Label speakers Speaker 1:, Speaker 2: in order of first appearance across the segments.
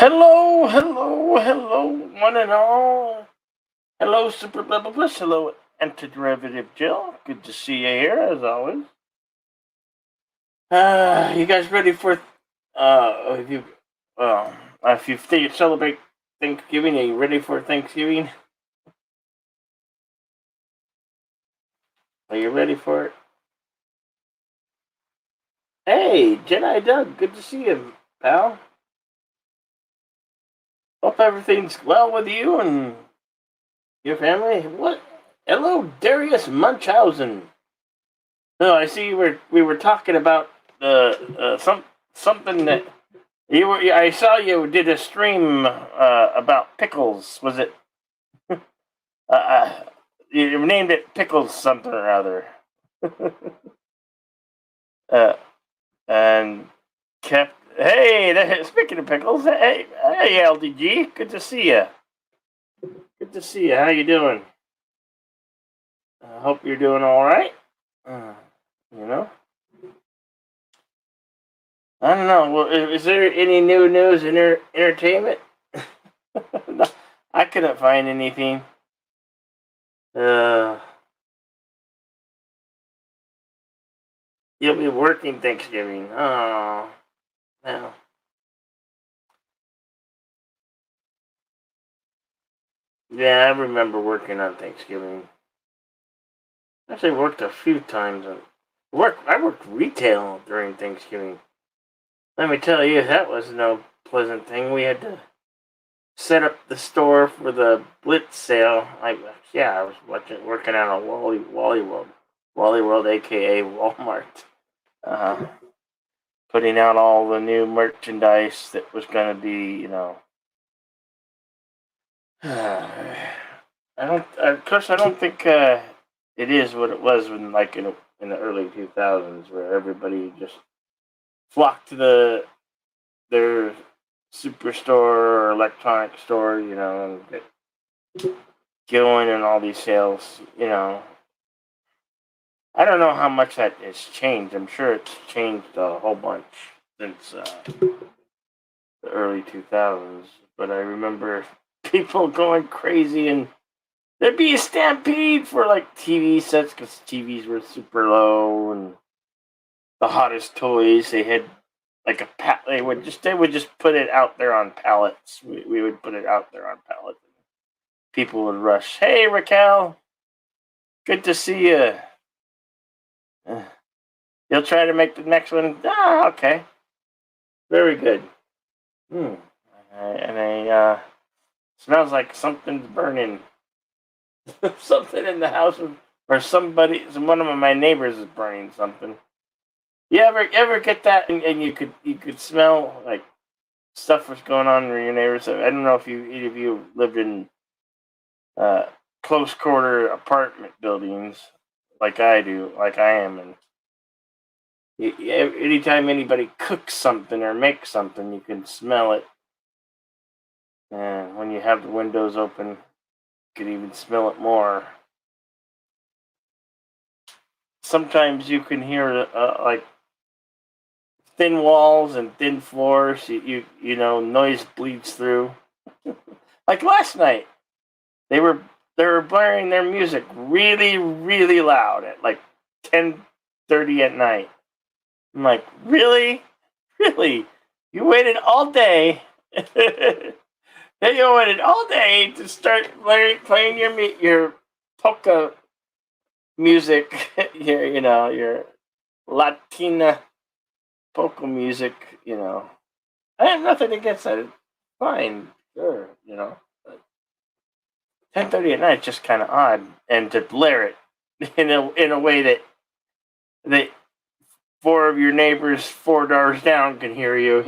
Speaker 1: Hello, hello, hello, one and all. Hello, Super Bubble Bliss. Hello, Antiderivative Jill. Good to see you here, as always. You guys ready for, if you, well, if you celebrate Thanksgiving, are you ready for Thanksgiving? Are you ready for it? Hey, Jedi Doug, good to see you, pal. Hope everything's well with you and your family. What? Hello, Darius Munchausen. No, I see. We were talking about something that you were. I saw you did a stream about pickles. Was it? Uh, uh, you named it pickles something or other. uh, and kept. Hey, speaking of pickles, hey, LDG, good to see you. Good to see you. How you doing? I hope you're doing all right. Uh, you know, I don't know. Well, is there any new news in entertainment? No, I couldn't find anything. Uh, you'll be working Thanksgiving. Oh, no. Yeah, I remember working on Thanksgiving. Actually, worked a few times. I worked retail during Thanksgiving. Let me tell you, that was no pleasant thing. We had to set up the store for the Blitz sale. I was working on a Wally World, aka Walmart. Uh, Putting out all the new merchandise that was going to be, I don't. Of course, I don't think it is what it was when, like in the early 2000s, where everybody just flocked to their superstore or electronic store, and get going and all these sales. I don't know how much that has changed. I'm sure it's changed a whole bunch since the early 2000s. But I remember people going crazy and there'd be a stampede for like TV sets because TVs were super low and the hottest toys. They had like they would just put it out there on pallets. We would put it out there on pallets. People would rush. Hey Raquel, good to see you. You'll try to make the next one. Ah, okay, very good. Hmm. And I smells like something's burning. Something in the house, or one of my neighbors is burning something. You ever get that, and you could smell like stuff was going on in your neighbors. I don't know if either of you lived in uh, close quarter apartment buildings like I do, like I am, and anytime anybody cooks something or makes something, you can smell it. And when you have the windows open, you can even smell it more. Sometimes you can hear like thin walls and thin floors. Noise bleeds through. Like last night, they were they were blaring their music really really loud at like 10:30 at night. I'm like, really, really? You waited all day. Then you waited all day to start playing your polka music, your Latina polka music. I have nothing against that. It's fine, sure. 10:30 at night is just kind of odd, and to blare it in a way that four of your neighbors 4 doors down can hear you.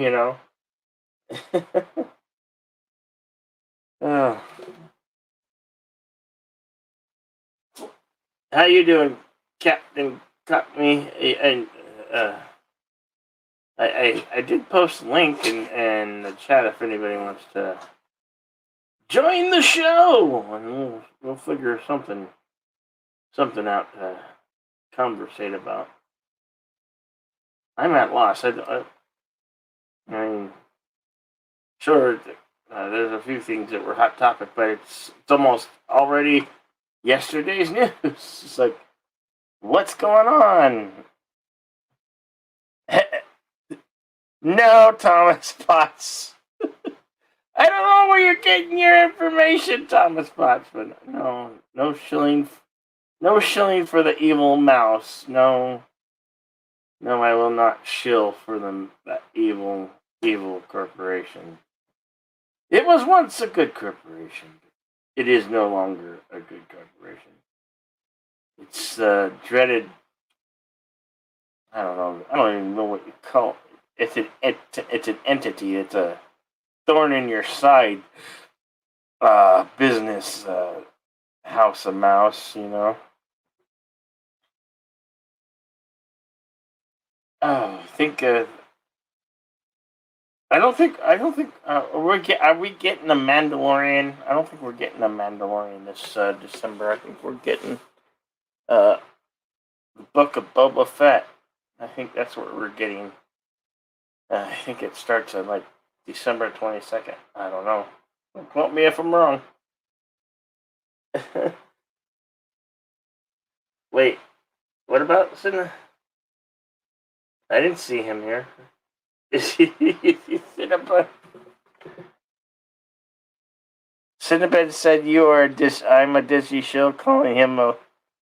Speaker 1: Oh. How you doing, Captain Cockney? And uh, I did post a link in the chat if anybody wants to join the show, and we'll figure something out to conversate about. I'm at loss. I mean, sure, there's a few things that were hot topic, but it's almost already yesterday's news. It's like, what's going on? No, Thomas Potts. I don't know where you're getting your information, Thomas Potts, but no shilling, no shilling for the evil mouse. No, no, I will not shill for that evil corporation. It was once a good corporation. It is no longer a good corporation. It's dreaded. I don't know. I don't even know what you call it. It's an entity. It's a thorn in your side business, house of mouse, you know. Oh, I don't think are we getting a Mandalorian? I don't think we're getting a Mandalorian this December. I think we're getting uh the Book of Boba Fett. I think that's what we're getting. I think it starts on like December 22nd. I don't know. Don't quote me if I'm wrong. Wait, what about Cinna? I didn't see him here. Is he Cinnabon? Cinnabon said you are I'm a Disney show calling him a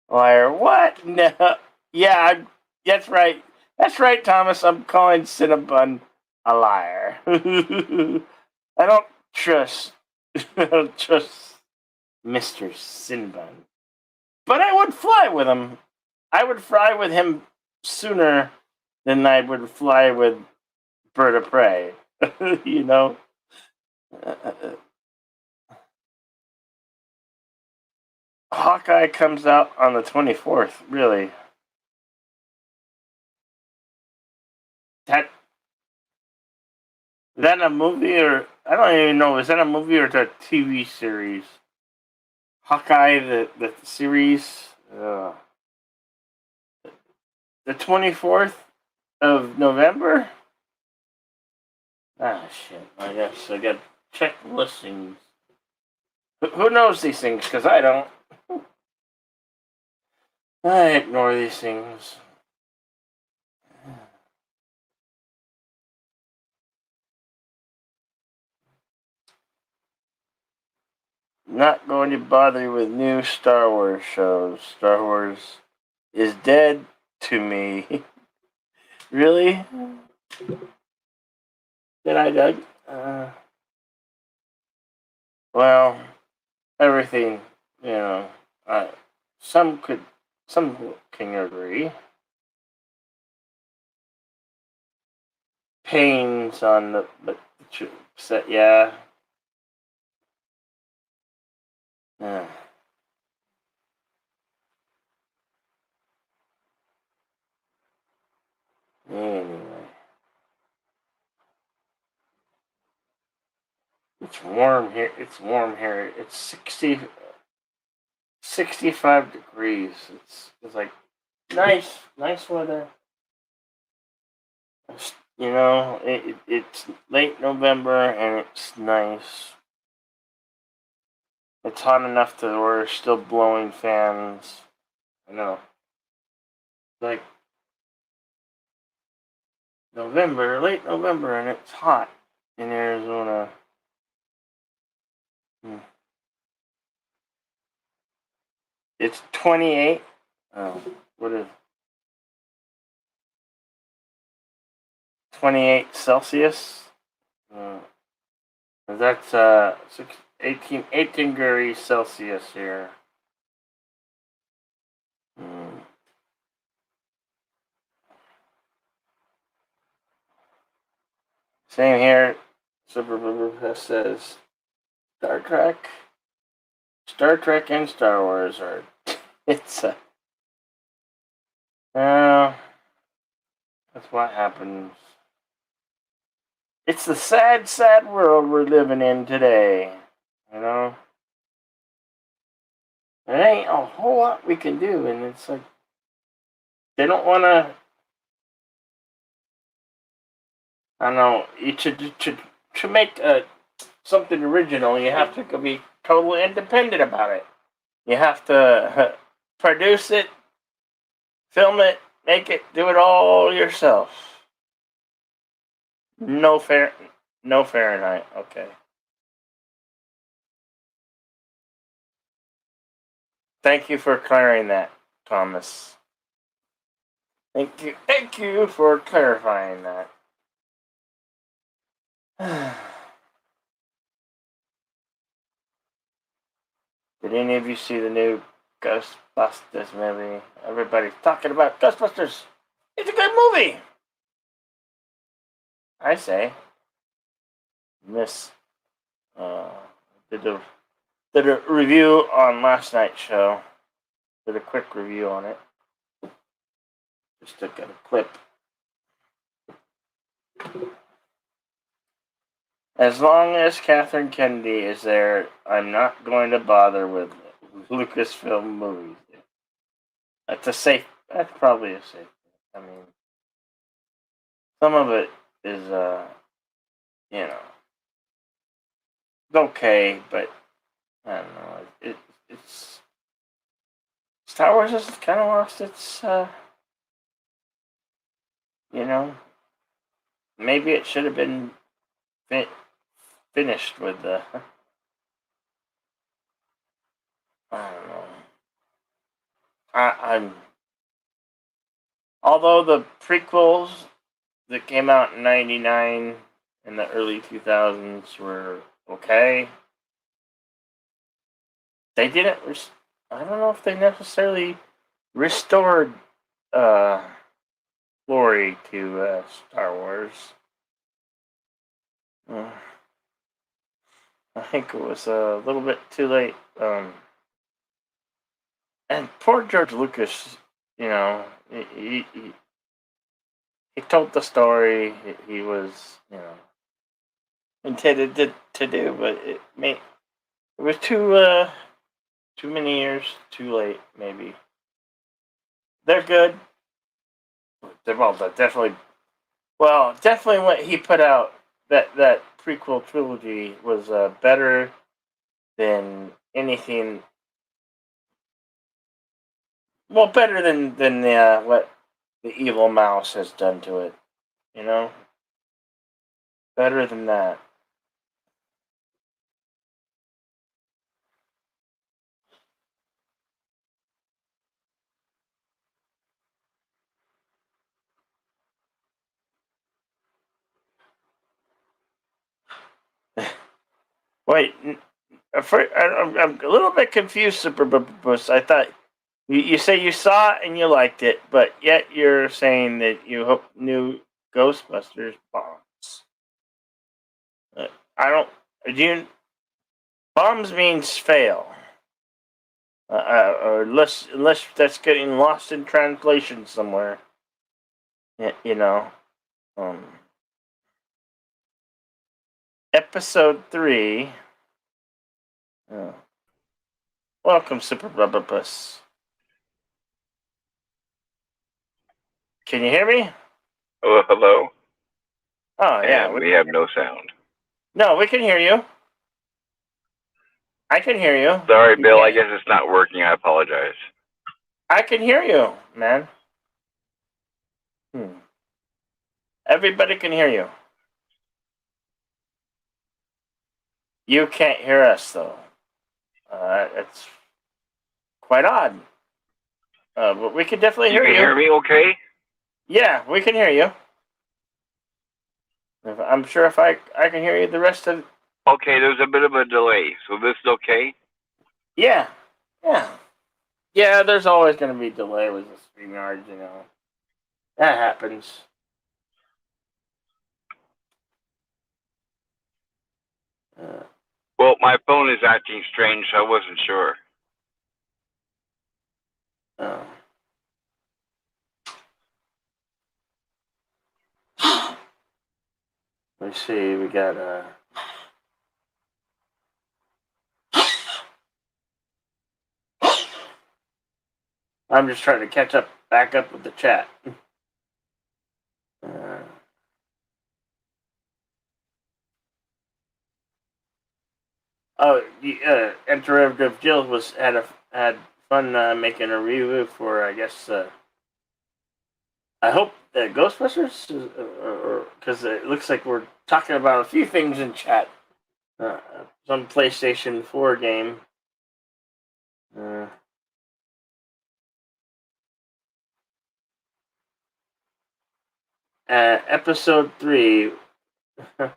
Speaker 1: liar. What? No. Yeah, that's right. That's right, Thomas. I'm calling Cinnabon a liar. I don't trust. I don't trust Mr. Cinnabon. But I would fly with him. I would fly with him sooner than I would fly with Bird of Prey. You know? Hawkeye comes out on the 24th, really. That Is that a movie or I don't even know. Is that a movie or a TV series? Hawkeye, the series, the 24th of November. Ah, shit. I guess I got to check listings. Who knows these things? Because I don't. I ignore these things. Not going to bother you with new Star Wars shows. Star Wars is dead to me. Really? Did I, Doug? Well, everything, you know, some can agree. Pains on but set, yeah. Yeah. Anyway, it's warm here. It's warm here. It's 65 degrees. It's like nice weather. You know, it's late November and it's nice. It's hot enough that we're still blowing fans. I know. Like late November, and it's hot in Arizona. It's 28. Oh, what is 28 Celsius? That's 18 degrees Celsius here. Same here. Super says Star Trek. Star Trek and Star Wars are. It's a. That's what happens. It's the sad world we're living in today. You know? There ain't a whole lot we can do, and it's like. They don't want to. I don't know. You should to make something original, you have to be totally independent about it. You have to produce it, film it, make it, do it all yourself. No Fahrenheit. Okay. Thank you for clearing that, Thomas. Thank you for clarifying that. Did any of you see the new Ghostbusters movie? Everybody's talking about Ghostbusters. It's a good movie. I say. Miss did a review on last night's show. Did a quick review on it. Just took a clip. As long as Catherine Kennedy is there, I'm not going to bother with Lucasfilm movies. That's probably a safe. I mean, some of it is, it's okay, but I don't know. It's Star Wars has kind of lost its, maybe it should have been finished with the. I don't know. I'm. Although the prequels that came out in '99 and the early 2000s were okay, they didn't. I don't know if they necessarily restored glory to Star Wars. I think it was a little bit too late. And poor George Lucas, he told the story he was, intended to do, but it was too many years too late. Maybe they're good. They're definitely what he put out, that prequel trilogy was better than anything. Well, better than what the evil mouse has done to it. Better than that. Wait, I'm a little bit confused, Super Bus. I thought you say you saw it and you liked it, but yet you're saying that you hope new Ghostbusters bombs. I don't. Do you? Bombs means fail. Or unless that's getting lost in translation somewhere. Um, episode 3. Welcome, Super Rubber Puss. Can you hear me?
Speaker 2: Oh, hello.
Speaker 1: Oh, yeah.
Speaker 2: And we have no sound.
Speaker 1: No, we can hear you. I can hear you.
Speaker 2: Sorry, Bill. I guess it's not working. I apologize.
Speaker 1: I can hear you, man. Everybody can hear you. You can't hear us, though. It's quite odd. But we can definitely hear you.
Speaker 2: You can hear me okay?
Speaker 1: Yeah, we can hear you. I'm sure if I can hear you the rest of...
Speaker 2: Okay, there's a bit of a delay. So this is okay?
Speaker 1: Yeah. Yeah, there's always going to be delay with the StreamYard, That happens.
Speaker 2: Well, my phone is acting strange, so I wasn't sure.
Speaker 1: Let's see, we got I'm just trying to back up with the chat. Interactive Jill had fun making a review for, I guess. I hope Ghostbusters, because it looks like we're talking about a few things in chat. Some PlayStation 4 game. Episode 3. The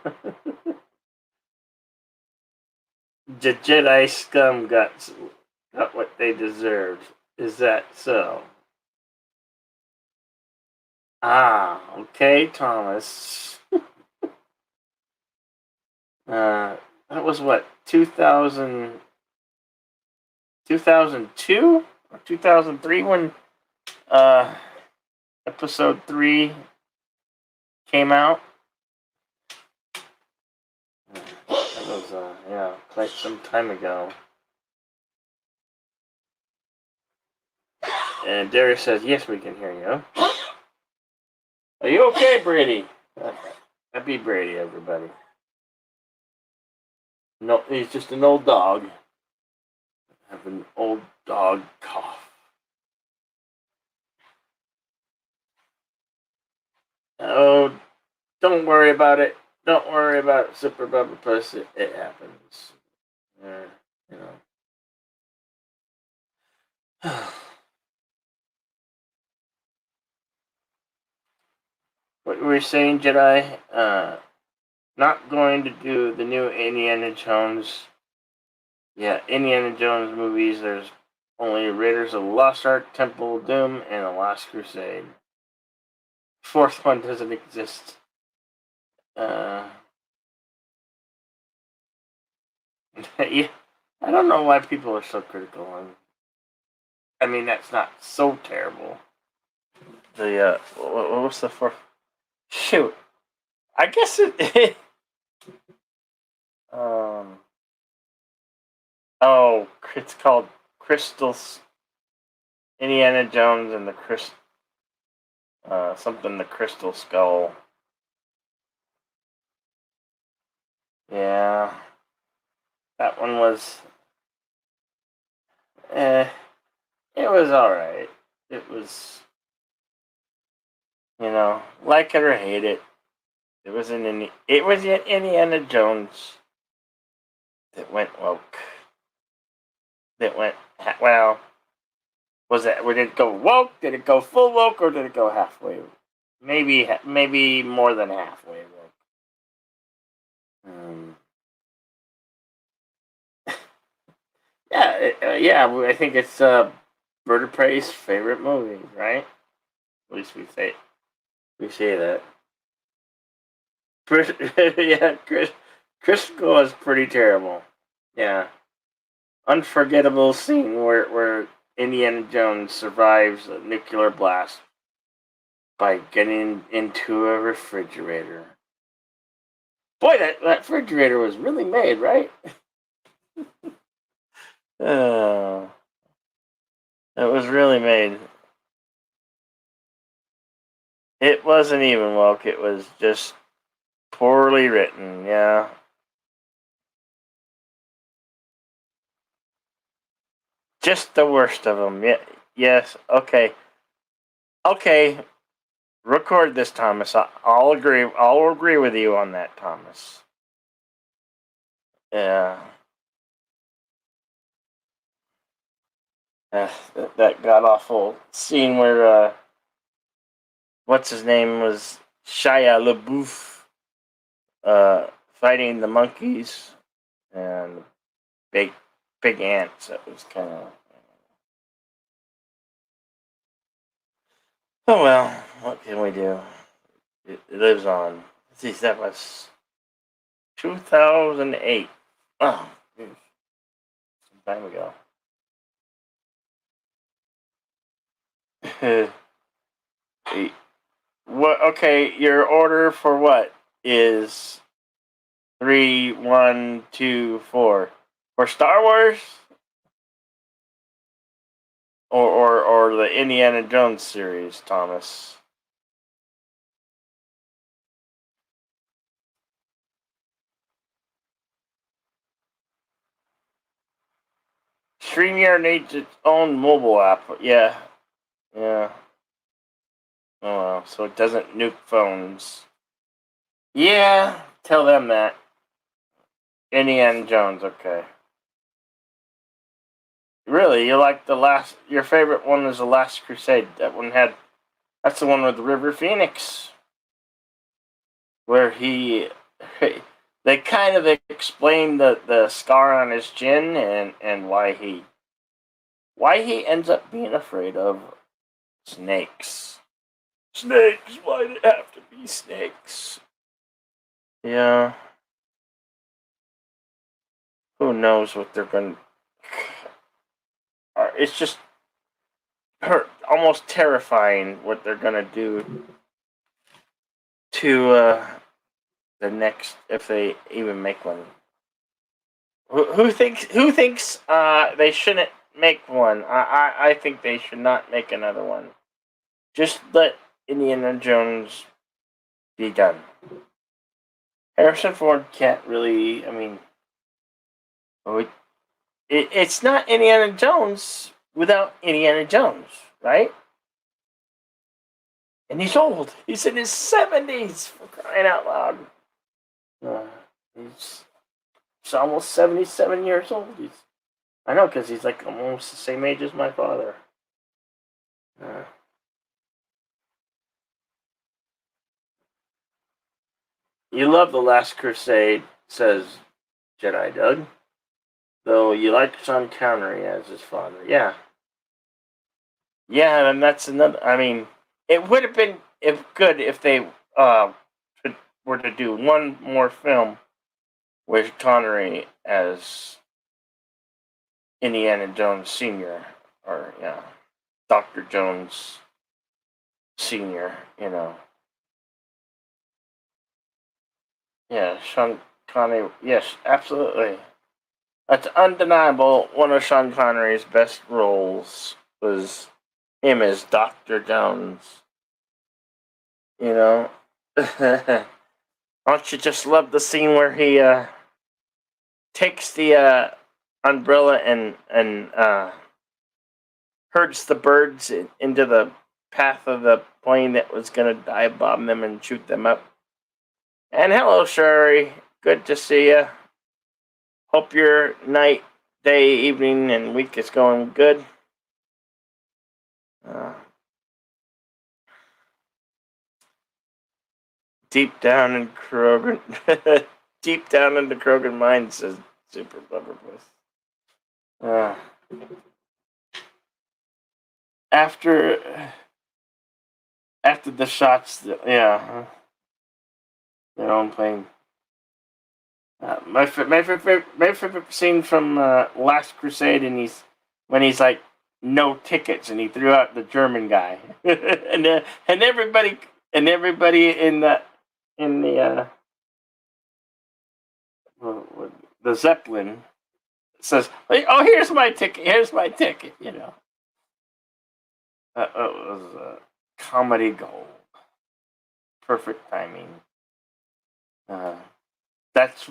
Speaker 1: Jedi scum got what they deserved. Is that so? Okay, Thomas. That was what, 2002 or 2003 when episode 3 came out. That was quite some time ago. And Darius says, "Yes, we can hear you." Are you okay, Brady? Happy Brady, everybody. No, he's just an old dog. Have an old dog cough. Oh, don't worry about it. Don't worry about it, Super Bubba Puss. It happens. You know. What were you saying, Jedi? Not going to do the new Indiana Jones. Yeah, Indiana Jones movies. There's only Raiders of the Lost Ark, Temple of Doom, and The Last Crusade. Fourth one doesn't exist. Yeah, I don't know why people are so critical. I mean, that's not so terrible. What's the fourth? Shoot, I guess it. Oh, it's called Crystals. Indiana Jones and the something the Crystal Skull. Yeah, that one was. It was all right. It was, like it or hate it. It was Indiana Jones that went woke. That went well. Was it? Did it go woke? Did it go full woke, or did it go halfway? Maybe more than halfway woke. Yeah. I think it's Bird of Prey's favorite movie, right? At least we say that. Crystal was pretty terrible. Yeah, unforgettable scene where Indiana Jones survives a nuclear blast by getting into a refrigerator. Boy, that refrigerator was really made, right? It was really made. It wasn't even woke. It was just poorly written. Yeah. Just the worst of them. Yeah. Yes. Okay. Okay. Record this, Thomas. I'll agree. I'll agree with you on that, Thomas. Yeah. That god awful scene where what's his name was Shia LaBeouf fighting the monkeys and big ants. That was kind of. Oh well, what can we do? It lives on. Let's see, that was 2008. Oh, some time ago. What? Okay, your order for what is 3, 1, 2, 4 for Star Wars, or the Indiana Jones series, Thomas? StreamYard needs its own mobile app. Yeah. Yeah. Oh well, so it doesn't nuke phones. Yeah, tell them that. Indiana Jones, okay. Really, you like your favorite one is The Last Crusade. That's the one with River Phoenix. Where they kind of explain the scar on his chin and why he ends up being afraid of snakes. Snakes, why did it have to be snakes? Yeah. Who knows what they're going to. It's just almost terrifying what they're going to do to the next, if they even make one. Who thinks they shouldn't make one? I think they should not make another one. Just let Indiana Jones be done. Harrison Ford can't really. I mean, it's not Indiana Jones without Indiana Jones, right? And he's old. He's in his 70s, for crying out loud. He's almost 77 years old. I know, because he's like almost the same age as my father. You love The Last Crusade, says Jedi Doug. Though you like Sean Connery as his father. Yeah. Yeah, and that's another. I mean, it would have been good if they were to do one more film with Connery as Indiana Jones Sr. or, yeah, Dr. Jones Sr., you know. Yeah, Sean Connery. Yes, absolutely. That's undeniable. One of Sean Connery's best roles was him as Dr. Jones. You know? Don't you just love the scene where he takes the umbrella and herds the birds into the path of the plane that was going to dive bomb them and shoot them up? And hello, Sherry. Good to see you. Hope your night, day, evening, and week is going good. Deep down in Krogan, deep down in the Krogan mind, says Super Blubberpuss. After the shots, yeah, their own plane. My favorite scene from Last Crusade, and when he's like no tickets, and he threw out the German guy, and everybody in the Zeppelin says, "Oh, here's my ticket. Here's my ticket." You know, it was comedy gold. Perfect timing. That's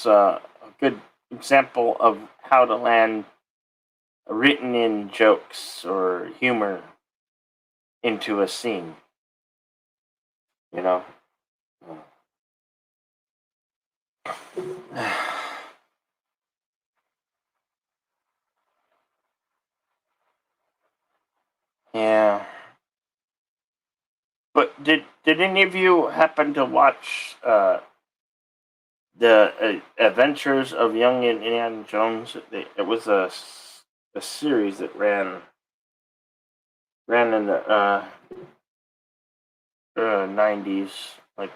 Speaker 1: a good example of how to land written in jokes or humor into a scene. You know. Yeah. But did any of you happen to watch the Adventures of Young Indiana Jones? It was a series that ran in the 90s, like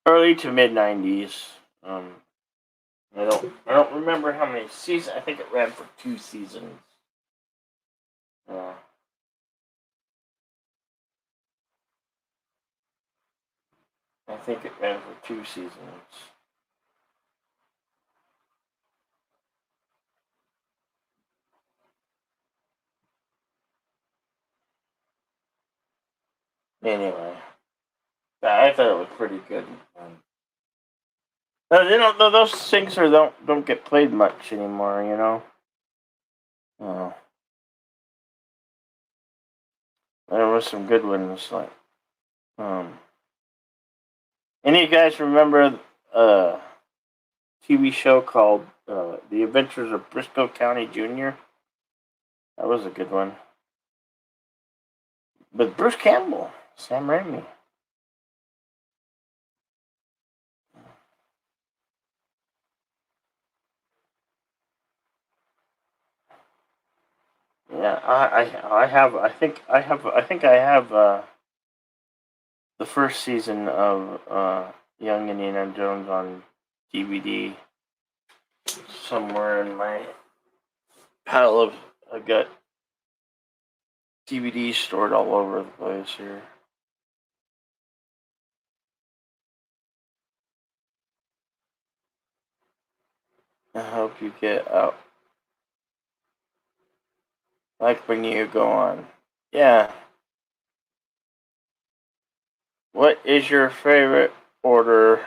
Speaker 1: early to mid 90s. I don't remember how many seasons. I think it ran for 2 seasons. I think it ran for 2 seasons. Anyway, I thought it was pretty good. No, they don't. No, those things don't get played much anymore. You know. Oh, there was some good ones like. Any of you guys remember a TV show called The Adventures of Briscoe County Jr.? That was a good one. With Bruce Campbell, Sam Raimi. Yeah, I have I have the first season of Young Indiana Jones on DVD somewhere in my pile of I got DVDs stored all over the place here. I hope you get out. Like when you go on. Yeah. What is your favorite order?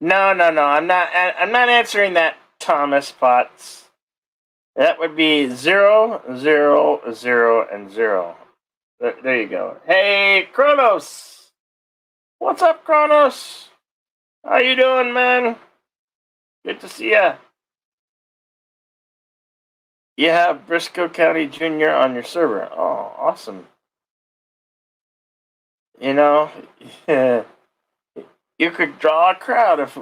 Speaker 1: No, no, no. I'm not answering that, Thomas Potts. That would be 0, 0, 0, and 0. There you go. Hey, Kronos. What's up, Kronos? How you doing, man? Good to see ya. You have Briscoe County Jr. on your server. Oh, awesome. You know, you could draw a crowd if,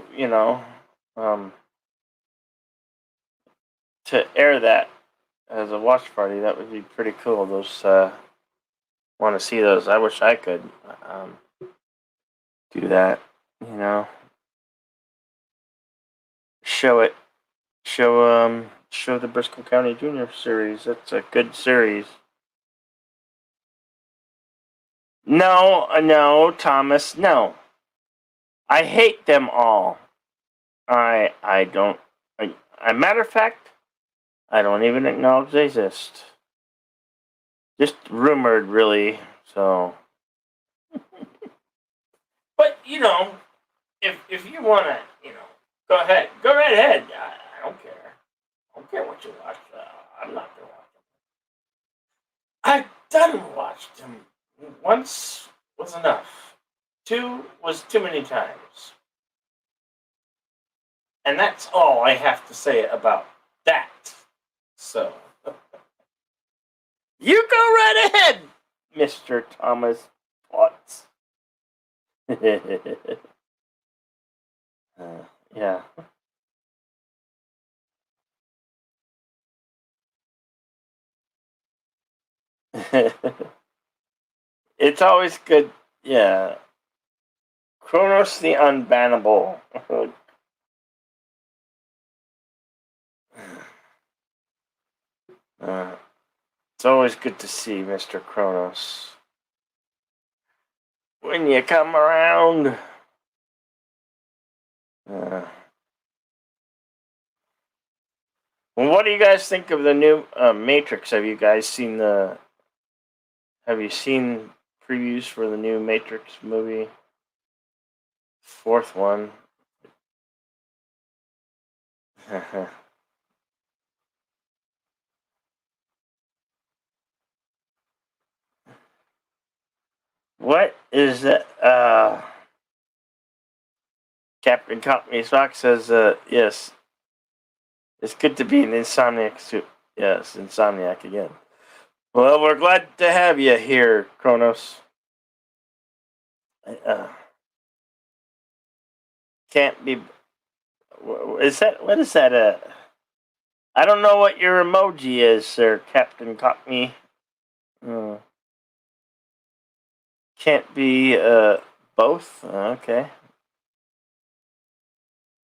Speaker 1: to air that as a watch party. That would be pretty cool. Those, want to see those. I wish I could do that, you know. Show it. Show the Briscoe County Jr. series. That's a good series. No, Thomas, no. I hate them all. I don't. A matter of fact, I don't even acknowledge they exist. Just rumored, really. So, but if you wanna, go ahead, go right ahead. I don't care. I don't care what you watch. I'm not gonna watch them. I've done watched them. Once was enough. 2 was too many times. And that's all I have to say about that. So, you go right ahead, Mr. Thomas Potts. Yeah. It's always good. Yeah. Kronos the Unbannable. It's always good to see Mr. Kronos. When you come around. Well, what do you guys think of the new Matrix? Have you seen previews for the new Matrix movie? 4th one. What is that? Captain Cockney Sock says, yes. It's good to be an Insomniac too. Yes, Insomniac again. Well, we're glad to have you here, Kronos. Can't be. What is that? I don't know what your emoji is, sir, Captain Cockney. Can't be both? Okay.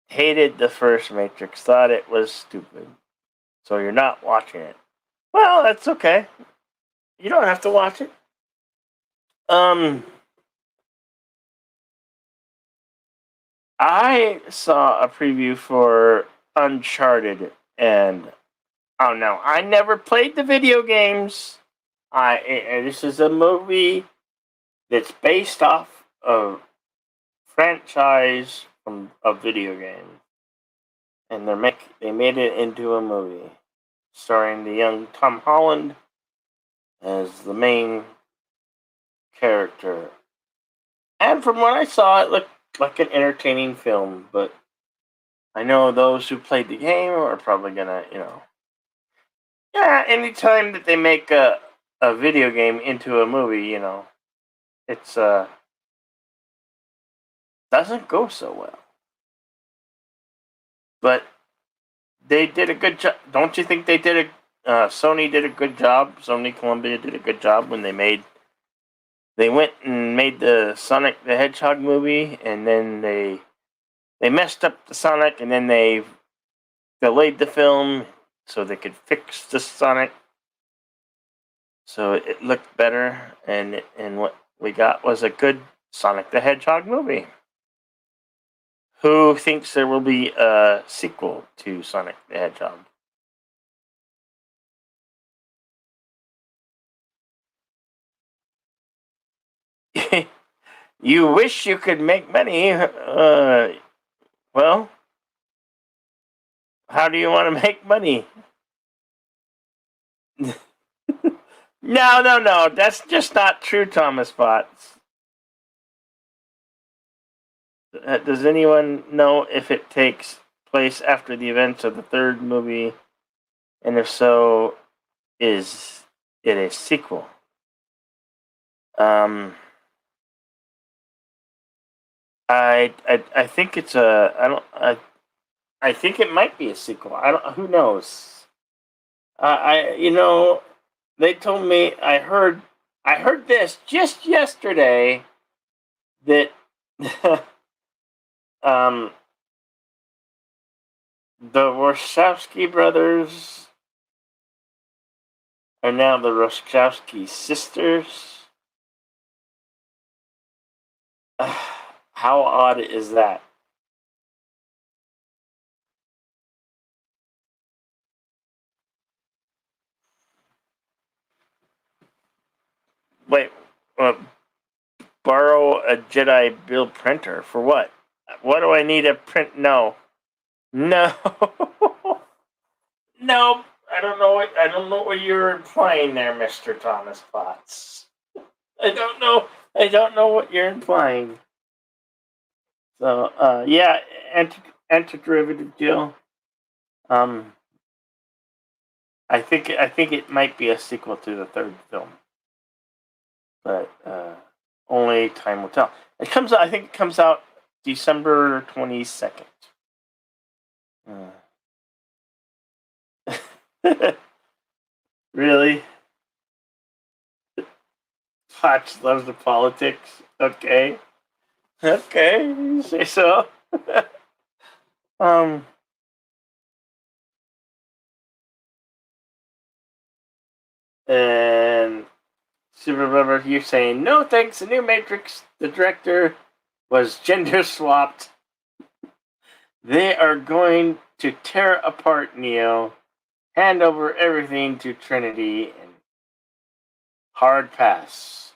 Speaker 1: Hated the first Matrix. Thought it was stupid. So you're not watching it. Well, that's okay. You don't have to watch it. I saw a preview for Uncharted, and oh no, I never played the video games. This is a movie that's based off of franchise from a video game, and they made it into a movie, starring the young Tom Holland as the main character. And from what I saw, it looked like an entertaining film, but I know those who played the game are probably gonna, yeah, anytime that they make a video game into a movie, it's doesn't go so well. But they did a good job. Don't you think they did Sony did a good job? Sony Columbia did a good job when they went and made the Sonic the Hedgehog movie, and then they messed up the Sonic, and then they delayed the film so they could fix the Sonic, so it looked better, and what we got was a good Sonic the Hedgehog movie. Who thinks there will be a sequel to Sonic the Hedgehog? You wish you could make money. Well, how do you want to make money? No. That's just not true, Thomas Potts. Does anyone know if it takes place after the events of the third movie? And if so, is it a sequel? I think it's I think it might be a sequel. I don't. Who knows? They told me I heard this just yesterday that the Wachowski brothers are now the Wachowski sisters. How odd is that? Wait, borrow a Jedi build printer for what? What do I need a print? No. No. No. I don't know what you're implying there, Mr. Thomas Potts. I don't know what you're implying. So, yeah, antiderivative deal. I think it might be a sequel to the third film, but only time will tell. I think it comes out December 22nd. Really? Potts loves the politics. Okay, you say so. And Super Rubber, you're saying no thanks. The new Matrix, the director was gender swapped. They are going to tear apart Neo, hand over everything to Trinity, and hard pass.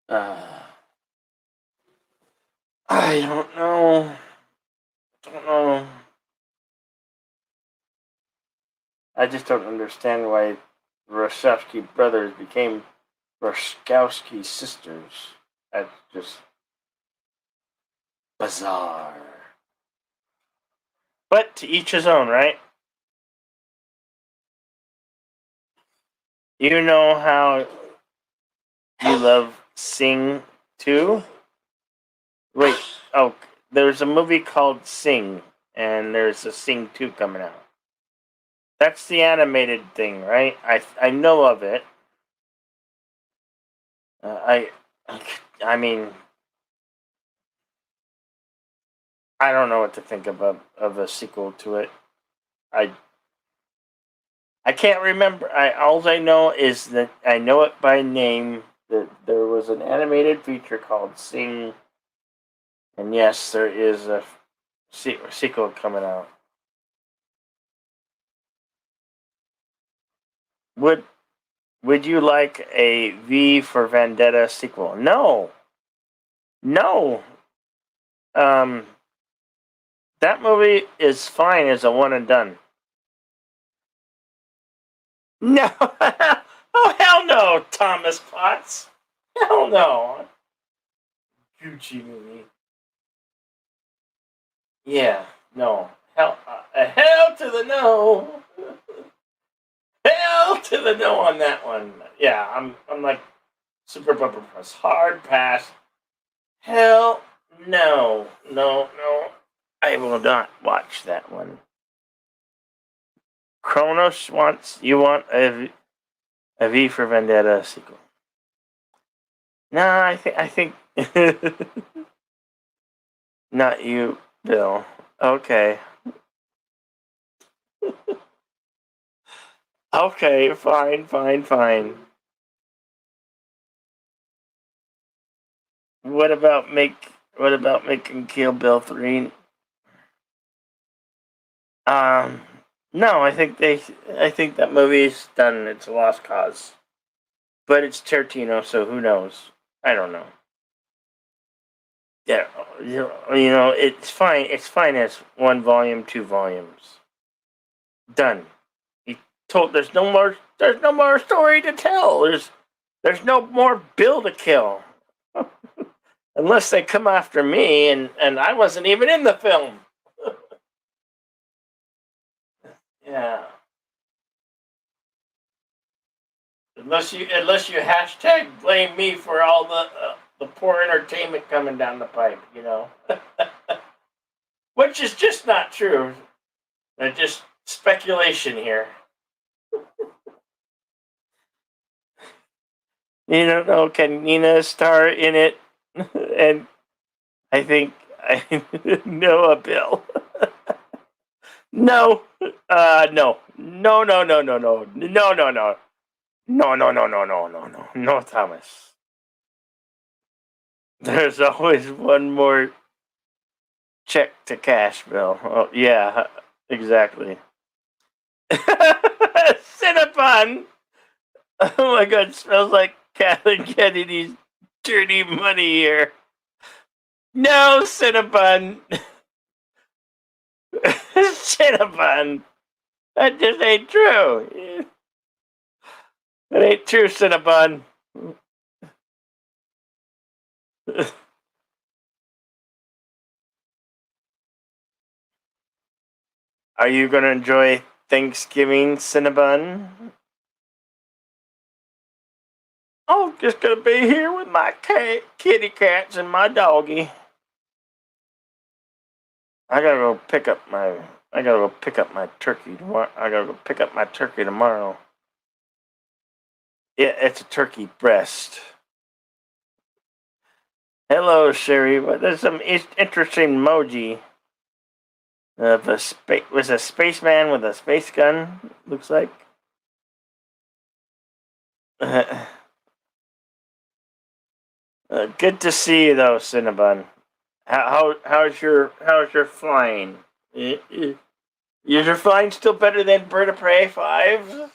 Speaker 1: I don't know. I just don't understand why the Wachowski brothers became Wachowski sisters. That's just bizarre. But to each his own, right? You know how you love Sing 2? Wait, there's a movie called Sing, and there's a Sing 2 coming out. That's the animated thing, right? I know of it. I mean, I don't know what to think of a sequel to it. I can't remember. All I know is that I know it by name. That there was an animated feature called Sing, and yes, there is a sequel coming out. Would you like a V for Vendetta sequel? No. Um, that movie is fine as a one and done. No, oh hell no, Thomas Potts. Hell no. Gucci movie. Yeah, no. Hell to the no. Hell to the no on that one. Yeah, I'm like super bumper press. Hard pass. Hell no. No. I will not watch that one. Kronos wants you want a V for Vendetta sequel. No, I think not you, Bill. Okay. Okay, fine. What about making Kill Bill 3? Um no, I think that movie's done. It's a lost cause. But it's Tarantino, so who knows? I don't know. Yeah, it's fine. It's fine as one volume, two volumes. Done. He told. There's no more. There's no more story to tell. There's no more Bill to kill. Unless they come after me, and I wasn't even in the film. Yeah. Unless you hashtag blame me for all the poor entertainment coming down the pipe, which is just not true. Just speculation here. You don't know. Can Nina star in it? And I think I know a Bill. No. No. No, Thomas. There's always one more check to cash, Bill. Oh, yeah, exactly. Cinnabon! Oh my god, smells like Kathleen Kennedy's dirty money here. No, Cinnabon! Cinnabon! That just ain't true. That ain't true, Cinnabon. Are you going to enjoy Thanksgiving, Cinnabon? Oh, just gonna be here with my kitty cats and my doggy. I gotta go pick up my turkey tomorrow. I gotta go pick up my turkey tomorrow. Yeah, it's a turkey breast. Hello, Sherry. But there's some interesting emoji of was a spaceman with a space gun. Looks like. Good to see you, though, Cinnabon. How's your flying? Is your flying still better than Bird of Prey 5?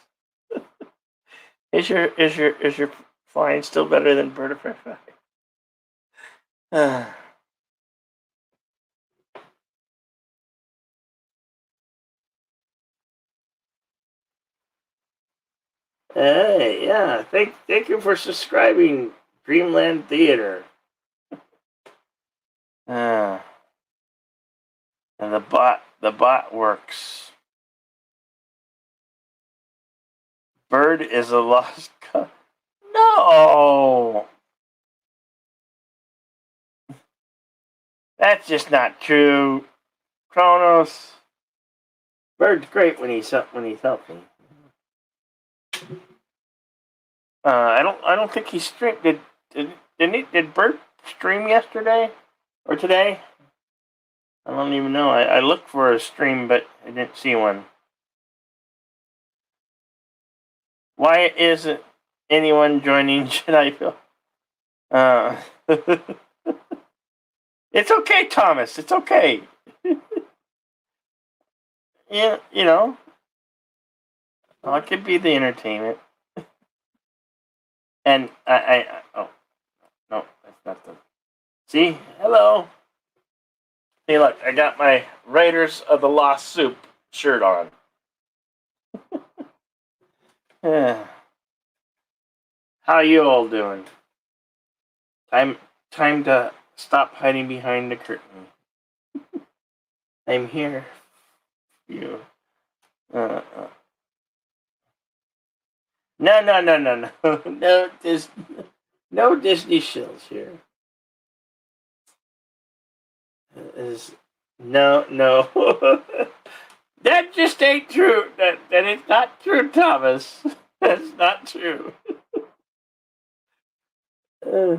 Speaker 1: Is your flying still better than Bird of Prey 5? Hey, yeah. Thank you for subscribing, Dreamland Theater. Uh, and the bot works. Bird is a lost No, that's just not true. Kronos. Bird's great when he's healthy. I don't think he streamed. Did Bird stream yesterday or today? I don't even know. I looked for a stream, but I didn't see one. Why isn't anyone joining Jedi? It's okay, Thomas. It's okay. Yeah, I could be the entertainment. And oh no, that's not the. See, hello. Hey, look, I got my Raiders of the Lost Soup shirt on. How you all doing? Time, time to stop hiding behind the curtain. I'm here. You. Uh. No, no, no, no, no, no. No Disney shills here. Is no. That just ain't true. That is not true, Thomas. That's not true. Uh,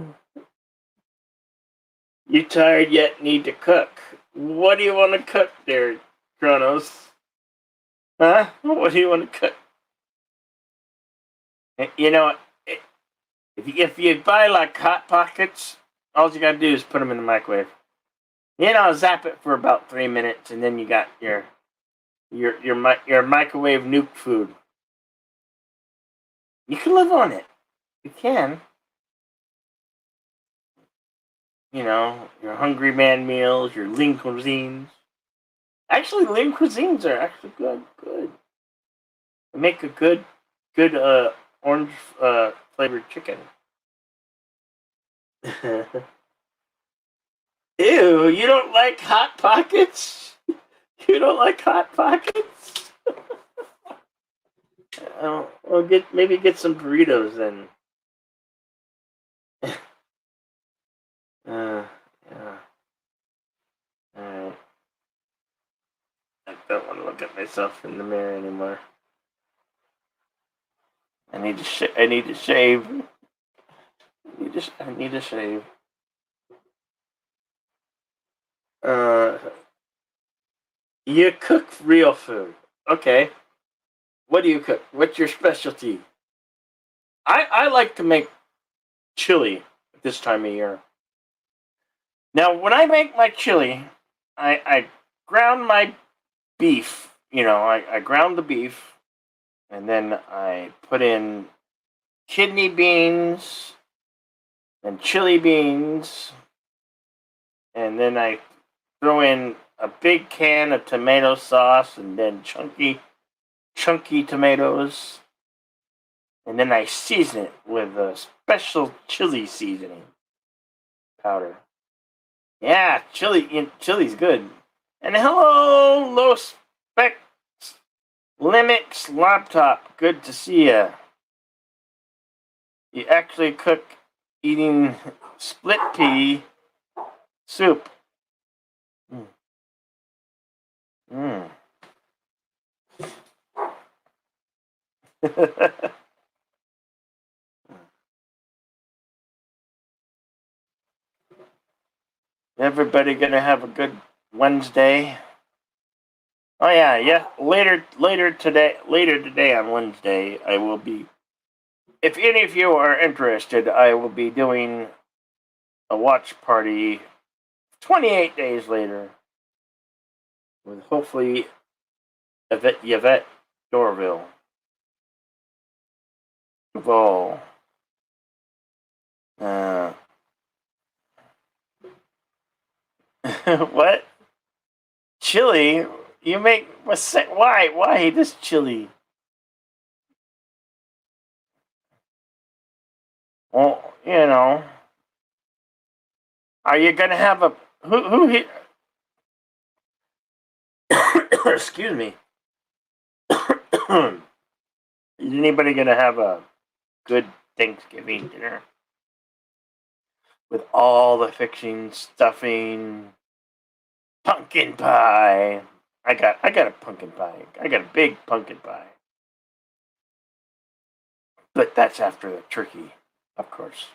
Speaker 1: you tired yet? Need to cook. What do you want to cook there, Kronos? Huh? What do you want to cook? You know, if you buy like Hot Pockets, all you gotta do is put them in the microwave. You know, zap it for about 3 minutes, and then you got your microwave nuke food. You can live on it. You can. You know, your Hungry Man meals, your lean cuisines. Actually, lean cuisines are actually good. Good. They make a good orange flavored chicken. Ew, you don't like Hot Pockets? You don't like Hot Pockets? Well, get some burritos then. Yeah. Alright. I don't want to look at myself in the mirror anymore. I need to shave. I need to shave. I need to shave. Uh, you cook real food. Okay. What do you cook? What's your specialty? I like to make chili at this time of year. Now, when I make my chili, I ground my beef. You know, I ground the beef, and then I put in kidney beans and chili beans, and then I throw in a big can of tomato sauce, and then chunky tomatoes, and then I season it with a special chili seasoning powder. Yeah, chili's good. And hello, low spec Linux laptop. Good to see you. You actually cook eating split pea soup. Mm. Everybody gonna have a good Wednesday. Oh yeah. Later today on Wednesday, I will be. If any of you are interested, I will be doing a watch party 28 days later with hopefully Yvette Dorville. Duval. What? Chili? You make why? Why this chili? Well, you know. Are you gonna have a who here? Excuse me. Is anybody gonna have a good Thanksgiving dinner with all the fixings, stuffing, pumpkin pie? I got a pumpkin pie. I got a big pumpkin pie. But that's after the turkey, of course.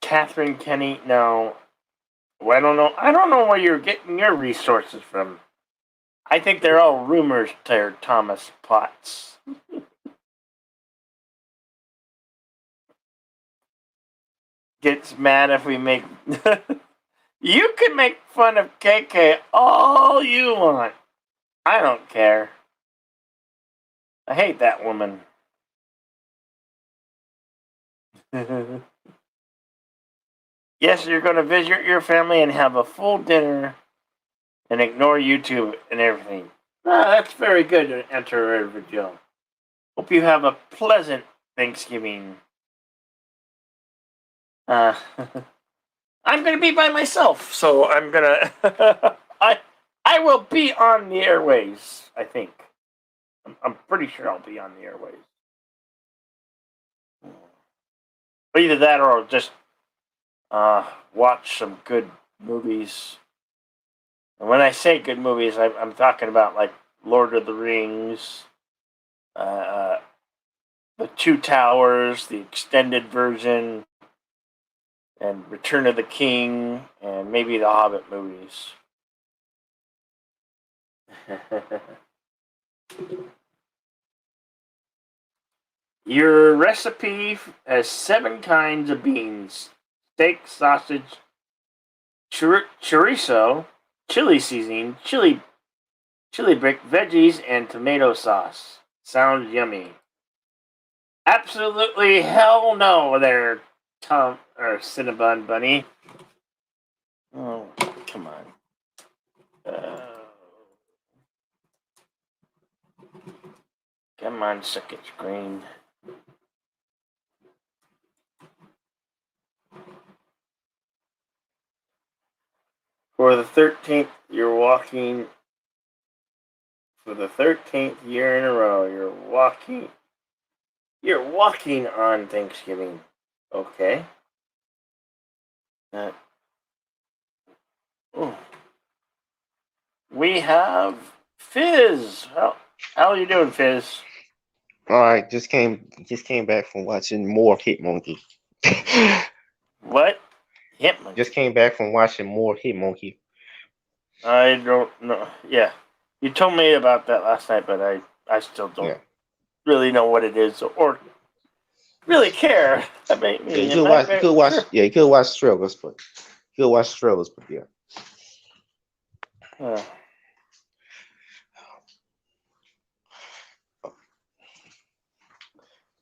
Speaker 1: Catherine Kenny, no. Well, I don't know. I don't know where you're getting your resources from. I think they're all rumors there, Thomas Potts. Gets mad if we make. You can make fun of KK all you want. I don't care. I hate that woman. Yes, you're going to visit your family and have a full dinner and ignore YouTube and everything. That's very good, Enter Joe. Hope you have a pleasant Thanksgiving. I'm going to be by myself, so I'm going to... I will be on the airways, I think. I'm pretty sure I'll be on the airways. Either that or I'll just watch some good movies. And when I say good movies, I'm talking about like Lord of the Rings, The Two Towers, the extended version, and Return of the King, and maybe the Hobbit movies. Your recipe has 7 kinds of beans: steak, sausage, chorizo, chili seasoning, chili brick, veggies, and tomato sauce. Sounds yummy. Absolutely hell no there, Tom or Cinnabon Bunny. Oh, come on. Come on, suck it, screen. For the 13th, you're walking. For the 13th year in a row, you're walking. You're walking on Thanksgiving. Okay. We have Fizz. How are you doing, Fizz?
Speaker 3: All right, just came back from watching more Hitmonkey.
Speaker 1: What? Hitmonkey?
Speaker 3: Just came back from watching more Hitmonkey.
Speaker 1: I don't know. Yeah, you told me about that last night, but I still don't really know what it is or really care. I mean,
Speaker 3: yeah, you could watch. Yeah, you could watch trailers, but yeah.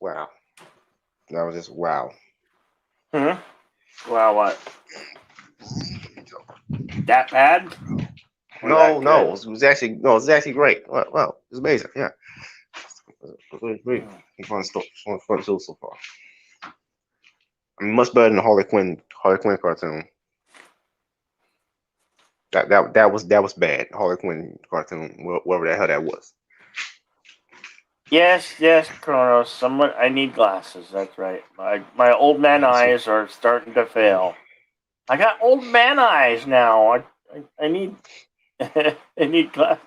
Speaker 3: Wow, that was just wow.
Speaker 1: Wow, what? That bad?
Speaker 3: No, it was actually great. Wow, it was amazing. Yeah, it was really fun stuff. Fun show so far. I mean, much better than the Harley Quinn cartoon. That was bad. Harley Quinn cartoon, whatever the hell that was.
Speaker 1: Yes, Kronos. I need glasses. That's right. My old man eyes are starting to fail. I got old man eyes now. I need I need glasses.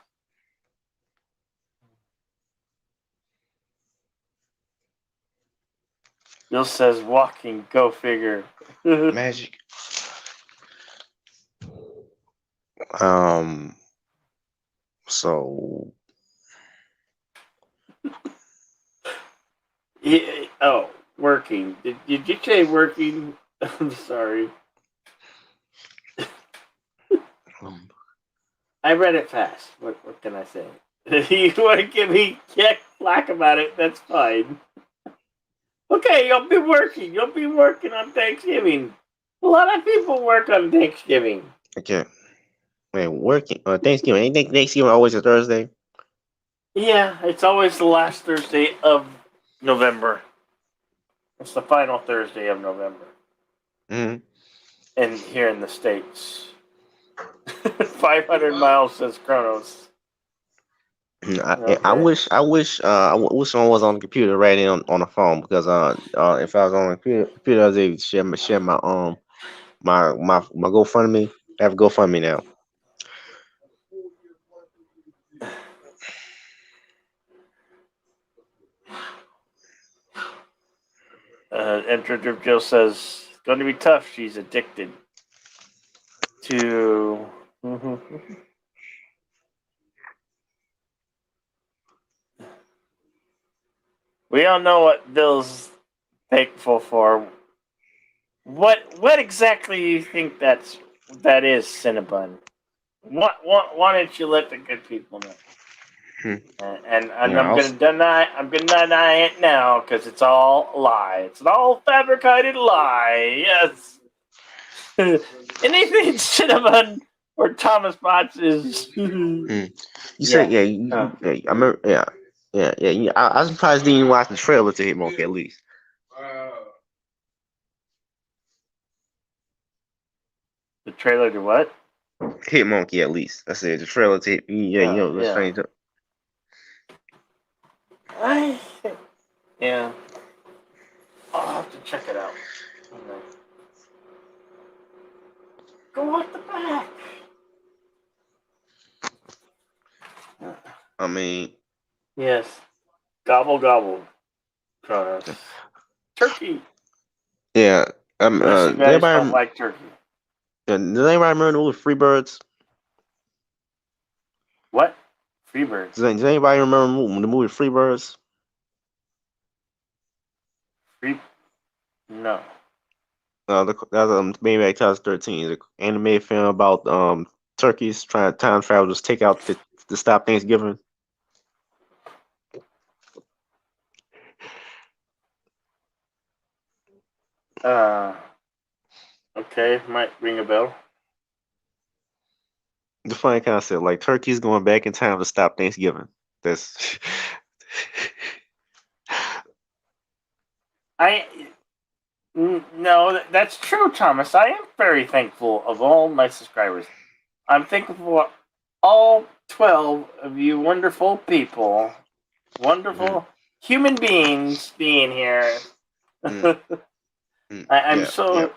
Speaker 1: Bill says walking. Go figure.
Speaker 3: Magic. So.
Speaker 1: Yeah, working. Did you say working? I'm sorry. I read it fast. What can I say? You want to give me flack about it? That's fine. Okay, you'll be working. You'll be working on Thanksgiving. A lot of people work on Thanksgiving.
Speaker 3: Okay. Man, working Thanksgiving. Ain't Thanksgiving always a Thursday?
Speaker 1: Yeah, it's always the last Thursday of November. It's the final Thursday of November.
Speaker 3: Mm-hmm.
Speaker 1: And here in the States. 500 miles, says Kronos.
Speaker 3: I wish someone was on the computer rather than on the phone, because if I was on the computer I was able to share my my GoFundMe. I have a GoFundMe now.
Speaker 1: Enter Drip Jill says it's going to be tough. She's addicted to. We all know what Bill's thankful for. What exactly do you think that is, Cinnabon? Why don't you let the good people know? And
Speaker 3: Yeah,
Speaker 1: I'm gonna deny it now because it's all a lie. It's an all fabricated lie. Yes. Anything cinnamon or Thomas Potts is.
Speaker 3: You said yeah, yeah. I remember yeah. I was surprised you didn't watch the trailer to Hitmonkey at least.
Speaker 1: The trailer to what?
Speaker 3: Hitmonkey at least. I said the trailer to let's change up.
Speaker 1: Yeah. I'll have to check it out. Okay. Go off the back.
Speaker 3: I mean,
Speaker 1: Yes. Gobble gobble. Cronus. Turkey.
Speaker 3: yeah.
Speaker 1: Unless you guys don't like turkey.
Speaker 3: Does anybody remember the movie Freebirds?
Speaker 1: What? Freebirds.
Speaker 3: Does anybody remember the movie Freebirds?
Speaker 1: No.
Speaker 3: That was made back 2013. The animated film about turkeys trying to time travel to take out to stop Thanksgiving.
Speaker 1: Okay, might ring a bell.
Speaker 3: The funny concept, like turkeys going back in time to stop Thanksgiving. That's
Speaker 1: No, that's true, Thomas. I am very thankful of all my subscribers. I'm thankful for all 12 of you wonderful people, wonderful human beings being here. I'm so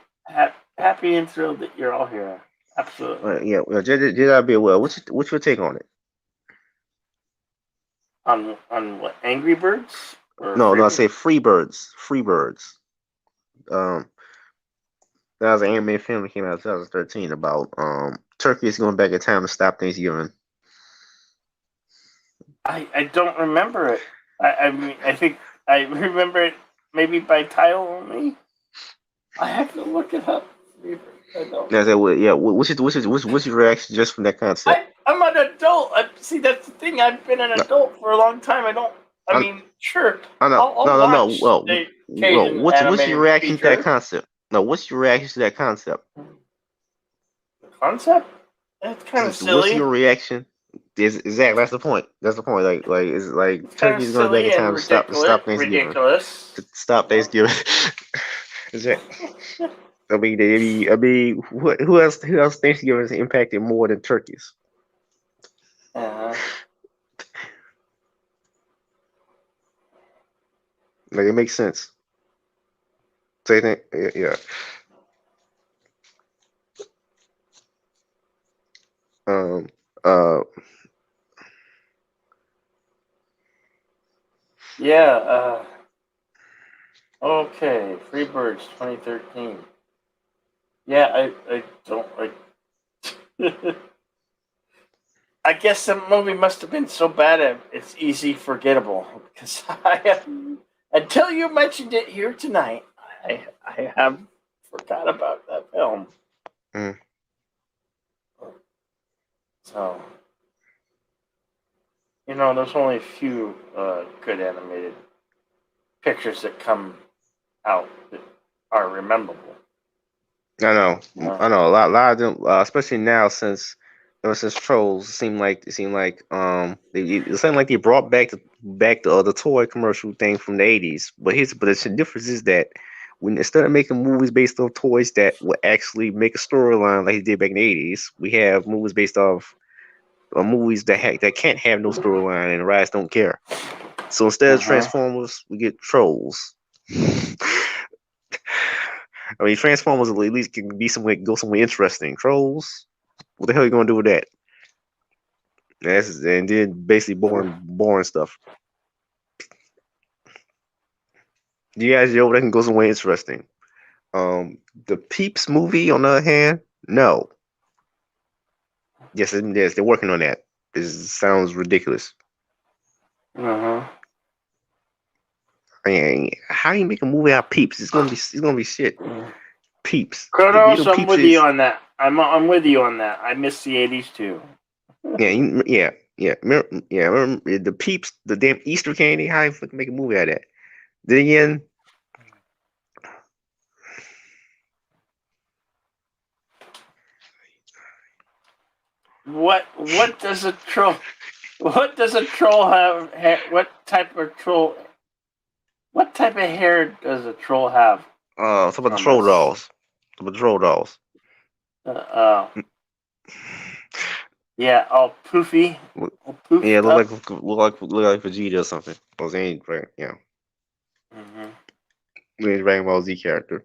Speaker 1: happy and thrilled that you're all here. Absolutely.
Speaker 3: Well, Jedi be well. What's your take on it?
Speaker 1: On what? Angry Birds?
Speaker 3: No, I say Freebirds. Freebirds. That was an animated film that came out in 2013 about turkeys going back in time to stop Thanksgiving.
Speaker 1: I don't remember it. I mean, I think I remember it maybe by title only. I have to look it up. I don't.
Speaker 3: What's your reaction just from that concept?
Speaker 1: I'm an adult. See, that's the thing. I've been an adult for a long time. I mean, sure.
Speaker 3: No. Well, what's your reaction to that concept? No, what's your reaction to that concept?
Speaker 1: The concept? That's kind of silly.
Speaker 3: What's your reaction? Exactly. That's the point. Like it's like turkeys going back in time to stop Thanksgiving.
Speaker 1: Ridiculous.
Speaker 3: To stop Thanksgiving. I mean, who else Thanksgiving is impacted more than turkeys?
Speaker 1: Uh-huh.
Speaker 3: Like it makes sense. So you think, yeah.
Speaker 1: Yeah. Okay. Freebirds 2013. Yeah, I don't like. I guess the movie must have been so bad it's easy forgettable because until you mentioned it here tonight, I have forgot about that film. So, there's only a few good animated pictures that come out that are rememberable.
Speaker 3: I know. A lot of them, especially now since Trolls, it seemed like it seemed like they brought back the toy commercial thing from the 80s. But the difference is that when instead of making movies based on toys that would actually make a storyline like they did back in the 80s, we have movies based off movies that can't have no storyline and the rights don't care. So instead of Transformers, we get Trolls. I mean, Transformers at least can go somewhere interesting. Trolls, what the hell are you gonna do with that? And then basically boring stuff. You guys, that can go somewhere interesting. The Peeps movie, on the other hand, no. Yes, they're working on that. This sounds ridiculous. I mean, how do you make a movie out of Peeps? It's gonna be shit. Peeps.
Speaker 1: Kronos, I'm with you on that. I'm with you on that. I miss the 80s too.
Speaker 3: Yeah. Yeah, remember the Peeps, the damn Easter candy. How you fucking make a movie out of that? Then again,
Speaker 1: What does a troll? What does a troll have? What type of troll? What type of hair does a troll have?
Speaker 3: some of the troll
Speaker 1: Thomas?
Speaker 3: dolls, some of the troll dolls.
Speaker 1: Uh, uh, yeah, all poofy,
Speaker 3: Look-
Speaker 1: all
Speaker 3: Yeah,
Speaker 1: poofed up.
Speaker 3: look like Vegeta or something. Or any, yeah,
Speaker 1: Hmm.
Speaker 3: any Dragon Ball Z character.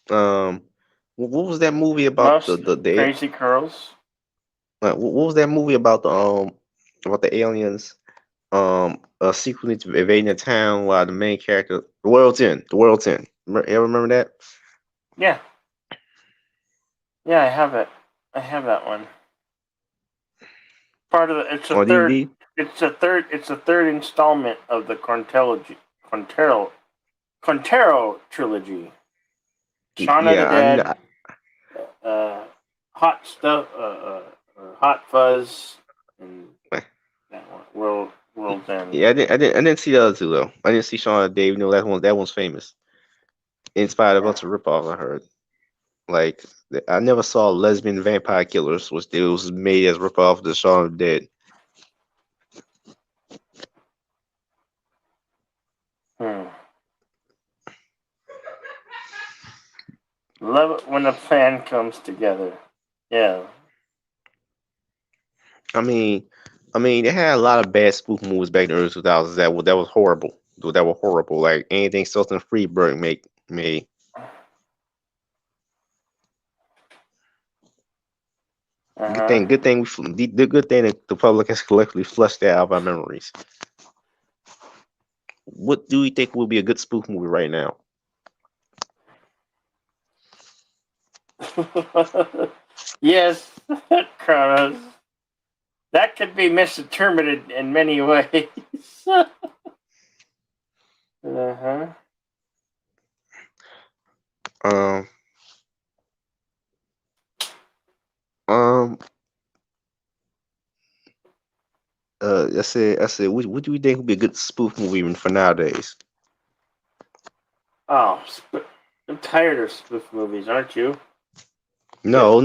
Speaker 3: Um, what was that movie about
Speaker 1: Most
Speaker 3: the
Speaker 1: crazy curls.
Speaker 3: what was that movie about the aliens secretly invading the town while the main character the world's end. You remember that?
Speaker 1: Yeah, yeah, I have it. I have that one. Part of the. It's a
Speaker 3: On
Speaker 1: third.
Speaker 3: DVD?
Speaker 1: It's a third. It's a third installment of the Contero trilogy. Shaun of the
Speaker 3: Yeah,
Speaker 1: Dead, uh, Hot Stuff, Hot Fuzz, and that one, World's End.
Speaker 3: yeah, I didn't see the other two though. I didn't see Shaun of Dave. You know that one's famous. Inspired a
Speaker 1: Yeah.
Speaker 3: bunch of ripoffs. I heard. Like I never saw Lesbian Vampire Killers, which it was made as ripoff of the Shaun of the Dead.
Speaker 1: Hmm. Love it when a plan comes together. Yeah.
Speaker 3: I mean, they had a lot of bad spoof movies back in the early 2000s that was horrible. That were horrible. Like anything Sultan Freeberg made.
Speaker 1: Uh huh.
Speaker 3: Good thing that the public has collectively flushed that out of our memories. What do you think would be a good spoof movie right now?
Speaker 1: Yes, Kronos. That could be misinterpreted in many ways. Uh huh.
Speaker 3: Um, um, I said, what do you think would be a good spoof movie even for nowadays?
Speaker 1: Oh, I'm tired of spoof movies, aren't you?
Speaker 3: No.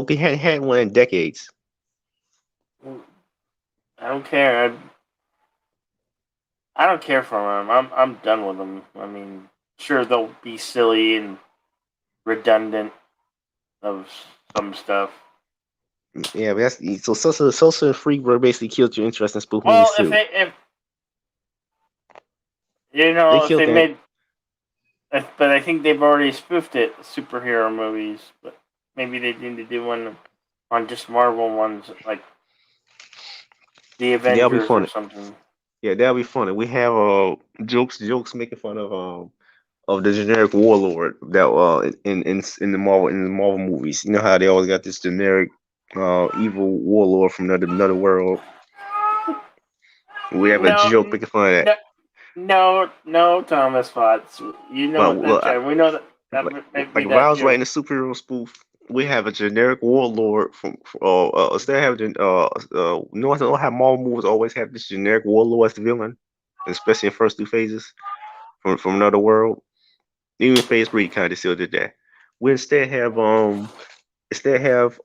Speaker 3: We hadn't had one in decades.
Speaker 1: I don't care. I don't care for them. I'm done with them. I mean, sure they'll be silly and redundant of some stuff.
Speaker 3: Yeah, but that's so Sosa and Freeberg basically killed your interest in spoof
Speaker 1: Well,
Speaker 3: movies too.
Speaker 1: if
Speaker 3: They
Speaker 1: if
Speaker 3: killed
Speaker 1: they
Speaker 3: that.
Speaker 1: made, but I think they've already spoofed it superhero movies. But maybe they need to do one on just Marvel ones like the
Speaker 3: That'll be
Speaker 1: Avengers or
Speaker 3: funny.
Speaker 1: something.
Speaker 3: Yeah, that'll be funny. We have jokes making fun of the generic warlord that in the Marvel movies. You know how they always got this generic evil warlord from another world. We have a
Speaker 1: No,
Speaker 3: joke making fun of that.
Speaker 1: no, no, Thomas Potts. You know what
Speaker 3: Well,
Speaker 1: that we know that
Speaker 3: like
Speaker 1: might be
Speaker 3: like if I
Speaker 1: that
Speaker 3: was writing
Speaker 1: joke.
Speaker 3: a superhero spoof, we have a generic warlord instead of having North know how Marvel movies always have this generic warlord as the villain, especially in first two phases from another world. Even phase three kind of still did that. We instead have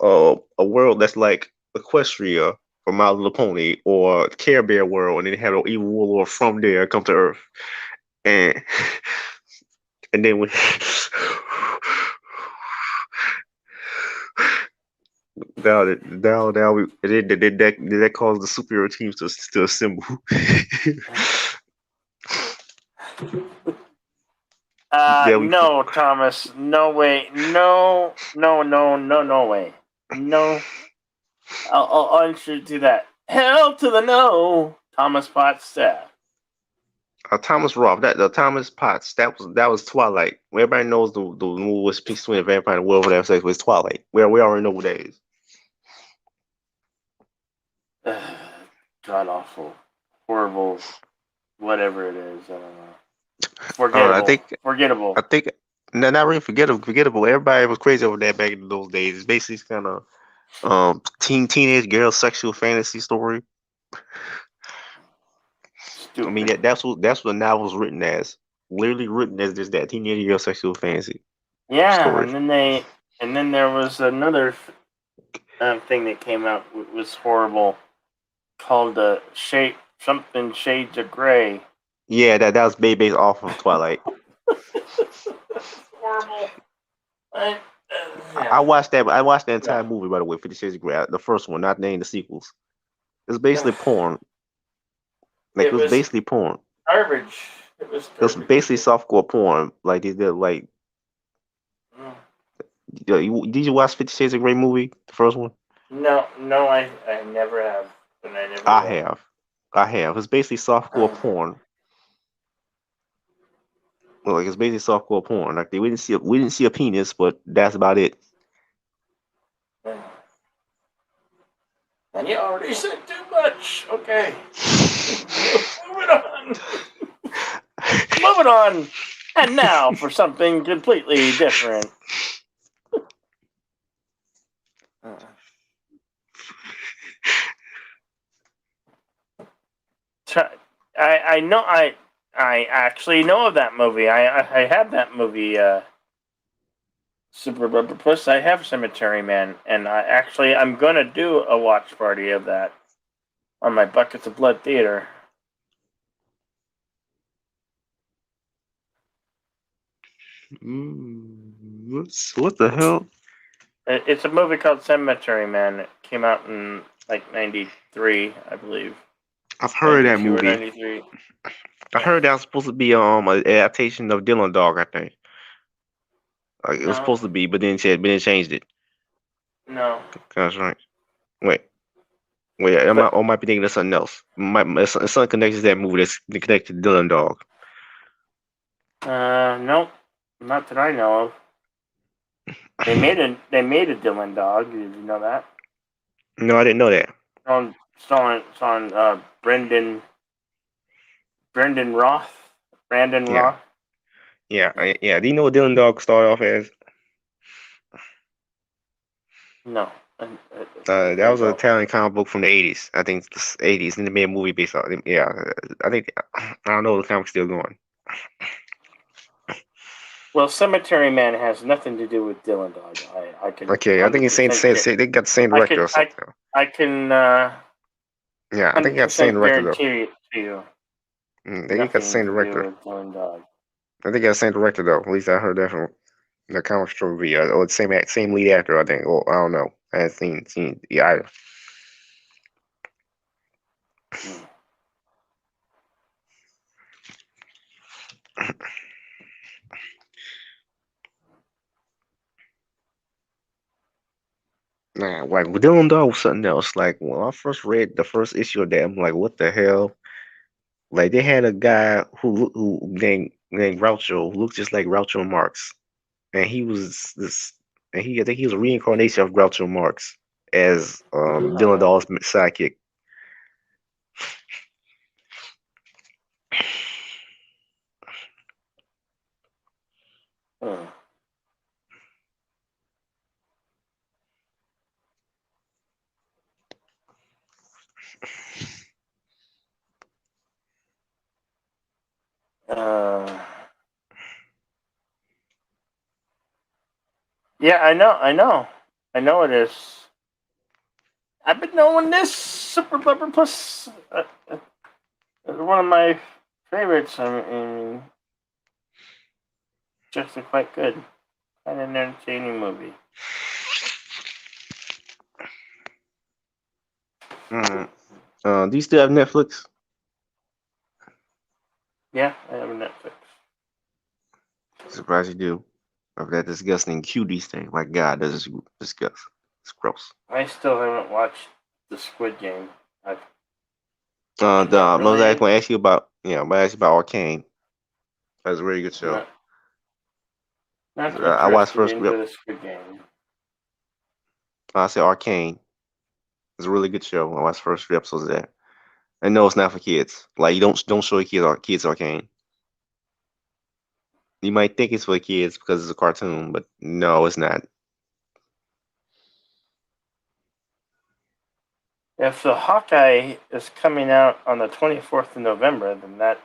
Speaker 3: a world that's like Equestria from My Little Pony or Care Bear world, and then have an evil warlord from there come to Earth, and and then we now we did that cause the superhero teams to assemble. Yeah, we
Speaker 1: No, Thomas. No way. No, no, no, no, no way. No. I'll answer to that. Hell to the no. Thomas Potts staff.
Speaker 3: Thomas Roth, that the Thomas Potts, that was Twilight. Everybody knows the movie was Peace Between a Vampire and Werewolf that sex was Twilight. We already know what that is.
Speaker 1: God awful. Horrible. Whatever it is. I don't know. Forgettable.
Speaker 3: I think no, not really forgettable. Everybody was crazy over that back in those days. It's basically kind of teenage girl sexual fantasy story.
Speaker 1: Stupid.
Speaker 3: I mean that's what the novel was written as. Literally written as just that teenage girl sexual fantasy.
Speaker 1: Yeah,
Speaker 3: story.
Speaker 1: and then there was another thing that came out was horrible, called Shades of Grey.
Speaker 3: Yeah, that was based off of Twilight.
Speaker 1: Horrible.
Speaker 3: I watched that. I watched the entire movie, by the way, 50 Shades of Grey, the first one, not named the sequels. It's basically porn. Like it was basically porn.
Speaker 1: Garbage. It was
Speaker 3: basically softcore porn. Like they did. Like, did you watch 50 Shades of Grey movie, the first one?
Speaker 1: No, I never have. And I never.
Speaker 3: I have. It's basically softcore porn. Like it's basically softcore porn. Like we didn't see a penis, but that's about it.
Speaker 1: And you already said too much. Okay. Moving on. Moving on. And now for something completely different. I know I actually know of that movie. I have that movie. Super Rubber Puss. I have Cemetery Man, and I'm gonna do a watch party of that on my Buckets of Blood Theater.
Speaker 3: What the hell?
Speaker 1: It's a movie called Cemetery Man. It came out in like '93, I believe.
Speaker 3: I've heard that movie.
Speaker 1: 93.
Speaker 3: I heard that was supposed to be an adaptation of Dylan Dog. I think. Like it was supposed to be, but then changed it.
Speaker 1: No.
Speaker 3: That's right. Wait. I might be thinking of something else. It's something connected to that movie that's connected to Dylan Dog.
Speaker 1: Nope. Not that I know of. They made a Dylan Dog. Did you know that?
Speaker 3: No, I didn't know that.
Speaker 1: It's on Brandon Roth. Brandon Roth.
Speaker 3: Yeah. Do you know what Dylan Dog started off as?
Speaker 1: No.
Speaker 3: That was an Italian comic book from the 80s. I think the 80s, and they made a movie based on it. Yeah, I don't know if the comic's still going.
Speaker 1: Well, Cemetery Man has nothing to do with Dylan Dog. I can.
Speaker 3: Okay, I think it's same. They got the same director or something.
Speaker 1: I can.
Speaker 3: Yeah, I think they got the same director though.
Speaker 1: Guarantee it to you.
Speaker 3: They got the same director. I think they got the same director though. At least I heard that from the comic strip review. Or the same lead actor. I think. Well, I don't know. I haven't seen either. Nah, like Dylan Dog was something else. Like when I first read the first issue of that, I'm like, what the hell? Like they had a guy who named Groucho, who looked just like Groucho Marx, and he was this, and I think he was a reincarnation of Groucho Marx as Dylan Dog's sidekick.
Speaker 1: Yeah, I know it is. I've been knowing this Super Rubber Puss. One of my favorites. I mean, just quite good. Quite an entertaining movie.
Speaker 3: Do you still have Netflix?
Speaker 1: Yeah, I have a Netflix.
Speaker 3: Surprised you do. Of that disgusting cuties thing. My God, this is disgusting. It's gross.
Speaker 1: I still haven't watched the Squid Game.
Speaker 3: I was going to ask you about. Yeah, I'm going to ask you about Arcane. That's a really good show. I watched first.
Speaker 1: The Squid Game.
Speaker 3: I said Arcane. It's a really good show. I watched the first 3 episodes of that. I know it's not for kids. Like you don't show your kids Arcane. You might think it's for kids because it's a cartoon, but no, it's not.
Speaker 1: If the Hawkeye is coming out on the 24th of November, then
Speaker 3: Not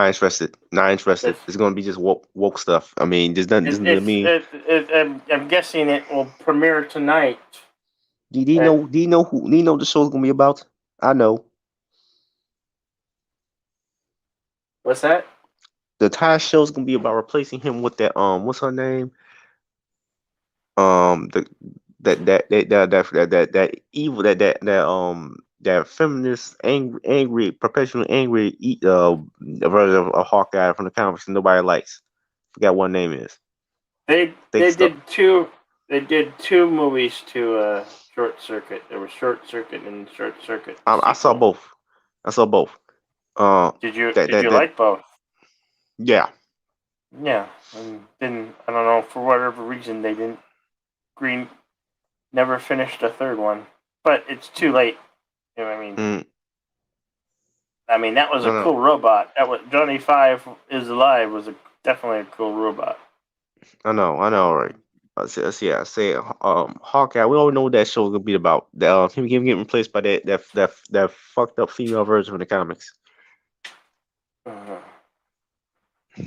Speaker 3: interested. Not interested.
Speaker 1: it's
Speaker 3: It's gonna be just woke stuff. I mean, there's nothing. I mean,
Speaker 1: I'm guessing it will premiere tonight.
Speaker 3: do you know? Do you know who? Do you know what the show's gonna be about? I know.
Speaker 1: What's that?
Speaker 3: The entire show's gonna be about replacing him with that what's her name? The that evil that feminist angry perpetually angry version of a Hawkeye from the comics that nobody likes. Forgot what her name is.
Speaker 1: They
Speaker 3: Fake stuff.
Speaker 1: did two movies to Short Circuit. There was Short Circuit and Short Circuit.
Speaker 3: I saw
Speaker 1: sequel.
Speaker 3: both. I saw both.
Speaker 1: Did you
Speaker 3: that
Speaker 1: like both?
Speaker 3: Yeah.
Speaker 1: Yeah, and then I don't know, for whatever reason they didn't. Green never finished a third one, but it's too late. You know what I mean?
Speaker 3: Mm.
Speaker 1: I mean, that was a cool robot. That was Johnny Five is Alive was definitely a cool robot.
Speaker 3: I know, right. I say Hawkeye. We already know what that show is gonna be about. Him getting replaced by that fucked up female version of the comics.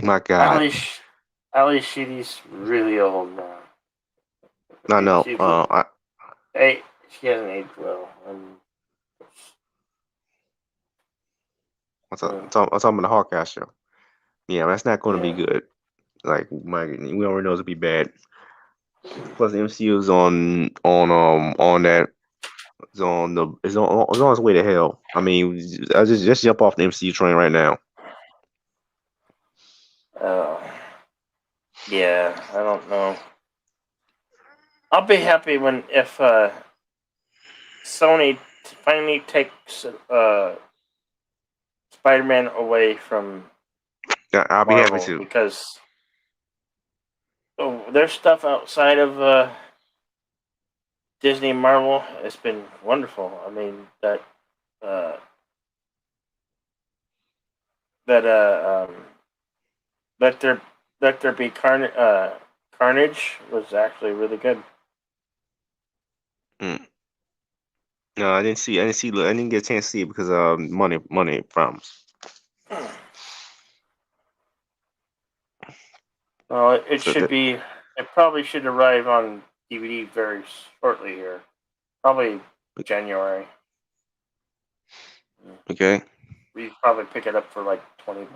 Speaker 3: My God.
Speaker 1: Ali Sheedy's really old now.
Speaker 3: I know.
Speaker 1: She hasn't aged well.
Speaker 3: I'm talking about the Hawkeye show. Yeah, that's not going to be good. Like, we already know it's gonna be bad. Plus, the MCU is on that. It's on its way to hell. I mean, I just jump off the MCU train right now.
Speaker 1: Yeah, I don't know. I'll be happy if Sony finally takes Spider-Man away from
Speaker 3: I'll be happy too,
Speaker 1: because their stuff outside of Disney and Marvel has been wonderful. I mean Let There Be Carnage was actually really good.
Speaker 3: No, I didn't get a chance to see it because money problems.
Speaker 1: Well, it probably should arrive on DVD very shortly here. Probably January.
Speaker 3: Okay.
Speaker 1: We probably pick it up for like $20.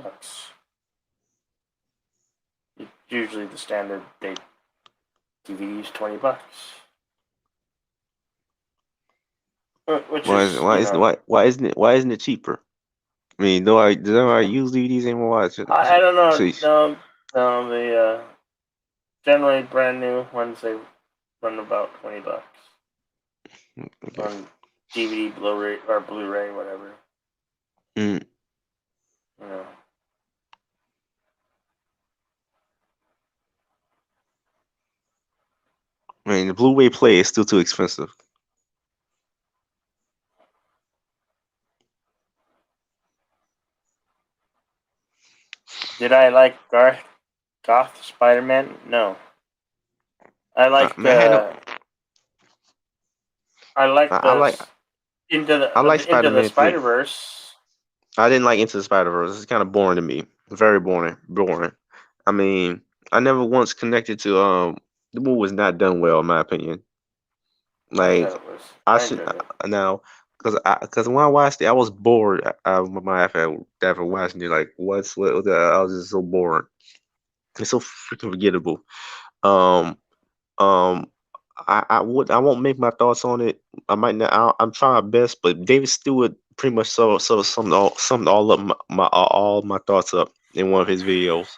Speaker 1: Usually the standard date DVD is $20.
Speaker 3: Why isn't it cheaper? I mean, do I use DVDs anymore?
Speaker 1: I don't know. No, the generally brand new ones they run about $20 on DVD, Blu-ray or Blu-ray, whatever.
Speaker 3: Mm.
Speaker 1: Yeah.
Speaker 3: I mean, the Blu-ray play is still too expensive.
Speaker 1: Did I like Goth Spider-Man? No. I liked Into the Spider-Verse.
Speaker 3: I didn't like Into the Spider-Verse. It's kind of boring to me. Very boring. I mean, I never once connected to the movie was not done well in my opinion. Like I should now because when I watched it, I was bored. After watching it, like what I was just so bored. It's so freaking forgettable. I won't make my thoughts on it. I might not. I'm trying my best, but David Stewart pretty much summed all up all my thoughts up in one of his videos.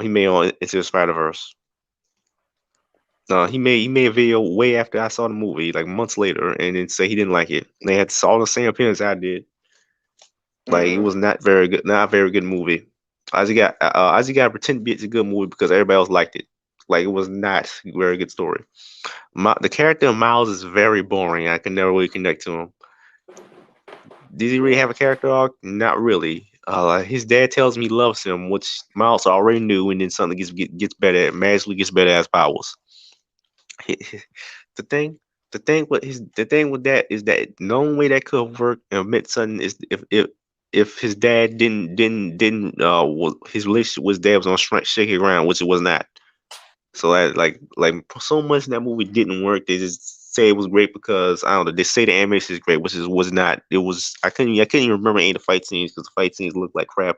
Speaker 3: He made on Into the Spider-Verse. He made a video way after I saw the movie, like months later, and then say he didn't like it. They had all the same opinions I did. Like it was not very good, not a very good movie. I just got to pretend to be it's a good movie because everybody else liked it. Like it was not a very good story. The character of Miles is very boring. I can never really connect to him. Did he really have a character arc? Not really. his dad tells me he loves him, which Miles already knew, and then something gets better, magically gets better as powers. the thing, the thing with that is that the only way that could work and meant something is if his dad didn't was his relationship with his dad was on shaky ground, which it was not. So that like so much in that movie didn't work. They just say it was great because I don't know. They say the animation is great, which was not. It was I couldn't even remember any of the fight scenes because the fight scenes looked like crap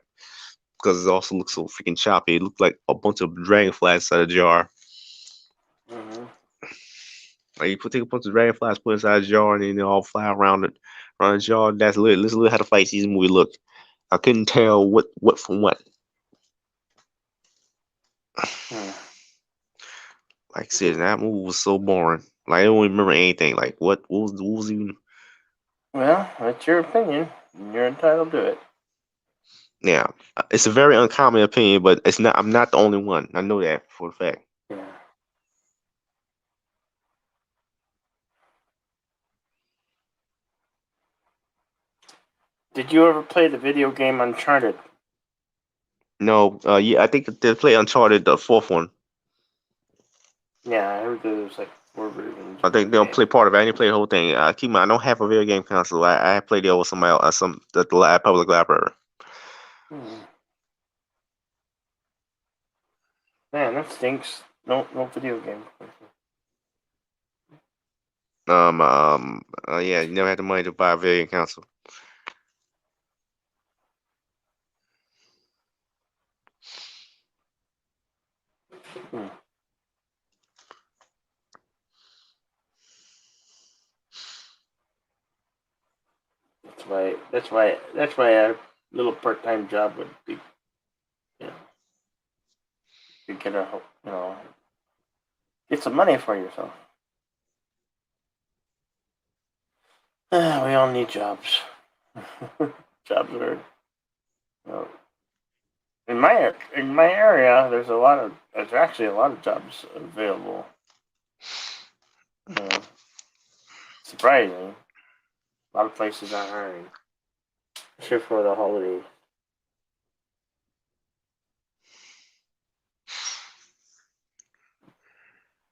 Speaker 3: because it also looked so freaking choppy. It looked like a bunch of dragonflies inside a jar.
Speaker 1: Mm-hmm.
Speaker 3: Like you take a bunch of dragonflies, put inside a jar, and then they all fly around the jar. That's literally how the fight season movie looked. I couldn't tell what from what.
Speaker 1: Hmm.
Speaker 3: Like I said, that movie was so boring. Like I don't even remember anything. Like what was even.
Speaker 1: Well, that's your opinion. And you're entitled to it.
Speaker 3: Yeah, it's a very uncommon opinion, but it's not. I'm not the only one. I know that for a fact.
Speaker 1: Yeah. Did you ever play the video game Uncharted?
Speaker 3: No, yeah, I think they play Uncharted, the fourth one.
Speaker 1: Yeah, I heard there was like 4 versions.
Speaker 3: I think they'll play part of it. I didn't play the whole thing. Keep in mind, I don't have a video game console. I played it over somebody else, the public library.
Speaker 1: Hmm. Man, that stinks. No video game.
Speaker 3: Yeah, you never had the money to buy a video game console.
Speaker 1: Hmm. That's why a little part-time job would be, you know, you get a, get some money for yourself. We all need jobs. Jobs are, you know, in my area. There's actually a lot of jobs available. Surprising, a lot of places aren't hiring, especially for the holidays.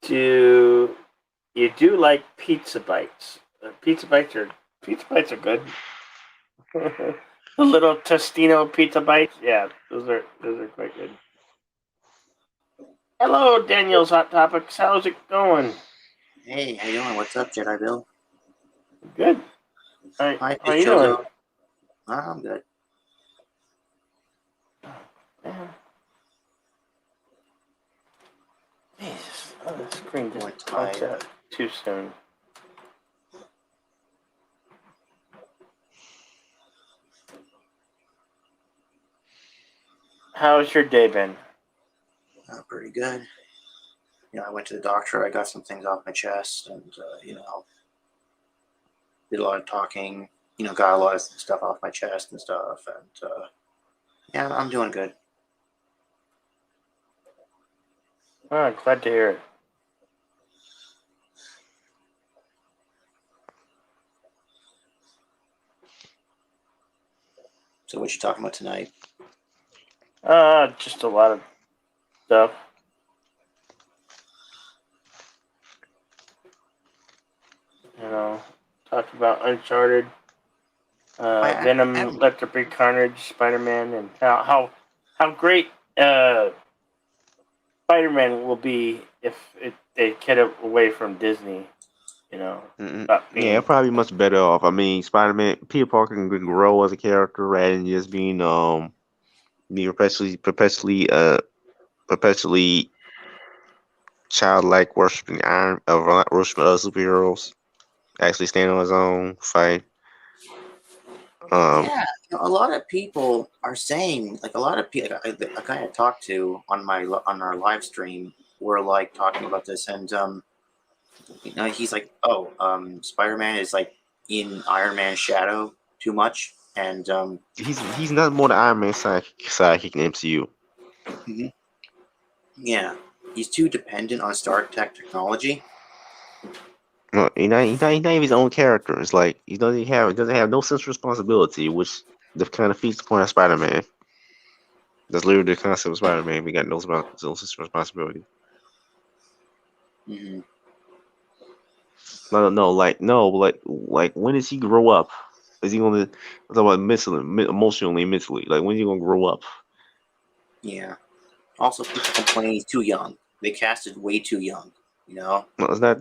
Speaker 1: Do you do like pizza bites? Pizza bites are good. The little Tostino pizza bites, yeah, those are quite good. Hello, Daniel's Hot Topics. How's it going?
Speaker 4: Hey, how you doing? What's up, Jedi Bill?
Speaker 1: Good.
Speaker 4: Hi,
Speaker 1: How you doing?
Speaker 4: Chozo. I'm good.
Speaker 1: Yeah. Jesus, the screen just
Speaker 4: Went
Speaker 1: popped
Speaker 4: tired.
Speaker 1: out too soon. How's your day been?
Speaker 4: Pretty good. I went to the doctor. I got some things off my chest, and did a lot of talking. Got a lot of stuff off my chest and stuff, and yeah, I'm doing good.
Speaker 1: Oh, glad to hear it.
Speaker 4: So, what you talking about tonight?
Speaker 1: Just a lot of stuff. Talked about Uncharted, Venom, Electric Carnage, Spider-Man, and how great Spider-Man will be if they get away from Disney.
Speaker 3: Yeah, probably much better off. I mean, Spider-Man, Peter Parker can grow as a character rather than just being perpetually childlike worshiping worshiping other superheroes. Actually stand on his own, fight.
Speaker 4: Yeah, a lot of people are saying, like a lot of people, a guy I talked to on our live stream were like talking about this, and he's like, oh, Spider-Man is like in Iron Man's shadow too much, and
Speaker 3: he's not more the Iron Man sidekick in MCU.
Speaker 4: Yeah, he's too dependent on Stark Tech technology.
Speaker 3: No, he's not even his own character. It's like he doesn't have no sense of responsibility, which the kind of defeats the point of Spider-Man. That's literally the concept of Spider-Man. We got no responsibility.
Speaker 4: Hmm.
Speaker 3: Like when does he grow up? Is he gonna I'm talking about emotionally, mentally? Like when is he gonna grow up?
Speaker 4: Yeah. Also, people complain he's too young. They casted way too young. You know.
Speaker 3: No, it's not.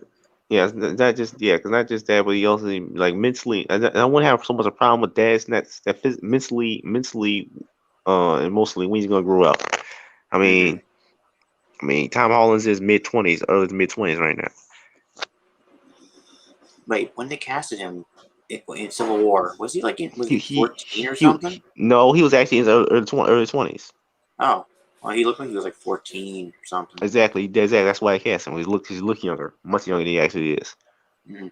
Speaker 3: Yeah, it's not just because not just that, but he also like mentally. I wouldn't have so much a problem with that. It's not that mentally, emotionally when he's gonna grow up. I
Speaker 4: Mhm.
Speaker 3: mean, Tom Holland's is mid-20s, early to mid-20s right now.
Speaker 4: Wait, when they casted him in Civil War, was he was
Speaker 3: He
Speaker 4: he
Speaker 3: he
Speaker 4: 14 or
Speaker 3: he.
Speaker 4: something?
Speaker 3: No, he was actually in his early 20s.
Speaker 4: Oh, well, he looked like he was like 14 or something.
Speaker 3: Exactly, that's why I cast him. He look younger, much younger than he actually is.
Speaker 4: Mhm.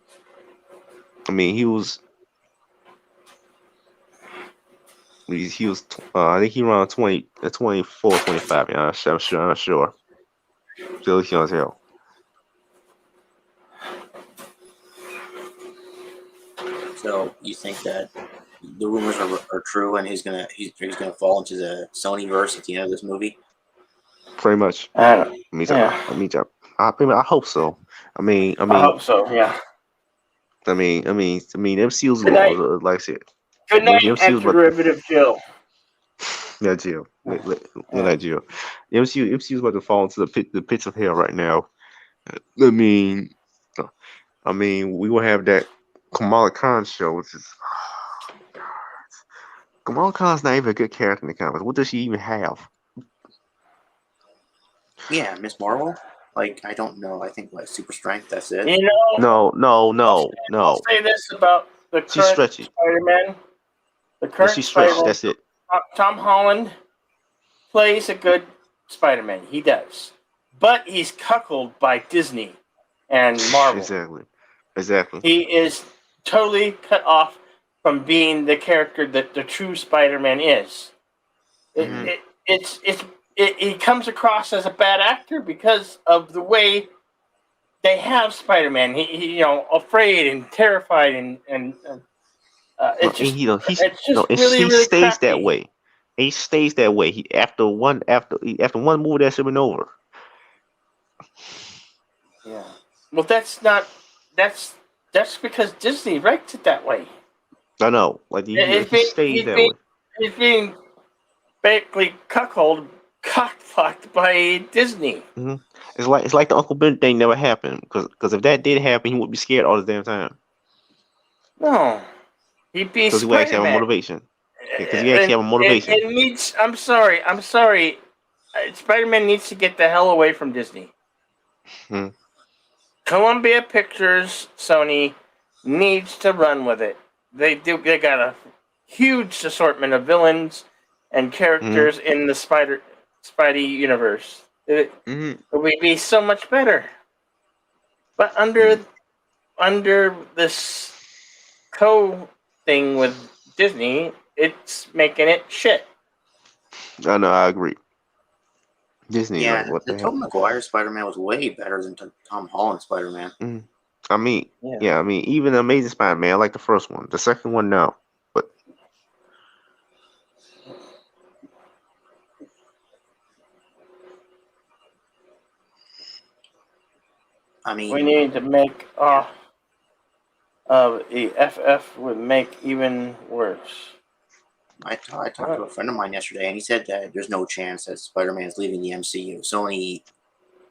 Speaker 3: I mean, he was. I think he around 24, 25. Yeah, I'm not sure. Still looks young as hell.
Speaker 4: So you think that the rumors are true, and he's gonna fall into the Sony verse at the end of this movie?
Speaker 3: Pretty much.
Speaker 1: I don't.
Speaker 3: I mean,
Speaker 1: Yeah,
Speaker 3: I hope so. I mean, I
Speaker 1: I
Speaker 3: mean,
Speaker 1: hope so. Yeah.
Speaker 3: MCU's
Speaker 1: Good night.
Speaker 3: like I said,
Speaker 1: Good
Speaker 3: the
Speaker 1: night,
Speaker 3: MCU's
Speaker 1: after
Speaker 3: but
Speaker 1: derivative Jill.
Speaker 3: yeah, Jill, let
Speaker 1: Yeah.
Speaker 3: that Jill. The MCU's about to fall into the pits of hell right now. I mean, we will have that Kamala Khan show, which is Kamala Khan's not even a good character in the comics. What does she even have?
Speaker 4: Yeah, Miss Marvel. Like I don't know. I think super strength. That's it.
Speaker 1: You know, I'll
Speaker 3: No.
Speaker 1: say this about the
Speaker 3: She's
Speaker 1: current
Speaker 3: stretchy.
Speaker 1: Spider-Man. The
Speaker 3: Yeah,
Speaker 1: current
Speaker 3: she's stretched.
Speaker 1: Spider-Man,
Speaker 3: That's it.
Speaker 1: Tom Holland plays a good Spider-Man. He does, but he's cuckolded by Disney and Marvel.
Speaker 3: Exactly.
Speaker 1: He is totally cut off from being the character that the true Spider-Man is.
Speaker 3: Mhm.
Speaker 1: He comes across as a bad actor because of the way they have Spider-Man. He afraid and terrified and
Speaker 3: No, and
Speaker 1: it's just really
Speaker 3: he
Speaker 1: really
Speaker 3: stays that
Speaker 1: crappy.
Speaker 3: way. He stays that way. He after one movie that should have been over.
Speaker 1: Yeah. Well, that's because Disney writes it that way.
Speaker 3: I know. Like
Speaker 1: He's
Speaker 3: he
Speaker 1: being
Speaker 3: stays
Speaker 1: he's
Speaker 3: that
Speaker 1: being
Speaker 3: way.
Speaker 1: he's being basically cockfucked by Disney.
Speaker 3: hmm it's like the Uncle Ben thing never happened because if that did happen, he would be scared all the damn time
Speaker 1: No, he'd be
Speaker 3: because he would actually have a
Speaker 1: Spider-Man.
Speaker 3: motivation. Yeah, because he actually have a motivation.
Speaker 1: It needs. I'm sorry. Spider-Man needs to get the hell away from Disney.
Speaker 3: Hmm.
Speaker 1: Columbia Pictures, Sony needs to run with it. They got a huge assortment of villains and
Speaker 3: hmm
Speaker 1: characters in the Spidey universe. It
Speaker 3: hmm
Speaker 1: would be so much better. But
Speaker 3: hmm
Speaker 1: under this co thing with Disney, it's making it shit.
Speaker 3: I know. I agree. Disney, like
Speaker 4: Yeah,
Speaker 3: what
Speaker 4: the
Speaker 3: the hell?
Speaker 4: Tobey Maguire Spider-Man was way better than Tom Holland Spider-Man.
Speaker 3: Mm. I mean,
Speaker 1: Yeah.
Speaker 3: yeah. I mean, even the Amazing Spider-Man, I like the first one. The second one, no. But
Speaker 4: I
Speaker 1: We
Speaker 4: mean,
Speaker 1: need to make the FF would make even worse.
Speaker 4: I talked to a friend of mine yesterday, and he said that there's no chance that Spider-Man is leaving the MCU. Sony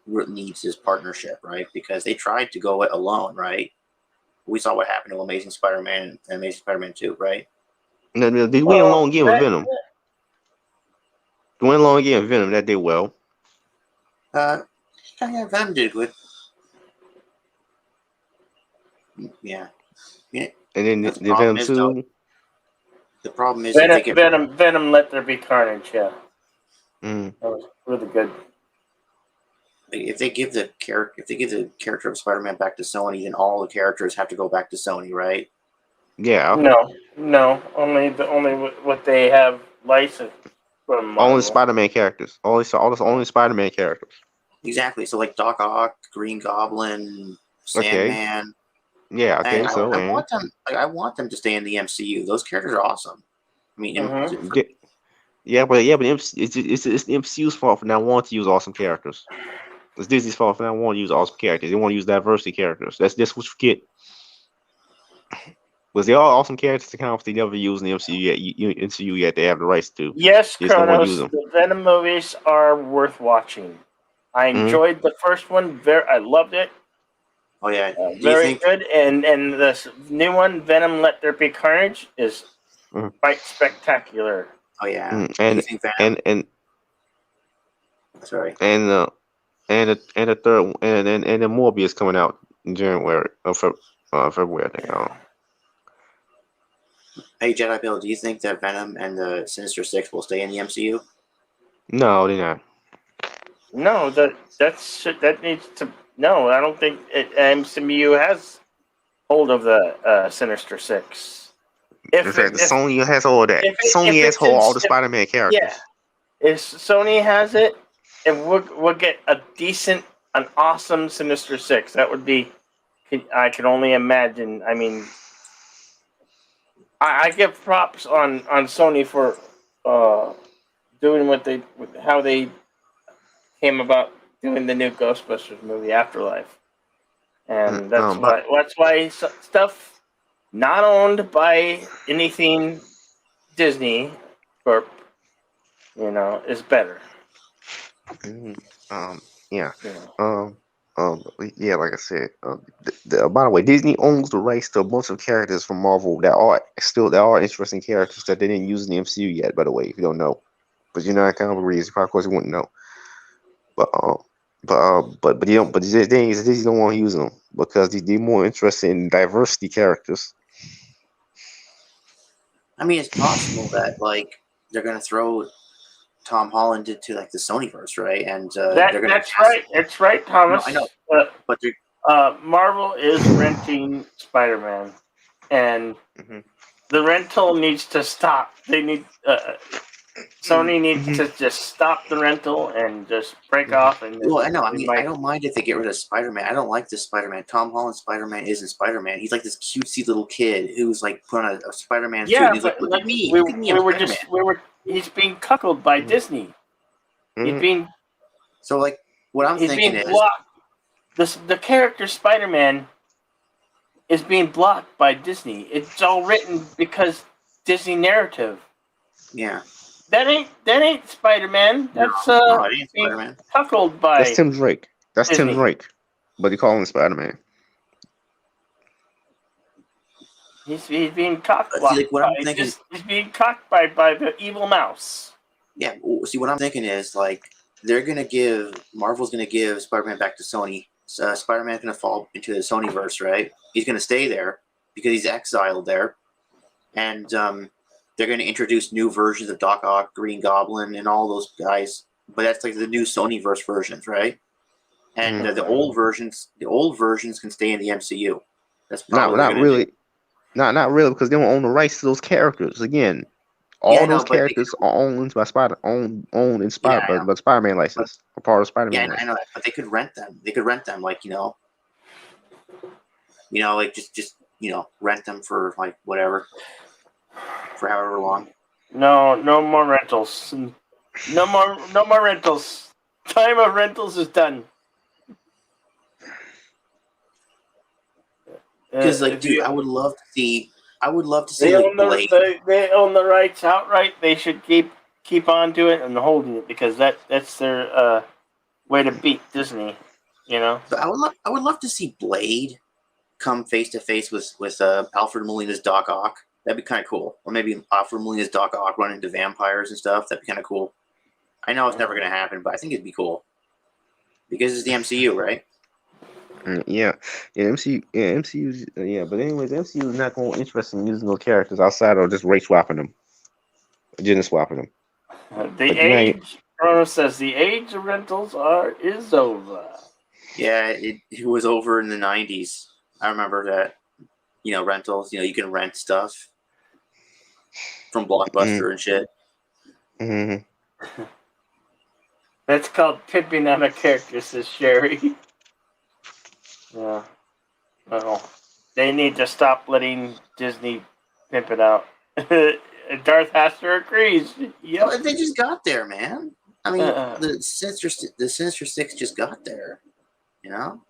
Speaker 4: needs this partnership, right? Because they tried to go it alone, right? We saw what happened to Amazing Spider-Man and Amazing Spider-Man 2, right?
Speaker 3: they went
Speaker 1: Well,
Speaker 3: along again with Venom. They went along again with Venom. That did well.
Speaker 4: Yeah, Venom did good. Yeah. Yeah.
Speaker 3: And then
Speaker 4: But the
Speaker 3: the
Speaker 4: problem
Speaker 3: Venom
Speaker 4: is, though,
Speaker 3: 2.
Speaker 4: the problem is if they get
Speaker 1: Venom, let there be carnage. Yeah,
Speaker 3: Mm.
Speaker 1: that was really good.
Speaker 4: if they give the character of Spider-Man back to Sony, then all the characters have to go back to Sony, right?
Speaker 3: Yeah.
Speaker 1: No, only what they have licensed from
Speaker 3: Only
Speaker 1: Marvel.
Speaker 3: Spider-Man characters. Only Spider-Man characters.
Speaker 4: Exactly. So like Doc Ock, Green Goblin,
Speaker 3: Okay.
Speaker 4: Sandman.
Speaker 3: Yeah. Okay.
Speaker 4: I
Speaker 3: So
Speaker 4: want them. I want them to stay in the MCU. Those characters are awesome. I mean,
Speaker 1: Mhm.
Speaker 3: But it's the MCU's fault for not wanting to use awesome characters. It's Disney's fault for not wanting to use awesome characters. They want to use diversity characters. That's what you forget. Was they all awesome characters to count? They never used in the MCU yet. MCU yet they have the rights to.
Speaker 1: Yes,
Speaker 3: They just don't want to use
Speaker 1: Kronos,
Speaker 3: them.
Speaker 1: the Venom movies are worth watching. I enjoyed the first one. I loved it.
Speaker 4: oh yeah. Do you
Speaker 1: Very
Speaker 4: think?
Speaker 1: good. And this new one, Venom Let There Be Carnage, is
Speaker 3: Mhm.
Speaker 1: quite spectacular.
Speaker 4: Oh yeah.
Speaker 3: Mm,
Speaker 4: Do you think Venom?
Speaker 3: and
Speaker 4: Sorry.
Speaker 3: and the third one- and the Morbius coming out in January or February. I think.
Speaker 4: Hey Jedi Bill, do you think that Venom and the Sinister Six will stay in the MCU?
Speaker 3: No, they're not.
Speaker 1: No, that needs to. No, I don't think MCU has hold of the Sinister Six.
Speaker 3: In fact, Sony has all that. Sony has all the Spider-Man characters.
Speaker 1: Yeah, if Sony has it, and we'll get an awesome Sinister Six. That would be. I can only imagine. I mean, I give props on Sony for doing how they came about doing the new Ghostbusters movie Afterlife, and that's why stuff not owned by anything Disney Corp, is better.
Speaker 3: Yeah.
Speaker 1: You know.
Speaker 3: Yeah, like I said, by the way, Disney owns the rights to a bunch of characters from Marvel that are interesting characters that they didn't use in the MCU yet. By the way, if you don't know, but you know that kind of reason, of course, you wouldn't know. But the thing is, Disney don't want to use them because they're more interested in diversity characters.
Speaker 4: I mean, it's possible that like they're gonna throw Tom Holland into like the Sonyverse, right? And they're gonna.
Speaker 1: That's right. It's right, Thomas.
Speaker 4: No, I know. But
Speaker 1: Marvel is renting Spider-Man, and
Speaker 3: Mhm.
Speaker 1: the rental needs to stop. Sony needs
Speaker 3: Mhm.
Speaker 1: to just stop the rental and just break off. And
Speaker 4: well, I know. I mean, I don't mind if they get rid of Spider-Man. I don't like this Spider-Man. Tom Holland Spider-Man isn't Spider-Man. He's like this cutesy little kid who's like put on a Spider-Man suit.
Speaker 1: Yeah,
Speaker 4: And he's
Speaker 1: but
Speaker 4: like, look at me.
Speaker 1: we
Speaker 4: Look at me. I'm Spider-Man.
Speaker 1: he's being cuckolded by Disney. He's
Speaker 3: Mhm.
Speaker 1: being
Speaker 4: So like, what I'm
Speaker 1: he's
Speaker 4: thinking
Speaker 1: being
Speaker 4: is,
Speaker 1: blocked. The character Spider-Man is being blocked by Disney. It's all written because Disney narrative.
Speaker 4: yeah,
Speaker 1: That ain't Spider-Man. That's
Speaker 4: no, it ain't
Speaker 1: being
Speaker 4: Spider-Man.
Speaker 1: cuckolded by
Speaker 3: That's Tim Drake. That's
Speaker 1: Disney.
Speaker 3: Tim Drake, but they call him Spider-Man.
Speaker 1: He's being cocked.
Speaker 4: See, like, what I'm thinking.
Speaker 1: He's being cocked by the evil mouse.
Speaker 4: Yeah, see, what I'm thinking is like Marvel's gonna give Spider-Man back to Sony. Spider-Man's gonna fall into the Sonyverse, right? He's gonna stay there because he's exiled there, and they're gonna introduce new versions of Doc Ock, Green Goblin, and all those guys. But that's like the new Sonyverse versions, right? And the old versions can stay in the MCU. That's probably what
Speaker 3: Not
Speaker 4: they're gonna
Speaker 3: really.
Speaker 4: do.
Speaker 3: Not really, because they don't own the rights to those characters. Again, all
Speaker 4: Yeah, I know,
Speaker 3: those
Speaker 4: but they
Speaker 3: characters are owned by Spider-Man license, a part of Spider-Man.
Speaker 4: Yeah, I
Speaker 3: license.
Speaker 4: know that, but they could rent them. They could rent them, like like just rent them for like whatever, for however long.
Speaker 1: No more rentals. No more rentals. Time of rentals is done.
Speaker 4: Because like, dude, I would love to see
Speaker 1: They
Speaker 4: like
Speaker 1: own
Speaker 4: Blade.
Speaker 1: they own the rights outright. They should keep on to it and holding it because that's their way to beat Disney.
Speaker 4: But I would love to see Blade come face to face with Alfred Molina's Doc Ock. That'd be kind of cool. Or maybe Alfred Molina's Doc Ock run into vampires and stuff. That'd be kind of cool. I know it's never going to happen, but I think it'd be cool because it's the MCU, right?
Speaker 3: MCU, but anyways, MCU is not going to interest in using those characters outside of just race swapping them, gender swapping them.
Speaker 1: Chrono says the age of rentals is over.
Speaker 4: Yeah, it was over in the 90s. I remember that. Rentals. You can rent stuff from Blockbuster and shit.
Speaker 3: Mm-hmm.
Speaker 1: That's called pimping on a character, says Sherry. Yeah. Well, they need to stop letting Disney pimp it out. Darth Haster agrees. Yep.
Speaker 4: Well, they just got there, man. I mean,
Speaker 1: Uh-uh.
Speaker 4: the Sinister Six just got there. You know,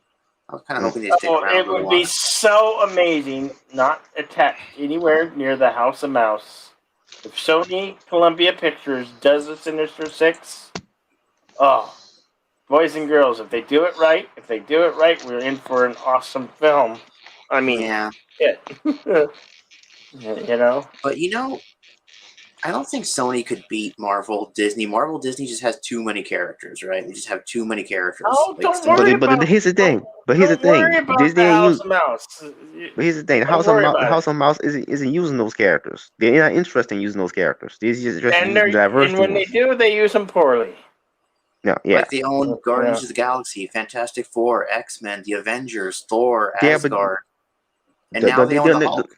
Speaker 4: I was kind of hoping they'd stick
Speaker 1: Oh,
Speaker 4: around
Speaker 1: it
Speaker 4: for a
Speaker 1: would
Speaker 4: while.
Speaker 1: be so amazing not attached anywhere near the House of Mouse. If Sony Columbia Pictures does the Sinister Six, oh, boys and girls, if they do it right, we're in for an awesome film. I mean,
Speaker 4: Yeah,
Speaker 1: shit. You know?
Speaker 4: but I don't think Sony could beat Marvel, Disney. Marvel, Disney just has too many characters, right? They just have too many characters.
Speaker 1: Oh,
Speaker 4: Like,
Speaker 1: don't
Speaker 4: Sony-
Speaker 1: worry
Speaker 3: But
Speaker 1: about.
Speaker 3: here's the thing. But here's the
Speaker 1: Don't worry
Speaker 3: thing.
Speaker 1: about
Speaker 3: Disney
Speaker 1: the
Speaker 3: ain't
Speaker 1: House
Speaker 3: use.
Speaker 1: of Mouse.
Speaker 3: But here's the thing. The
Speaker 1: Don't worry about
Speaker 3: House
Speaker 1: it.
Speaker 3: of Mouse isn't using those characters. They're not interested in using those characters. They're just interested in
Speaker 1: And
Speaker 3: using diverse
Speaker 1: when they
Speaker 3: ones.
Speaker 1: do, they use them poorly.
Speaker 3: Yeah, yeah,
Speaker 4: Like they own Guardians of the Galaxy, Fantastic Four, X-Men, the Avengers, Thor,
Speaker 3: yeah. But
Speaker 4: Asgard, and now they own the Hulk.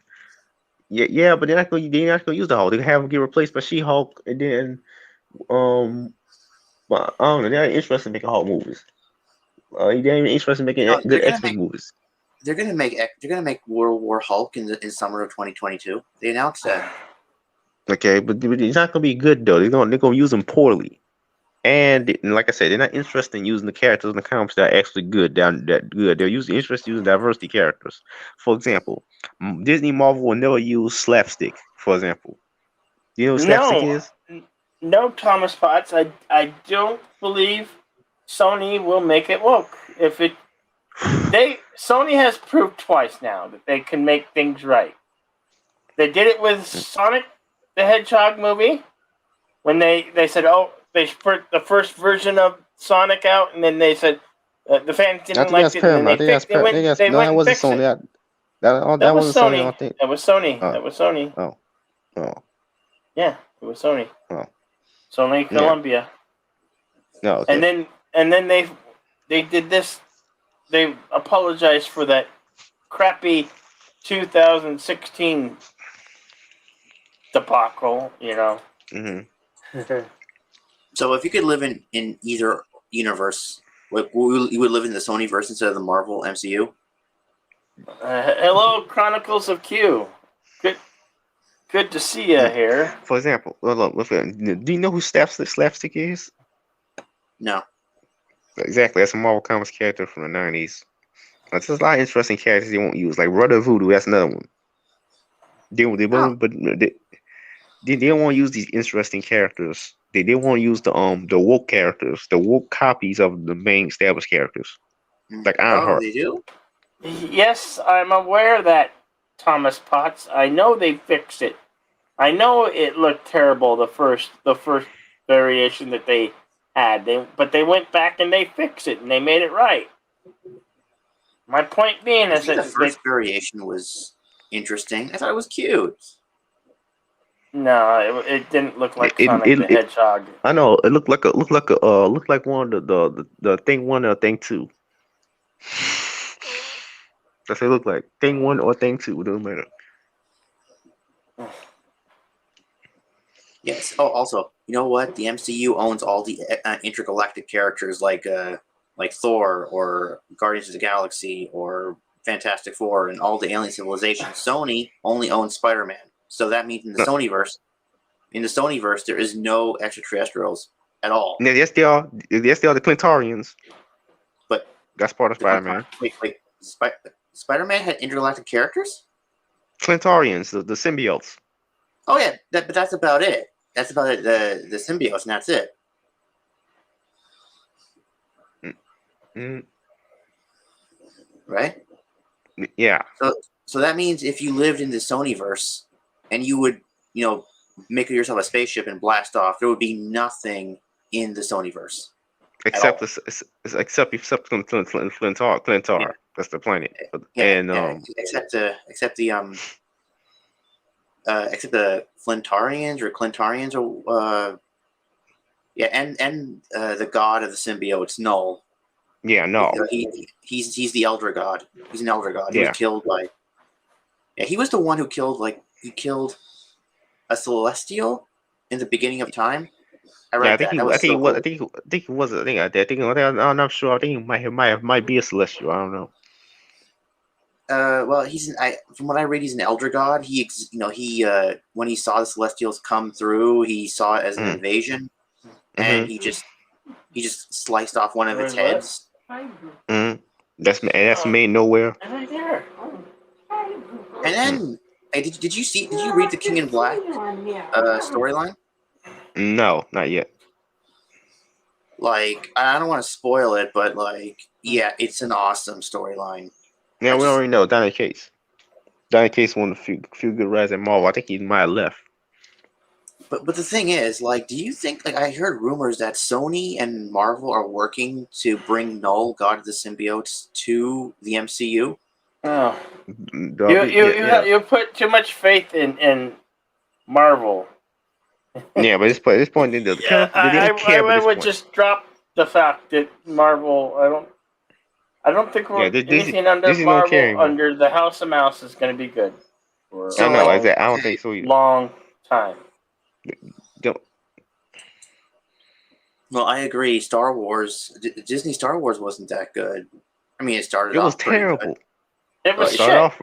Speaker 3: yeah. But they're not going to use the Hulk. They have him get replaced by She-Hulk, and then but I don't know. They're not interested in making Hulk movies. They're not even interested in making
Speaker 4: No,
Speaker 3: good X-Men movies.
Speaker 4: They're gonna make World War Hulk in summer of 2022. They announced that.
Speaker 3: Okay, but it's not going to be good though. They're going to use them poorly. And like I said, they're not interested in using the characters in the comics that are actually good. That good. They're interested in using diversity characters. For example, Disney Marvel will never use slapstick. For example, you know what slapstick is?
Speaker 1: No, Thomas Potts. I don't believe Sony will make it woke. Sony has proved twice now that they can make things right. They did it with Sonic the Hedgehog movie when they said, oh, they put the first version of Sonic out, and then they said the fans didn't like it, and then they went and fixed it. That was Sony. That was Sony. That was Sony.
Speaker 3: Oh.
Speaker 1: Yeah, it was Sony.
Speaker 3: Oh.
Speaker 1: Sony Columbia.
Speaker 3: No. Okay.
Speaker 1: And then they did this. They apologized for that crappy 2016 debacle. You know.
Speaker 3: Mm-hmm.
Speaker 4: So if you could live in either universe, like you would live in the Sony verse instead of the Marvel MCU.
Speaker 1: Hello, Chronicles of Q. Good to see you here.
Speaker 3: For example, do you know who Slapstick is?
Speaker 4: No.
Speaker 3: Exactly, that's a Marvel Comics character from the 90s. There's a lot of interesting characters they won't use, like Brother Voodoo. That's another one. They don't want to use these interesting characters. They want to use the woke characters, the woke copies of the main established characters, like Ironheart.
Speaker 4: Oh, they do?
Speaker 1: Yes, I'm aware of that, Thomas Potts. I know they fixed it. I know it looked terrible the first variation that they had. But they went back and they fixed it and they made it right. My point being is that
Speaker 4: the first variation was interesting. I thought it was cute.
Speaker 1: No, it didn't look like Sonic the Hedgehog.
Speaker 3: I know it looked like one of the thing 1 or thing 2. That's what it looked like. Thing 1 or thing 2, it doesn't matter.
Speaker 4: Yes. Oh, also, you know what? The MCU owns all the intergalactic characters like Thor or Guardians of the Galaxy or Fantastic Four and all the alien civilizations. Sony only owns Spider-Man. So that means in the Sonyverse, there is no extraterrestrials at all.
Speaker 3: Yes, they are. Yes, they are the Clintarians.
Speaker 4: But
Speaker 3: that's part of Spider-Man.
Speaker 4: Wait. Spider-Man had intergalactic characters?
Speaker 3: Clintarians, the symbiotes.
Speaker 4: Oh yeah, but that's about it. That's about it. The symbiotes, and that's it.
Speaker 3: Mm-hmm.
Speaker 4: Right?
Speaker 3: Yeah.
Speaker 4: So that means if you lived in the Sonyverse and you would, make yourself a spaceship and blast off, there would be nothing in the Sonyverse.
Speaker 3: Except Clintar. Yeah. That's the planet.
Speaker 4: Except the Flintarians or Clintarians or and the god of the symbiotes, Null.
Speaker 3: Yeah, no.
Speaker 4: He's the Elder God. He's an Elder God. He was killed by. Yeah, he was the one who killed a Celestial in the beginning of time. I'm not
Speaker 3: sure. I think he might be a Celestial. I don't know.
Speaker 4: Well, from what I read, he's an elder god. When he saw the Celestials come through, he saw it as an invasion, and he just sliced off one of its
Speaker 1: What?
Speaker 4: heads.
Speaker 3: That's made nowhere.
Speaker 1: Right there.
Speaker 4: And then, hey, did you read the King in Black storyline?
Speaker 3: No, not yet.
Speaker 4: Like, I don't want to spoil it, but like, yeah, it's an awesome storyline.
Speaker 3: Yeah, we already know Donny Cates. Donny Cates won a few good rides at Marvel. I think he might have left.
Speaker 4: But the thing is, like, do you think, like, I heard rumors that Sony and Marvel are working to bring Null, God of the Symbiotes, to the MCU?
Speaker 1: Oh.
Speaker 3: Yeah,
Speaker 1: You put too much faith in Marvel.
Speaker 3: yeah, but at this point, they don't care.
Speaker 1: I would just drop the fact that Marvel. I don't think anything under
Speaker 3: Disney don't care
Speaker 1: Marvel
Speaker 3: anymore.
Speaker 1: under the House of Mouse is going to be good for
Speaker 3: I know. I don't think so either.
Speaker 1: long time.
Speaker 4: Well, I agree. Star Wars, Disney Star Wars wasn't that good. I mean, it started
Speaker 3: It was
Speaker 4: off pretty
Speaker 3: terrible.
Speaker 4: good.
Speaker 1: It was
Speaker 3: It
Speaker 1: shit.
Speaker 3: started off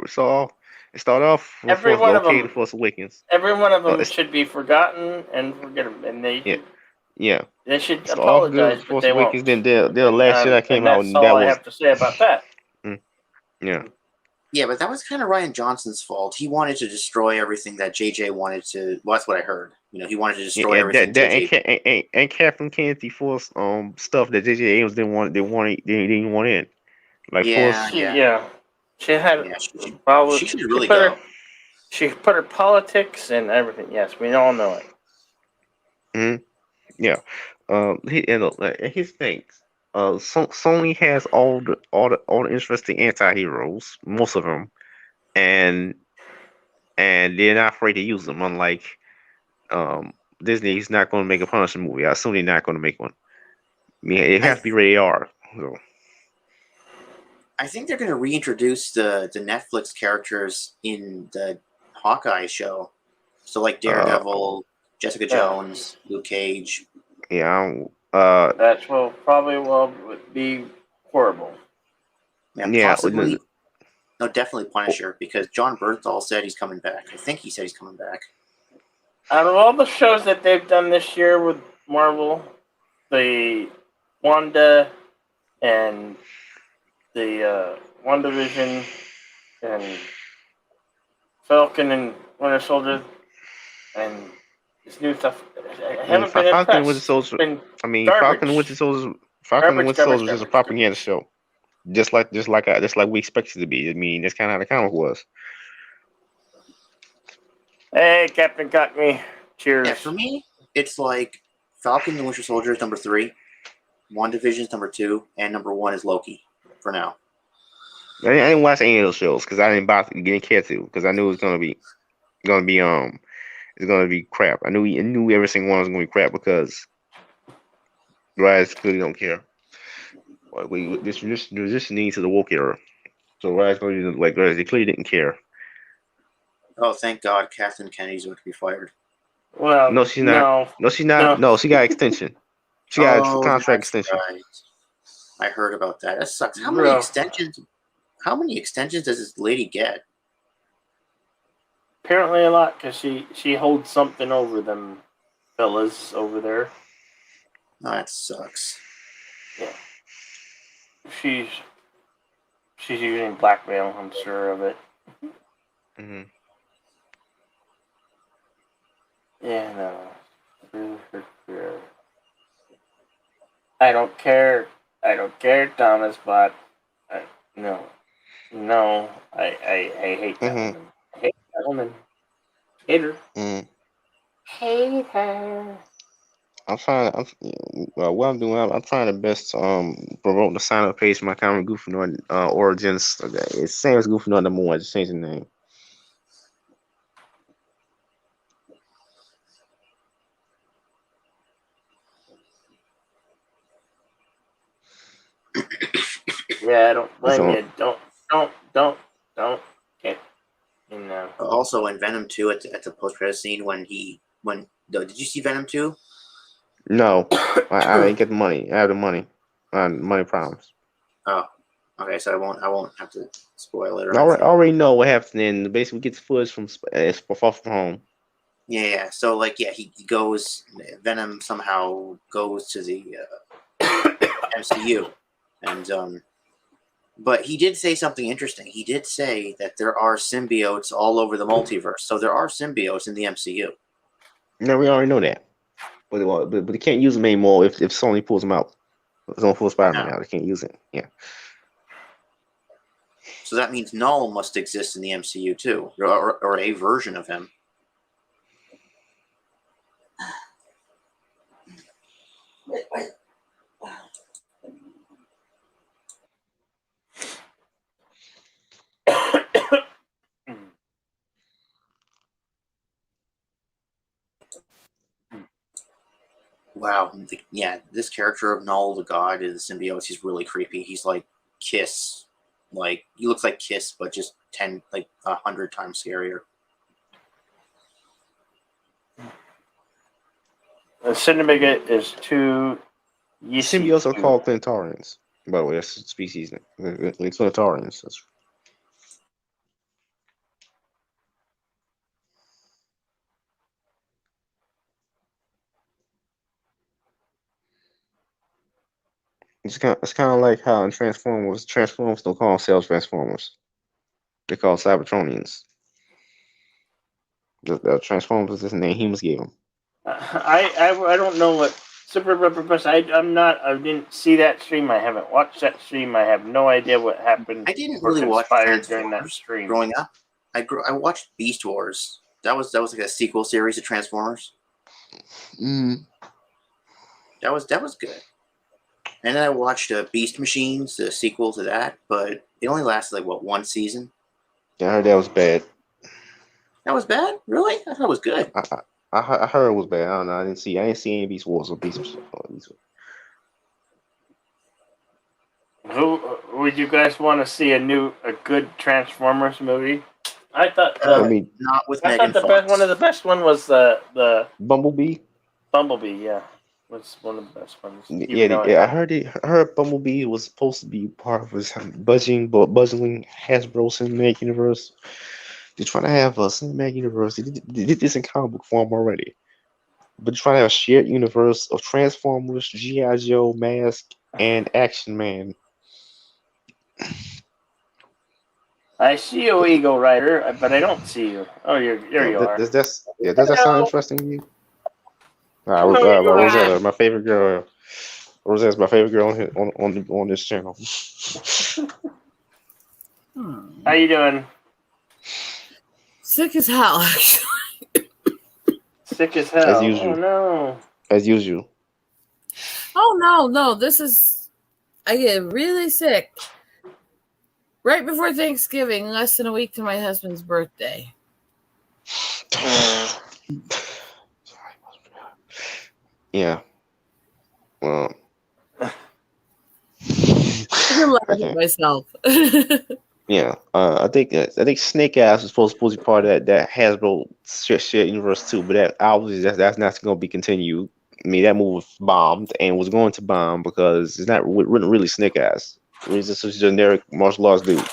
Speaker 3: with
Speaker 1: Every one of them.
Speaker 3: The Force Awakens.
Speaker 1: Every one of them
Speaker 3: it's-
Speaker 1: should be forgotten and forget them, and
Speaker 3: Yeah.
Speaker 1: they should
Speaker 3: It's all good
Speaker 1: apologize,
Speaker 3: with
Speaker 1: but
Speaker 3: Force
Speaker 1: they
Speaker 3: Awakens.
Speaker 1: won't.
Speaker 3: Then their last year that came out,
Speaker 1: That's
Speaker 3: and
Speaker 1: all
Speaker 3: that
Speaker 1: I
Speaker 3: was
Speaker 1: have to say about that.
Speaker 3: yeah.
Speaker 4: Yeah, but that was kind of Ryan Johnson's fault. He wanted to destroy everything that JJ wanted to. Well, that's what I heard. He wanted to destroy everything.
Speaker 3: And Kathleen Kennedy forced stuff that J.J. Abrams didn't want in. Like
Speaker 4: Yeah,
Speaker 3: force.
Speaker 1: Yeah. She had
Speaker 4: she should really go.
Speaker 1: She put her politics and everything. Yes, we all know it.
Speaker 3: Yeah. His things. Sony has all the interesting anti-heroes, most of them, and they're not afraid to use them. Unlike Disney's not going to make a Punisher movie. I assume they're not going to make one. I mean, it has to be rated R. So.
Speaker 4: I think they're going to reintroduce the Netflix characters in the Hawkeye show. So like Daredevil, Jessica Jones, Luke Cage.
Speaker 1: Yeah. That will probably be horrible.
Speaker 4: Yeah. Possibly. No, definitely Punisher, because John Bernthal said he's coming back. I think he said he's coming back.
Speaker 1: Out of all the shows that they've done this year with Marvel, the Wanda and the WandaVision and Falcon and Winter Soldier and this new stuff, I haven't been impressed.
Speaker 3: Falcon and Winter Soldier. Falcon and Winter Soldier is just a propaganda show. Just like we expect it to be. I mean, that's kind of how the comic was.
Speaker 1: Hey, Captain Cockney. Cheers.
Speaker 4: Yeah, for me, it's like Falcon and Winter Soldier is number 3, WandaVision is number 2, and number 1 is Loki for now.
Speaker 3: I didn't watch any of those shows because I didn't care to, because I knew it was gonna be crap. I knew every single one was gonna be crap because guys clearly don't care. This transitioning to the woke era, so guys they clearly didn't care.
Speaker 4: Oh, thank God, Kathleen Kennedy's going to be fired.
Speaker 1: Well,
Speaker 3: no, she's not. No, she's not. No, she got extension. She got a contract extension.
Speaker 4: Right. I heard about that. That sucks. How many extensions? How many extensions does this lady get?
Speaker 1: Apparently a lot, because she holds something over them fellas over there.
Speaker 4: Oh, that sucks.
Speaker 1: Yeah. She's using blackmail, I'm sure of it.
Speaker 3: Mm-hmm.
Speaker 1: Yeah, no. I don't care, Thomas, but no, I hate that woman. I hate that woman. Hate her. Hate her.
Speaker 3: What I'm doing, I'm trying to best promote the sign up page for my comic Goofy Origins. It's same as Goofy number 1, just change the name.
Speaker 1: Yeah, I don't blame you. Don't. Okay.
Speaker 4: Also, in Venom 2, at the post-credit scene, did you see Venom 2?
Speaker 3: No, I didn't get the money. I have the money. Money problems.
Speaker 4: Oh, Okay, so I won't have to spoil it or
Speaker 3: I
Speaker 4: anything.
Speaker 3: already know what happens. And basically, we get the footage from Far From Home.
Speaker 4: Yeah. So like, yeah, he goes. Venom somehow goes to the MCU, and but he did say something interesting. He did say that there are symbiotes all over the multiverse. So there are symbiotes in the MCU.
Speaker 3: No, we already know that. But they can't use them anymore if Sony pulls them out. If Sony pulls Spider-Man out, they can't use it. Yeah.
Speaker 4: So that means Null must exist in the MCU too, or a version of him. Wait. Wow. Yeah, this character of Null, the god of the symbiotes, he's really creepy. He's like Kiss. Like, he looks like Kiss, but just 100 times scarier.
Speaker 1: The Syndicate is two.
Speaker 3: Symbiotes are called Centaurians. By the way, that's a species. Centaurians. That's... It's kind of like how in Transformers don't call themselves Transformers. They call Cybertronians. The Transformers is the name humans gave them.
Speaker 1: I don't know what Super Professor. I didn't see that stream. I haven't watched that stream. I have no idea what happened.
Speaker 4: I didn't really watch
Speaker 1: during that stream.
Speaker 4: Growing up, I watched Beast Wars. That was like a sequel series to Transformers. That was good. And then I watched Beast Machines, the sequel to that, but it only lasted like one season.
Speaker 3: Yeah, I heard that was bad.
Speaker 4: That was bad? Really? I thought it was good.
Speaker 3: I heard it was bad. I don't know. I didn't see any Beast Wars or Beast Wars.
Speaker 1: Who would you guys want to see a good Transformers movie? I thought
Speaker 4: not with Megan Fox.
Speaker 1: One of the best one was the
Speaker 3: Bumblebee.
Speaker 1: Bumblebee, yeah, was one of the best ones.
Speaker 3: I heard Bumblebee was supposed to be part of this budgeting Hasbro Cinematic Universe. They're trying to have a cinematic universe. They did this in comic book form already, but they're trying to have a shared universe of Transformers, G.I. Joe, Mask, and Action Man.
Speaker 1: I see you, Eagle Rider, but I don't see you. Oh, there you are.
Speaker 3: Does that sound interesting to you? Rosetta, my favorite girl. Rosetta's my favorite girl on this channel.
Speaker 1: How you doing?
Speaker 5: Sick as hell, actually.
Speaker 1: Sick as hell.
Speaker 3: As usual.
Speaker 1: Oh no.
Speaker 3: As usual.
Speaker 5: Oh no! I get really sick right before Thanksgiving, less than a week to my husband's birthday.
Speaker 3: Yeah. Well.
Speaker 5: I can laugh at myself.
Speaker 3: Yeah. I think Snake Eyes was supposed to be part of that Hasbro shared universe too, but that obviously that's not going to be continued. I mean, that movie bombed and was going to bomb because it's not really Snake Eyes. It's just a generic martial arts dude.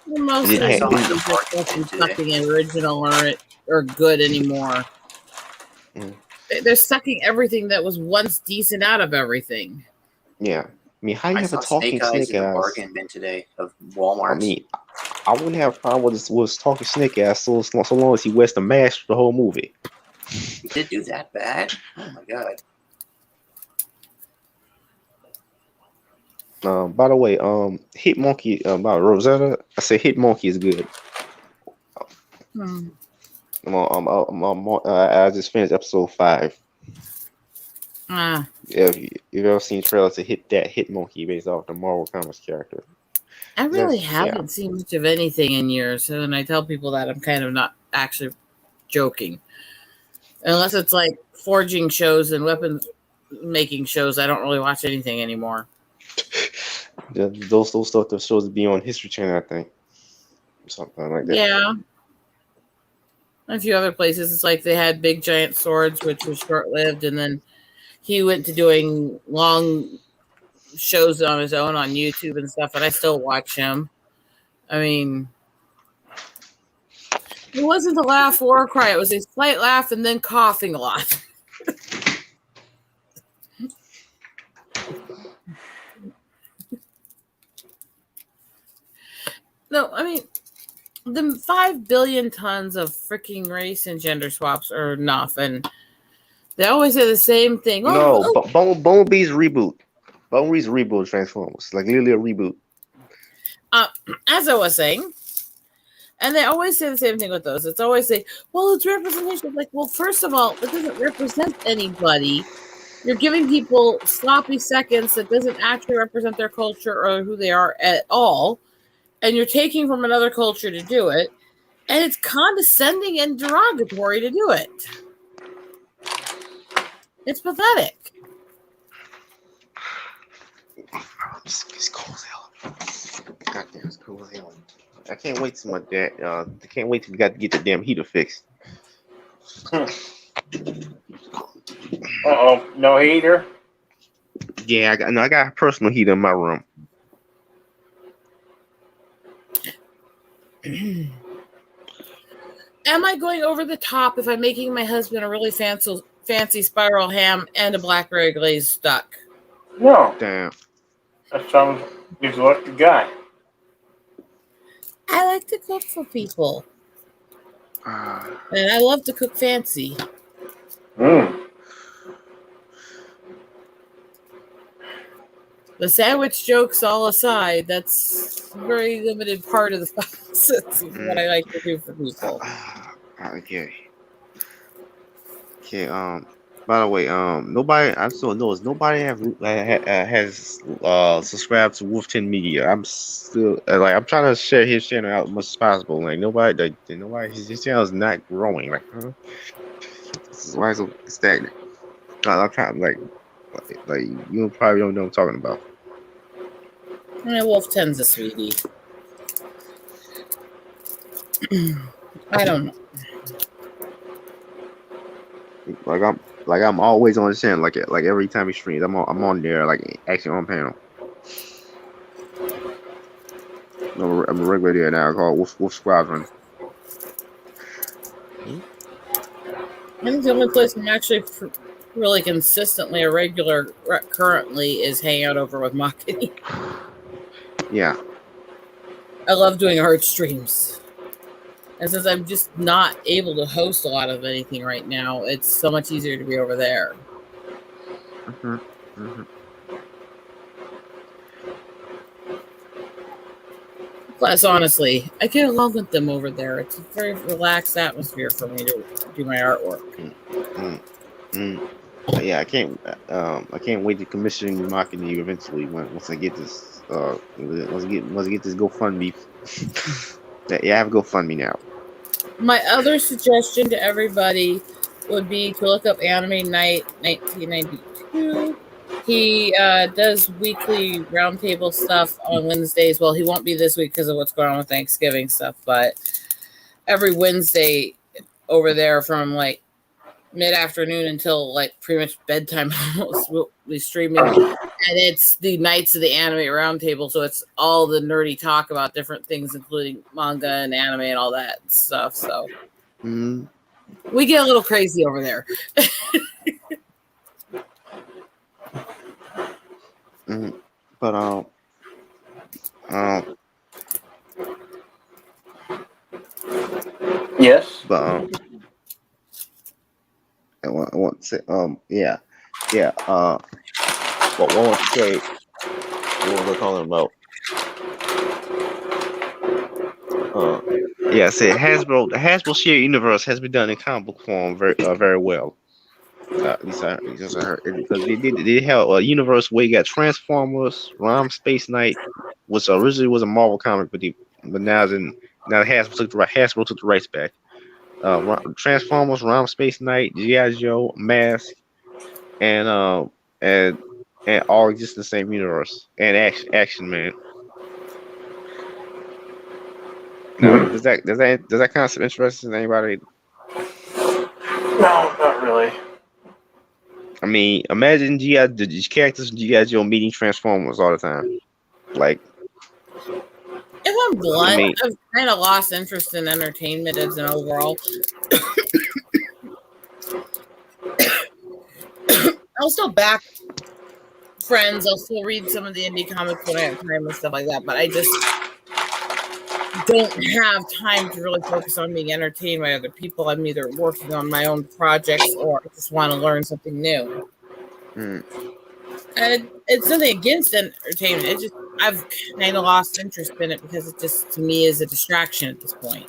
Speaker 5: Well, most of nothing original or good anymore. They're sucking everything that was once decent out of everything.
Speaker 3: Yeah. I mean, how you have a talking Snake Eyes
Speaker 4: in the bargain bin today of Walmart?
Speaker 3: I mean, I wouldn't have a problem with talking Snake Eyes so long as he wears the mask for the whole movie.
Speaker 4: He did do that bad? Oh my god.
Speaker 3: By the way, Hit Monkey about Rosetta. I say Hit Monkey is good. I just finished episode 5. If you've ever seen trailers to Hit Monkey based off the Marvel Comics character.
Speaker 5: I really haven't seen much of anything in years, and I tell people that I'm kind of not actually joking. Unless it's like forging shows and weapons making shows, I don't really watch anything anymore.
Speaker 3: Those stuff that shows to be on History Channel, I think. Something like that.
Speaker 5: Yeah. A few other places, it's like they had Big Giant Swords, which was short-lived, and then he went to doing long shows on his own on YouTube and stuff, and I still watch him. I mean, it wasn't a laugh or a cry. It was a slight laugh and then coughing a lot. No, I mean, the 5 billion tons of freaking race and gender swaps are enough, and they always say the same thing.
Speaker 3: No, Bumblebee's reboot. Bumblebee's reboot of Transformers, like literally a reboot.
Speaker 5: As I was saying, and they always say the same thing with those. It's always say, well, it's representation. Like, well, first of all, it doesn't represent anybody. You're giving people sloppy seconds that doesn't actually represent their culture or who they are at all. And you're taking from another culture to do it. And it's condescending and derogatory to do it. It's pathetic.
Speaker 3: It's cool as hell. Goddamn, it's cool as hell. I can't wait till my dad. I can't wait till we got to get the damn heater fixed.
Speaker 1: No heater.
Speaker 3: Yeah, I got a personal heater in my room.
Speaker 5: Am I going over the top if I'm making my husband a really fancy spiral ham and a blackberry glazed duck?
Speaker 1: No.
Speaker 3: Damn.
Speaker 1: That sounds. He's a lucky guy.
Speaker 5: I like to cook for people. And I love to cook fancy. The sandwich jokes all aside, that's a very limited part of the process of what I like to do for people.
Speaker 3: Okay. By the way, nobody I still knows nobody has subscribed to Wolfton Media. I'm still I'm trying to share his channel out as much as possible. Like nobody his channel is not growing. Like, huh? This is why it's so stagnant. I'm trying like you probably don't know what I'm talking about.
Speaker 5: Yeah, Wolfton's a sweetie. I don't know.
Speaker 3: I'm always on the channel. Like every time he streams, I'm on there. Like actually on panel. I'm a regular there now called Wolf Squadron.
Speaker 5: I think the only place I'm actually really consistently a regular currently is hang out over with Makini.
Speaker 3: Yeah.
Speaker 5: I love doing art streams. And since I'm just not able to host a lot of anything right now, it's so much easier to be over there. Plus, honestly, I get along with them over there. It's a very relaxed atmosphere for me to do my artwork.
Speaker 3: Yeah, I can't wait to commission marketing you eventually once I get this once I get this GoFundMe. Yeah, I have a GoFundMe now. My
Speaker 5: other suggestion to everybody would be to look up Anime Night 1992. He does weekly roundtable stuff on Wednesdays. Well, he won't be this week because of what's going on with Thanksgiving stuff, but every Wednesday over there from like mid-afternoon until like pretty much bedtime we'll be streaming, and it's the Nights of the Anime Roundtable, so it's all the nerdy talk about different things including manga and anime and all that stuff. So we get a little crazy over there.
Speaker 3: But
Speaker 1: yes.
Speaker 3: But I want to say what I want to say, what we're talking about. Yeah, I said the Hasbro shared universe has been done in comic book form very well. At least I heard it, because they have a universe where you got Transformers, Rom Space Knight, which originally was a Marvel comic, but now Hasbro took the rights back. Transformers, Rom Space Knight, G.I. Joe, Mask, and all exist in the same universe, and Action Man. Now, does that concept interest anybody?
Speaker 1: No, not really.
Speaker 3: I mean, imagine the characters in G.I. Joe meeting Transformers all the time. Like,
Speaker 5: If I'm blunt,
Speaker 3: mean-
Speaker 5: I've kind of lost interest in entertainment as an overall. I'll still back friends. I'll still read some of the indie comics when I have time and stuff like that. But I just don't have time to really focus on being entertained by other people. I'm either working on my own projects or I just want to learn something new.
Speaker 3: mm,
Speaker 5: And it's nothing against entertainment. It's just I've kind of lost interest in it because it just to me is a distraction at this point.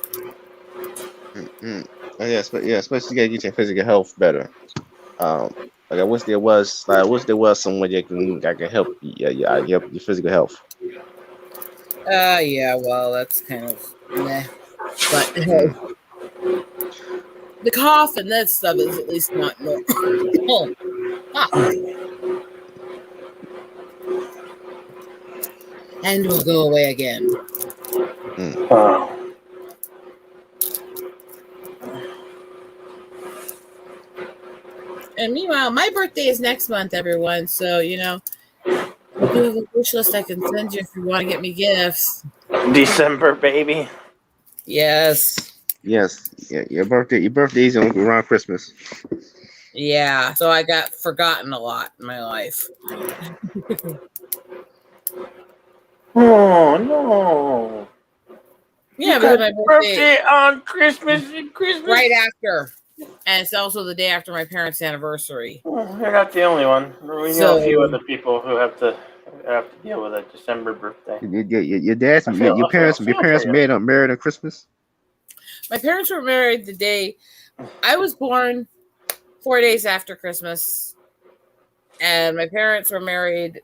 Speaker 3: especially you gotta get your physical health better. Like I wish there was someone that can help your physical health.
Speaker 5: Yeah, well, that's kind of meh. But hey, the cough and that stuff is at least not normal. And will go away again. And meanwhile, my birthday is next month, everyone. So, you know, I do have a wish list I can send you if you want to get me gifts.
Speaker 1: December, baby.
Speaker 5: Yes.
Speaker 3: Yes, yeah, your birthday is around Christmas.
Speaker 5: Yeah. So I got forgotten a lot in my life.
Speaker 1: Oh no!
Speaker 5: Yeah,
Speaker 1: You
Speaker 5: because
Speaker 1: got
Speaker 5: my
Speaker 1: your
Speaker 5: birthday
Speaker 1: on Christmas and Christmas.
Speaker 5: right after. And it's also the day after my parents' anniversary.
Speaker 1: Well, you're not the only one. We know a few other people who have to deal with a December birthday.
Speaker 3: Your dad's
Speaker 1: I feel
Speaker 3: parents
Speaker 1: for you.
Speaker 3: married on Christmas.
Speaker 5: My parents were married the day I was born, 4 days after Christmas. And my parents were married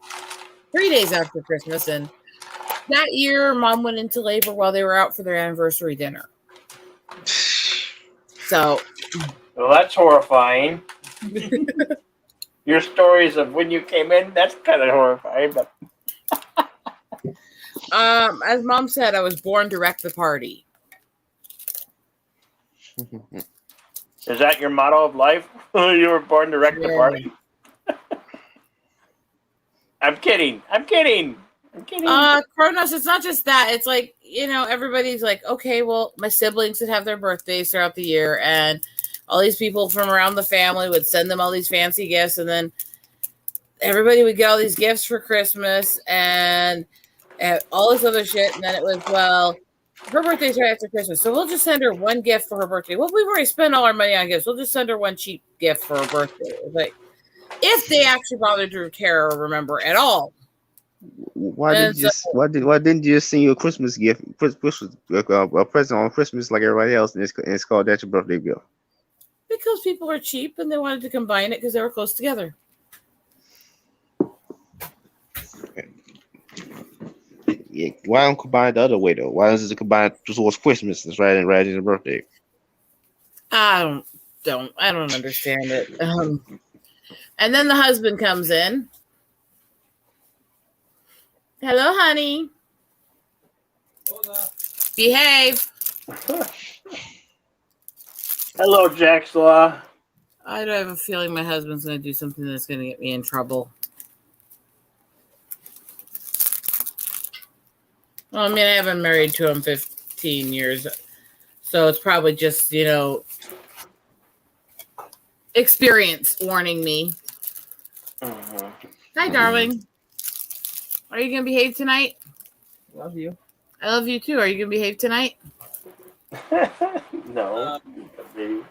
Speaker 5: 3 days after Christmas. And that year, Mom went into labor while they were out for their anniversary dinner. So,
Speaker 1: Well, that's horrifying. Your stories of when you came in, that's kind of horrifying. But
Speaker 5: as Mom said, I was born to wreck the party.
Speaker 1: is that your motto of life? You were born to wreck the party? I'm kidding.
Speaker 5: Kronos, it's not just that. It's like, you know, everybody's like, okay, well, my siblings would have their birthdays throughout the year, and all these people from around the family would send them all these fancy gifts, and then everybody would get all these gifts for Christmas and all this other shit. And then it was, well, her birthday's right after Christmas, so we'll just send her one gift for her birthday. Well, we've already spent all our money on gifts. We'll just send her one cheap gift for her birthday. It's like, if they actually bothered to care or remember at all.
Speaker 3: Why didn't you just send you a Christmas gift, a present on Christmas like everybody else, and it's called that your birthday gift?
Speaker 5: Because people are cheap and they wanted to combine it because they were close together.
Speaker 3: Yeah, why don't combine the other way though? Why does it combine towards Christmas and right in the birthday?
Speaker 5: I don't understand it. And then the husband comes in. Hello, honey. Behave.
Speaker 1: Hello, Jack's Law.
Speaker 5: I have a feeling my husband's going to do something that's going to get me in trouble. Well, I mean, I haven't married to him 15 years, so it's probably just, you know, experience warning me. Hi, darling. Are you going to behave tonight?
Speaker 6: Love you.
Speaker 5: I love you too. Are you going to behave tonight?
Speaker 1: No.
Speaker 6: Do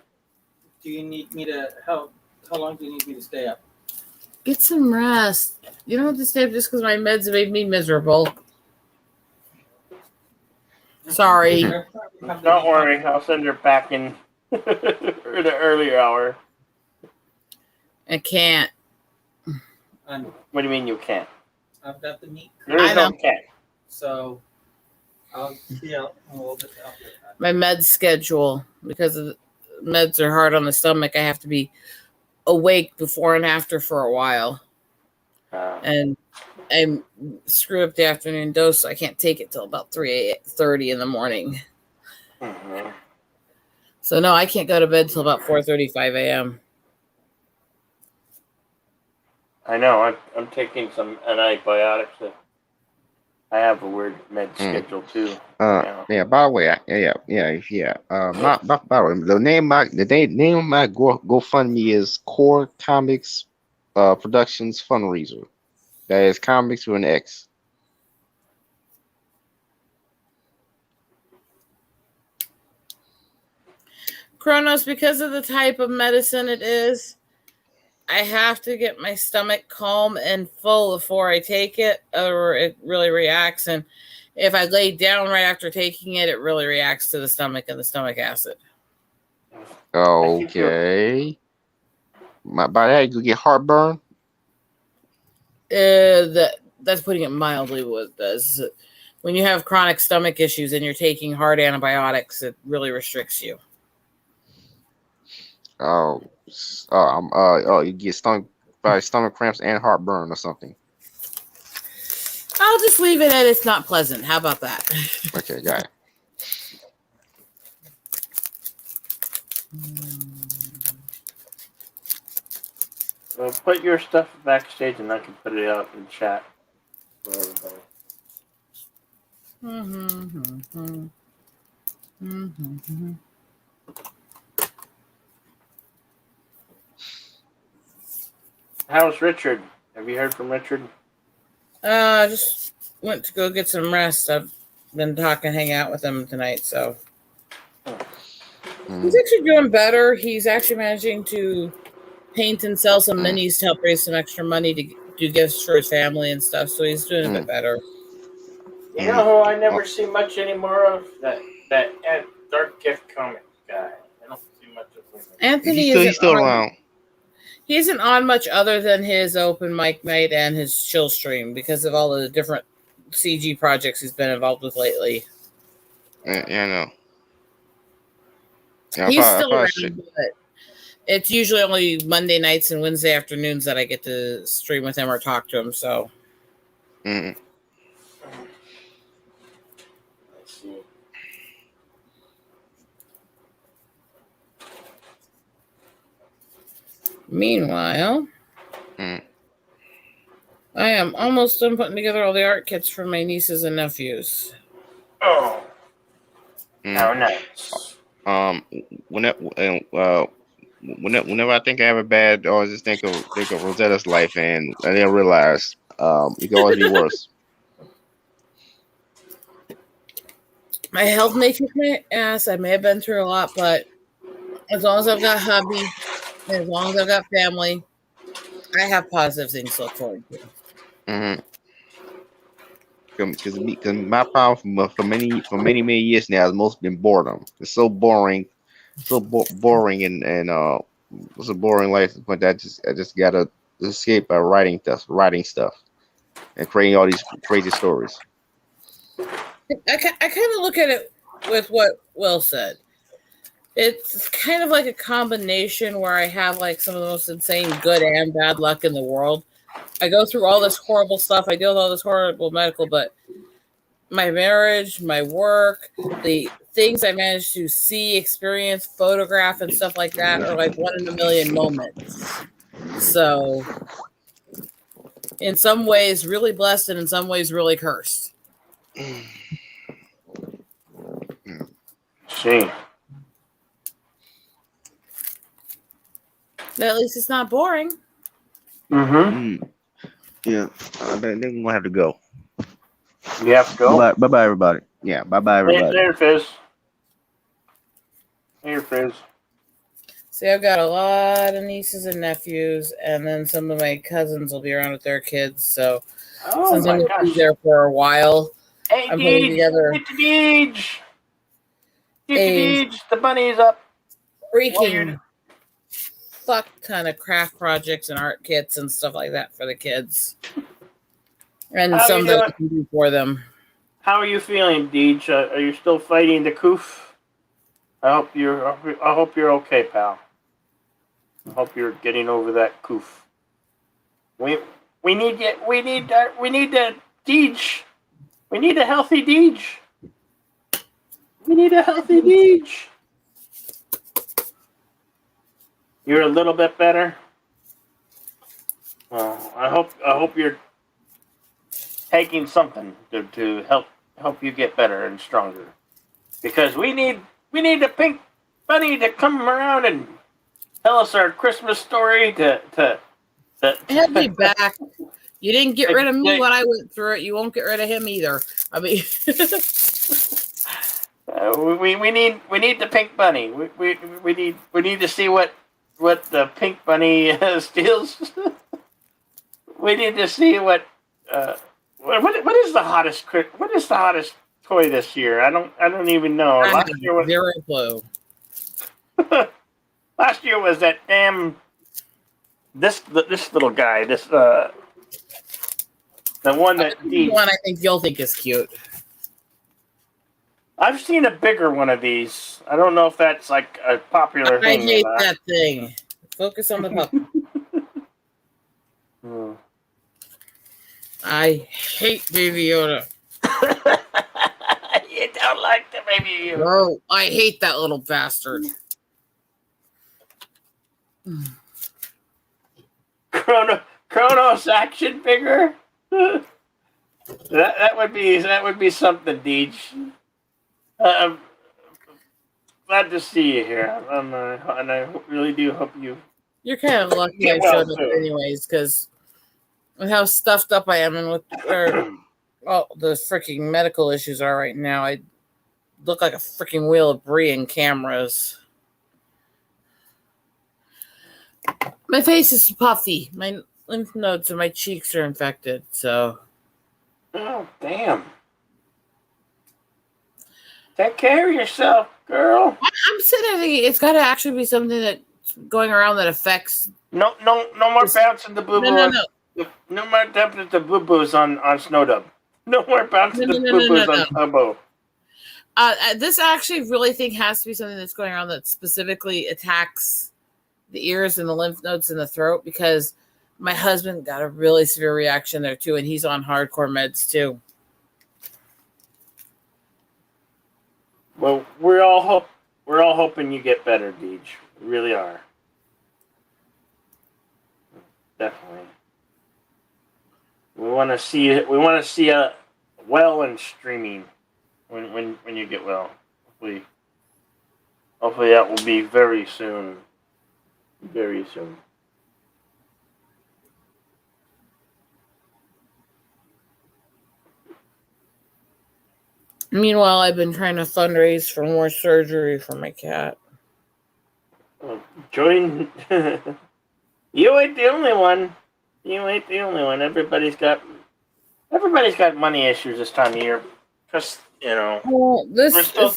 Speaker 6: you need me to how long do you need me to stay up?
Speaker 5: Get some rest. You don't have to stay up just because my meds have made me miserable. Sorry.
Speaker 1: Don't worry. I'll send her back in the earlier hour.
Speaker 5: I can't.
Speaker 6: I'm,
Speaker 1: What do you mean you can't?
Speaker 6: I've got the meat,
Speaker 1: There is no can't.
Speaker 6: so I'll be out a little bit after that.
Speaker 5: My med schedule, because of the meds are hard on the stomach, I have to be awake before and after for a while. And I screw up the afternoon dose, so I can't take it till about 3:30 in the morning.
Speaker 1: Mhm.
Speaker 5: So no, I can't go to bed till about 4:35 a.m.
Speaker 1: I know. I'm taking some antibiotics. I have a weird med schedule too.
Speaker 3: Yeah. By the way, yeah. By the way, the name of my GoFundMe is Core Comics, Productions Fundraiser. That is comics with an X.
Speaker 5: Kronos, because of the type of medicine it is, I have to get my stomach calm and full before I take it, or it really reacts. And if I lay down right after taking it, it really reacts to the stomach and the stomach acid.
Speaker 3: Okay. By that, you get heartburn.
Speaker 5: That's putting it mildly. What it does. When you have chronic stomach issues and you're taking hard antibiotics, it really restricts you.
Speaker 3: You get stomach cramps and heartburn or something.
Speaker 5: I'll just leave it at it's not pleasant. How about that?
Speaker 3: Okay, got it.
Speaker 1: Well, put your stuff backstage, and I can put it out in chat for everybody. How's Richard? Have you heard from Richard?
Speaker 5: I just went to go get some rest. I've been hang out with him tonight, so he's actually doing better. He's actually managing to paint and sell some minis to help raise some extra money to do gifts for his family and stuff. So he's doing a bit better.
Speaker 1: You know who I never see much anymore of? That Dark Gift comic guy. I don't see much of him.
Speaker 5: Anthony
Speaker 3: He's still around.
Speaker 5: He isn't on much other than his open mic night and his chill stream because of all the different CG projects he's been involved with lately.
Speaker 3: Yeah, I know. Yeah,
Speaker 5: He's still around, but it's usually only Monday nights and Wednesday afternoons that I get to stream with him or talk to him. So,
Speaker 1: Let's see.
Speaker 5: Meanwhile, I am almost done putting together all the art kits for my nieces and nephews.
Speaker 1: Oh, how nice.
Speaker 3: Whenever I think I have a bad, I always just think of Rosetta's life, and I didn't realize it can always be worse.
Speaker 5: My health may kick my ass. I may have been through a lot, but as long as I've got hubby, and as long as I've got family, I have positive things to look forward to.
Speaker 3: Because my problem for many years now has mostly been boredom. It's so boring, boring, and it's a boring life. But I just gotta escape by writing stuff, and creating all these crazy stories.
Speaker 5: I kind of look at it with what Will said. It's kind of like a combination where I have like some of the most insane good and bad luck in the world. I go through all this horrible stuff. I deal with all this horrible medical, but my marriage, my work, the things I managed to see, experience, photograph, and stuff like that are like 1 in a million moments. So, in some ways, really blessed, and in some ways, really cursed.
Speaker 1: See.
Speaker 5: But at least it's not boring.
Speaker 3: Yeah, then we're gonna have to go.
Speaker 1: You have to go.
Speaker 3: Bye bye everybody. Yeah, bye bye everybody.
Speaker 1: There, Fizz. Here, Fizz.
Speaker 5: See, I've got a lot of nieces and nephews, and then some of my cousins will be around with their kids. So since I'm going to be there for a while,
Speaker 1: hey,
Speaker 5: I'm putting together
Speaker 1: get to Deej. The bunny's up.
Speaker 5: Freaking fuck ton of craft projects and art kits and stuff like that for the kids, and some that I can do for them.
Speaker 1: How are you feeling, Deej? Are you still fighting the coof? I hope you're okay, pal. I hope you're getting over that coof. We need that Deej. We need a healthy Deej. We need a healthy Deej. You're a little bit better. Well, I hope you're taking something to help you get better and stronger. Because we need the pink bunny to come around and tell us our Christmas story
Speaker 5: He'll be back. You didn't get rid of me
Speaker 1: Hey,
Speaker 5: when I went through it. You won't get rid of him either. I mean,
Speaker 1: we need the pink bunny. We need to see what the pink bunny steals. We need to see what is the hottest toy this year. I don't even know.
Speaker 5: I have zero clue.
Speaker 1: Last year was that damn this little guy. The one that
Speaker 5: The one I think you'll think is cute.
Speaker 1: I've seen a bigger one of these. I don't know if that's like a popular
Speaker 5: I
Speaker 1: thing.
Speaker 5: hate that thing. Focus on the puppy.
Speaker 1: Hmm.
Speaker 5: I hate Baby Yoda.
Speaker 1: You don't like the baby Yoda.
Speaker 5: No, I hate that little bastard.
Speaker 1: Kronos action figure. that would be something, Deej. I'm glad to see you here, and I really do hope you.
Speaker 5: You're kind of lucky
Speaker 1: Get
Speaker 5: I
Speaker 1: well
Speaker 5: showed up
Speaker 1: soon.
Speaker 5: anyways, because with how stuffed up I am and with the freaking medical issues are right now, I look like a freaking wheel of brie in cameras. My face is puffy. My lymph nodes and my cheeks are infected, so
Speaker 1: Oh damn! Take care of yourself, girl.
Speaker 5: I'm sitting there thinking it's got to actually be something that's going around that affects.
Speaker 1: No more bouncing the boo boo. No more bouncing the boo boos on Snowdub. No more bouncing the boo boos on Snowbo.
Speaker 5: This actually really think has to be something that's going around that specifically attacks the ears and the lymph nodes in the throat, because my husband got a really severe reaction there too, and he's on hardcore meds too.
Speaker 1: Well, we're all hoping you get better, Deej. We really are. Definitely. We want to see it. We want to see a well and streaming when you get well. Hopefully that will be very soon. Very soon.
Speaker 5: Meanwhile, I've been trying to fundraise for more surgery for my cat.
Speaker 1: Join. You ain't the only one. You ain't the only one. Everybody's got money issues this time of year. Just
Speaker 5: Well,
Speaker 1: we're still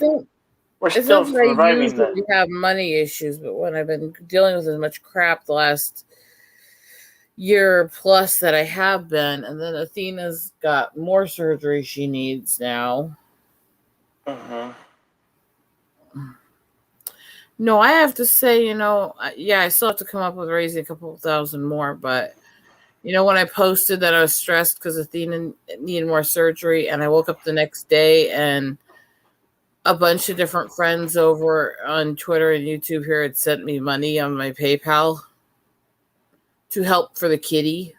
Speaker 1: surviving.
Speaker 5: Usually have money issues, but when I've been dealing with as much crap the last year plus that I have been, and then Athena's got more surgery she needs now.
Speaker 1: Uh-huh.
Speaker 5: No, I have to say, I still have to come up with raising a couple thousand more, but when I posted that I was stressed because Athena needed more surgery, and I woke up the next day and a bunch of different friends over on Twitter and YouTube here had sent me money on my PayPal to help for the kitty.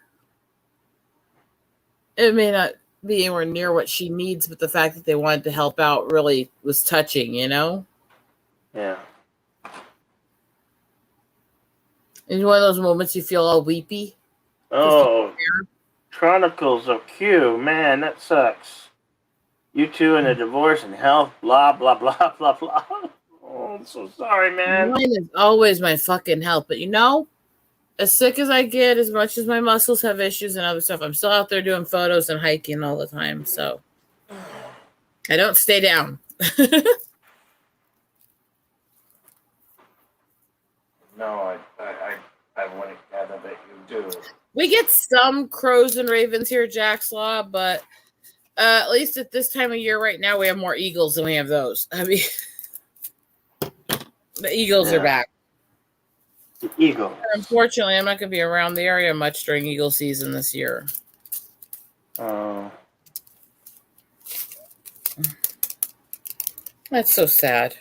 Speaker 5: It may not be anywhere near what she needs, but the fact that they wanted to help out really was touching,
Speaker 1: Yeah.
Speaker 5: And one of those moments you feel all weepy.
Speaker 1: Oh, Chronicles of Q, man, that sucks. You two in a divorce and health, blah blah blah blah blah. Oh, I'm so sorry, man.
Speaker 5: Mine is always my fucking health, but as sick as I get, as much as my muscles have issues and other stuff, I'm still out there doing photos and hiking all the time, so I don't stay down.
Speaker 1: No, I want to gather that you do.
Speaker 5: We get some crows and ravens here, Jack's Law, but at least at this time of year right now, we have more eagles than we have those. I mean, the eagles are back.
Speaker 1: The eagle.
Speaker 5: Unfortunately, I'm not going to be around the area much during eagle season this year.
Speaker 1: Oh.
Speaker 5: That's so sad.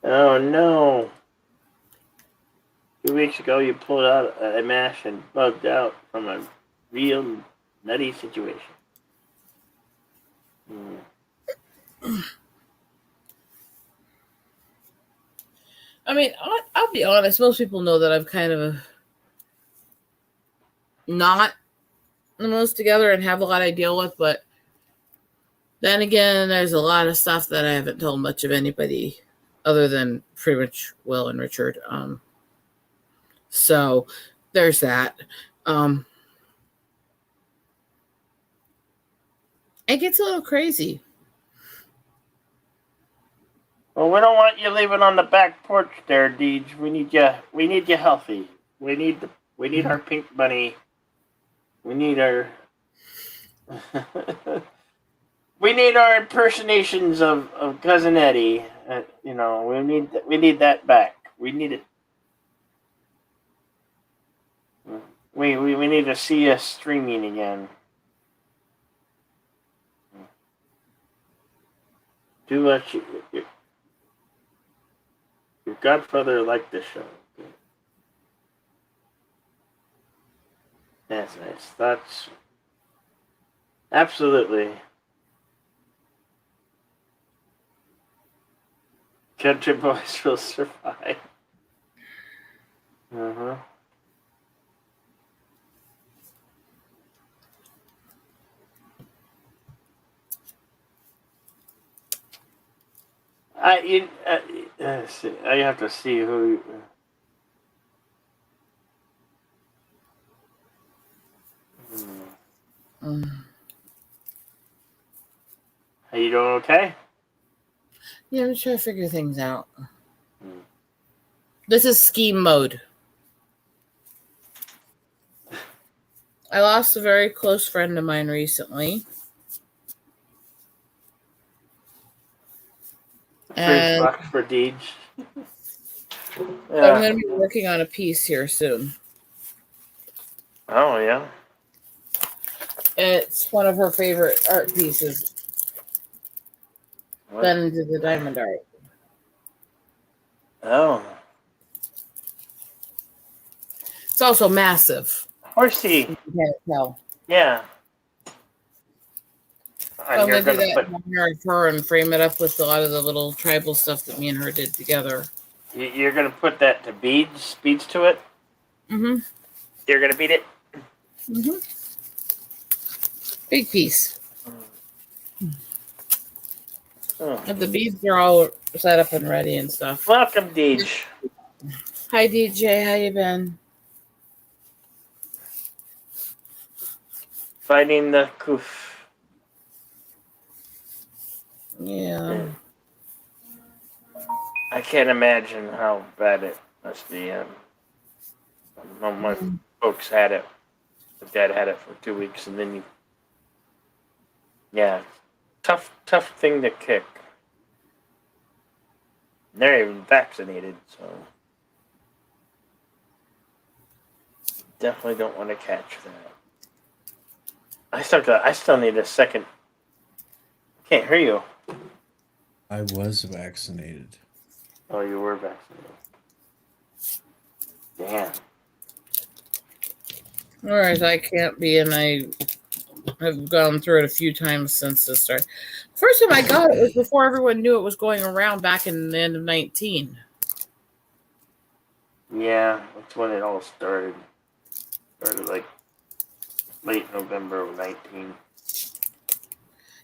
Speaker 1: Oh no. 2 weeks ago, you pulled out a mash and bugged out from a real nutty situation.
Speaker 5: I mean, I'll be honest. Most people know that I'm kind of not the most together and have a lot I deal with, but then again, there's a lot of stuff that I haven't told much of anybody other than pretty much Will and Richard. So there's that. It gets a little crazy.
Speaker 1: Well, we don't want you leaving on the back porch there, Deej. We need you. We need you healthy. We need our pink bunny. We need our. We need our impersonations of Cousin Eddie. We need that back. We need it. We need to see us streaming again. Do what your godfather liked the show. That's nice. That's absolutely. Country boys will survive. Uh-huh. I have to see who. Are you doing okay?
Speaker 5: Yeah, I'm trying to figure things out. This is scheme mode. I lost a very close friend of mine recently. And
Speaker 1: Box for Deej.
Speaker 5: I'm going to be working on a piece here soon.
Speaker 1: Oh, yeah.
Speaker 5: It's one of her favorite art pieces. Then into the diamond art.
Speaker 1: Oh.
Speaker 5: It's also massive.
Speaker 1: Horsey.
Speaker 5: You can't tell.
Speaker 1: Yeah.
Speaker 5: I'm going to do that in honor of her and frame it up with a lot of the little tribal stuff that me and her did together.
Speaker 1: You're going to put that to beads to it?
Speaker 5: Mm-hmm.
Speaker 1: You're going to beat it?
Speaker 5: Mm-hmm. Big piece.
Speaker 1: Oh.
Speaker 5: The beads are all set up and ready and stuff.
Speaker 1: Welcome, Deej.
Speaker 5: Hi, DJ. How you been?
Speaker 1: Fighting the Koof.
Speaker 5: Yeah.
Speaker 1: I can't imagine how bad it must be. My folks had it. My dad had it for 2 weeks, and then tough thing to kick. And they're even vaccinated, so definitely don't want to catch that. I still need a second. Can't hear you.
Speaker 7: I was vaccinated.
Speaker 1: Oh, you were vaccinated. Damn.
Speaker 5: Whereas I can't be, and I have gone through it a few times since the start. First time I got it was before everyone knew it was going around back in the end of 19.
Speaker 1: Yeah, that's when it all started. Started like late November of 19.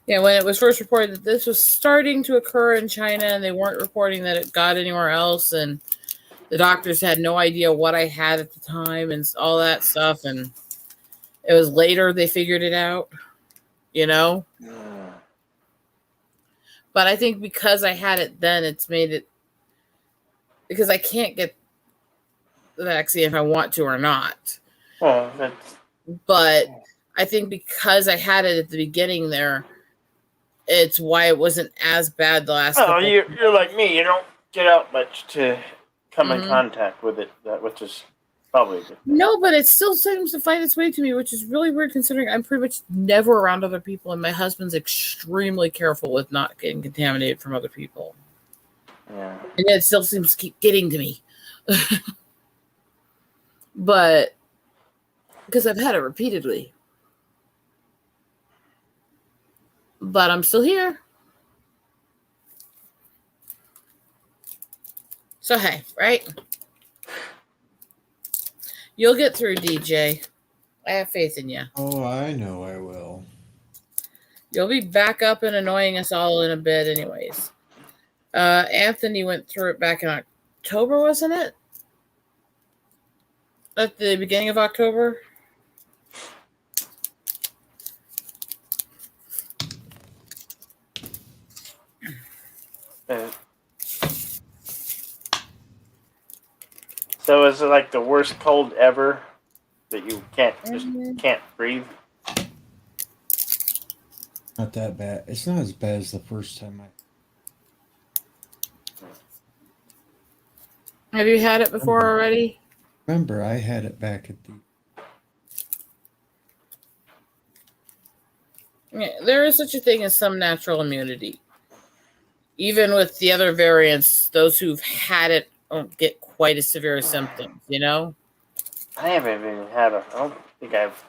Speaker 5: Yeah, when it was first reported that this was starting to occur in China and they weren't reporting that it got anywhere else, and the doctors had no idea what I had at the time and all that stuff, and it was later they figured it out, you know? But I think because I had it then, it's made it, because I can't get the vaccine if I want to or not.
Speaker 1: Well, that's...
Speaker 5: But I think because I had it at the beginning there, it's why it wasn't as bad the last
Speaker 1: Oh,
Speaker 5: couple.
Speaker 1: you're like me. You don't get out much to come in contact with it, which is probably good.
Speaker 5: No, but it still seems to find its way to me, which is really weird considering I'm pretty much never around other people, and my husband's extremely careful with not getting contaminated from other people.
Speaker 1: Yeah.
Speaker 5: And it still seems to keep getting to me. But because I've had it repeatedly. But I'm still here. So hey, right? You'll get through, DJ. I have faith in you.
Speaker 7: Oh, I know I will.
Speaker 5: You'll be back up and annoying us all in a bit, anyways. Anthony went through it back in October, wasn't it? At the beginning of October?
Speaker 1: Uh, So is it like the worst cold ever that you can't breathe?
Speaker 7: Not that bad. It's not as bad as the first time I
Speaker 5: Have you had it before already?
Speaker 7: remember. I had it back at the.
Speaker 5: Yeah, there is such a thing as some natural immunity. Even with the other variants, those who've had it don't get quite as severe symptoms, you know?
Speaker 1: I haven't even had I don't think I've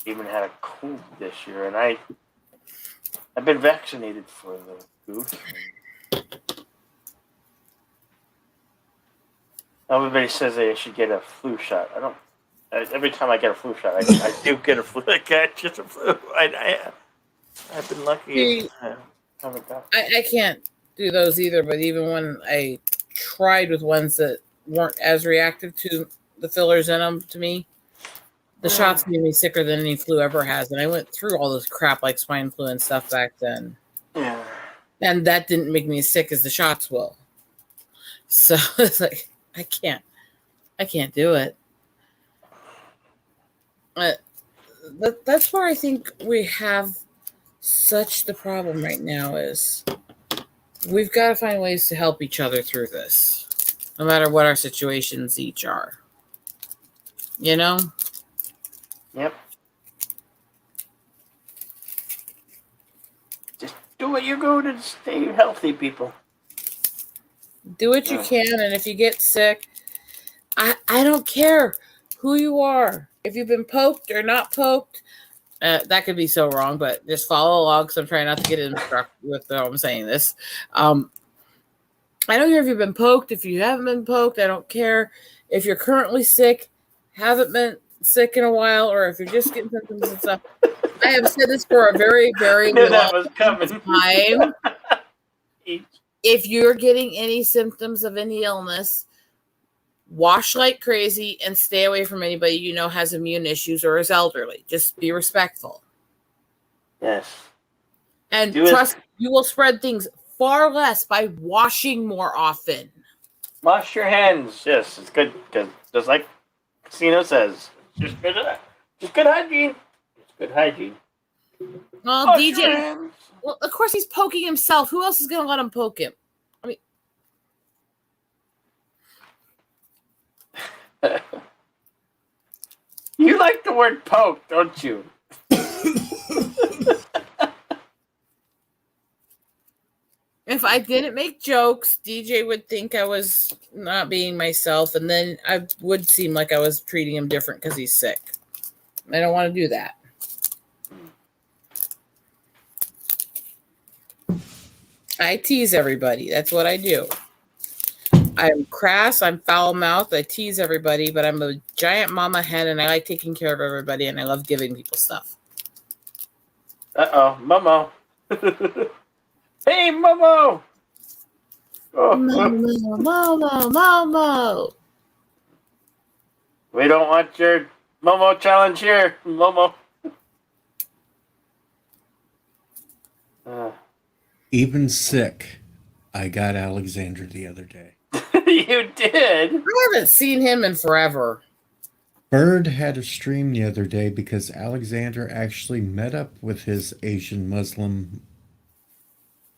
Speaker 1: even had a cold this year, and I've been vaccinated for the goof. Everybody says they should get a flu shot. I don't. Every time I get a flu shot, I do get a flu. I catch just a flu. I've been lucky.
Speaker 5: See,
Speaker 1: I haven't got.
Speaker 5: I can't do those either, but even when I tried with ones that weren't as reactive to the fillers in them to me, the shots made me sicker than any flu ever has. And I went through all this crap like swine flu and stuff back then.
Speaker 1: Yeah.
Speaker 5: And that didn't make me as sick as the shots will. So it's like, I can't do it. That's where I think we have such the problem right now is we've got to find ways to help each other through this, no matter what our situations each are. You know?
Speaker 1: Yep. Just do what you go to stay healthy, people.
Speaker 5: Do what you can, and if you get sick, I don't care who you are. If you've been poked or not poked, that could be so wrong, but just follow along because I'm trying not to get instructed with how I'm saying this. I don't care if you've been poked, if you haven't been poked, I don't care. If you're currently sick, haven't been sick in a while, or if you're just getting symptoms and stuff. I have said this for a very, very
Speaker 1: Knew that
Speaker 5: long
Speaker 1: was coming.
Speaker 5: time. If you're getting any symptoms of any illness, wash like crazy and stay away from anybody you know has immune issues or is elderly. Just be respectful.
Speaker 1: Yes.
Speaker 5: And trust you will spread things far less by washing more often.
Speaker 1: Wash your hands. Yes, it's good because just like Casino says, just good hygiene. It's good hygiene.
Speaker 5: Well,
Speaker 1: Wash
Speaker 5: DJ,
Speaker 1: your hands.
Speaker 5: well, of course he's poking himself. Who else is going to let him poke him? I mean,
Speaker 1: you like the word poke, don't you?
Speaker 5: if I didn't make jokes, DJ would think I was not being myself, and then I would seem like I was treating him different because he's sick. I don't want to do that. I tease everybody. That's what I do. I'm crass. I'm foul-mouthed. I tease everybody, but I'm a giant mama hen, and I like taking care of everybody, and I love giving people stuff.
Speaker 1: Uh-oh, Momo. Hey, Momo! Oh,
Speaker 5: Momo.
Speaker 1: we don't want your Momo challenge here, Momo.
Speaker 7: Even sick, I got Alexander the other day.
Speaker 1: You did?
Speaker 5: I haven't seen him in forever.
Speaker 7: Bird had a stream the other day because Alexander actually met up with his Asian Muslim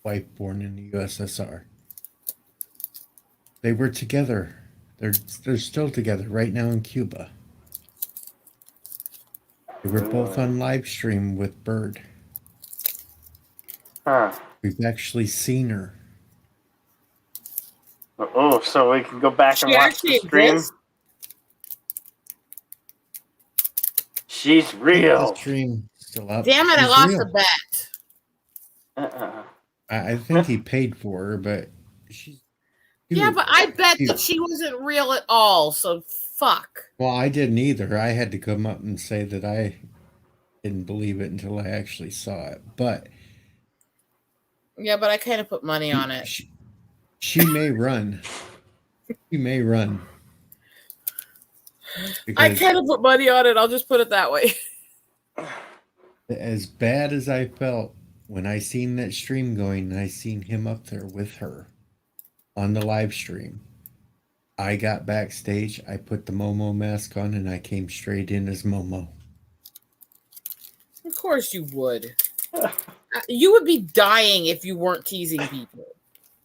Speaker 7: wife born in the USSR. They were together. They're still together right now in Cuba. They were both on live stream with Bird.
Speaker 1: Huh.
Speaker 7: We've actually seen her.
Speaker 1: so we can go back and
Speaker 5: She
Speaker 1: watch the
Speaker 5: actually
Speaker 1: stream.
Speaker 5: exists?
Speaker 1: She's
Speaker 7: I think
Speaker 1: real.
Speaker 7: the stream still up.
Speaker 5: Damn it, I
Speaker 7: She's
Speaker 5: lost
Speaker 7: real.
Speaker 5: the bet.
Speaker 1: Uh-uh.
Speaker 7: I think he paid for her, but she's.
Speaker 5: Yeah, but I bet
Speaker 7: cute.
Speaker 5: that she wasn't real at all, so fuck.
Speaker 7: Well, I didn't either. I had to come up and say that I didn't believe it until I actually saw it. But
Speaker 5: Yeah, but I kind of put money on it.
Speaker 7: she may run. She may run.
Speaker 5: I
Speaker 7: Because
Speaker 5: kind of put money on it. I'll just put it that way.
Speaker 7: as bad as I felt when I seen that stream going, and I seen him up there with her on the live stream, I got backstage, I put the Momo mask on, and I came straight in as Momo.
Speaker 5: Of course you would. You would be dying if you weren't teasing people.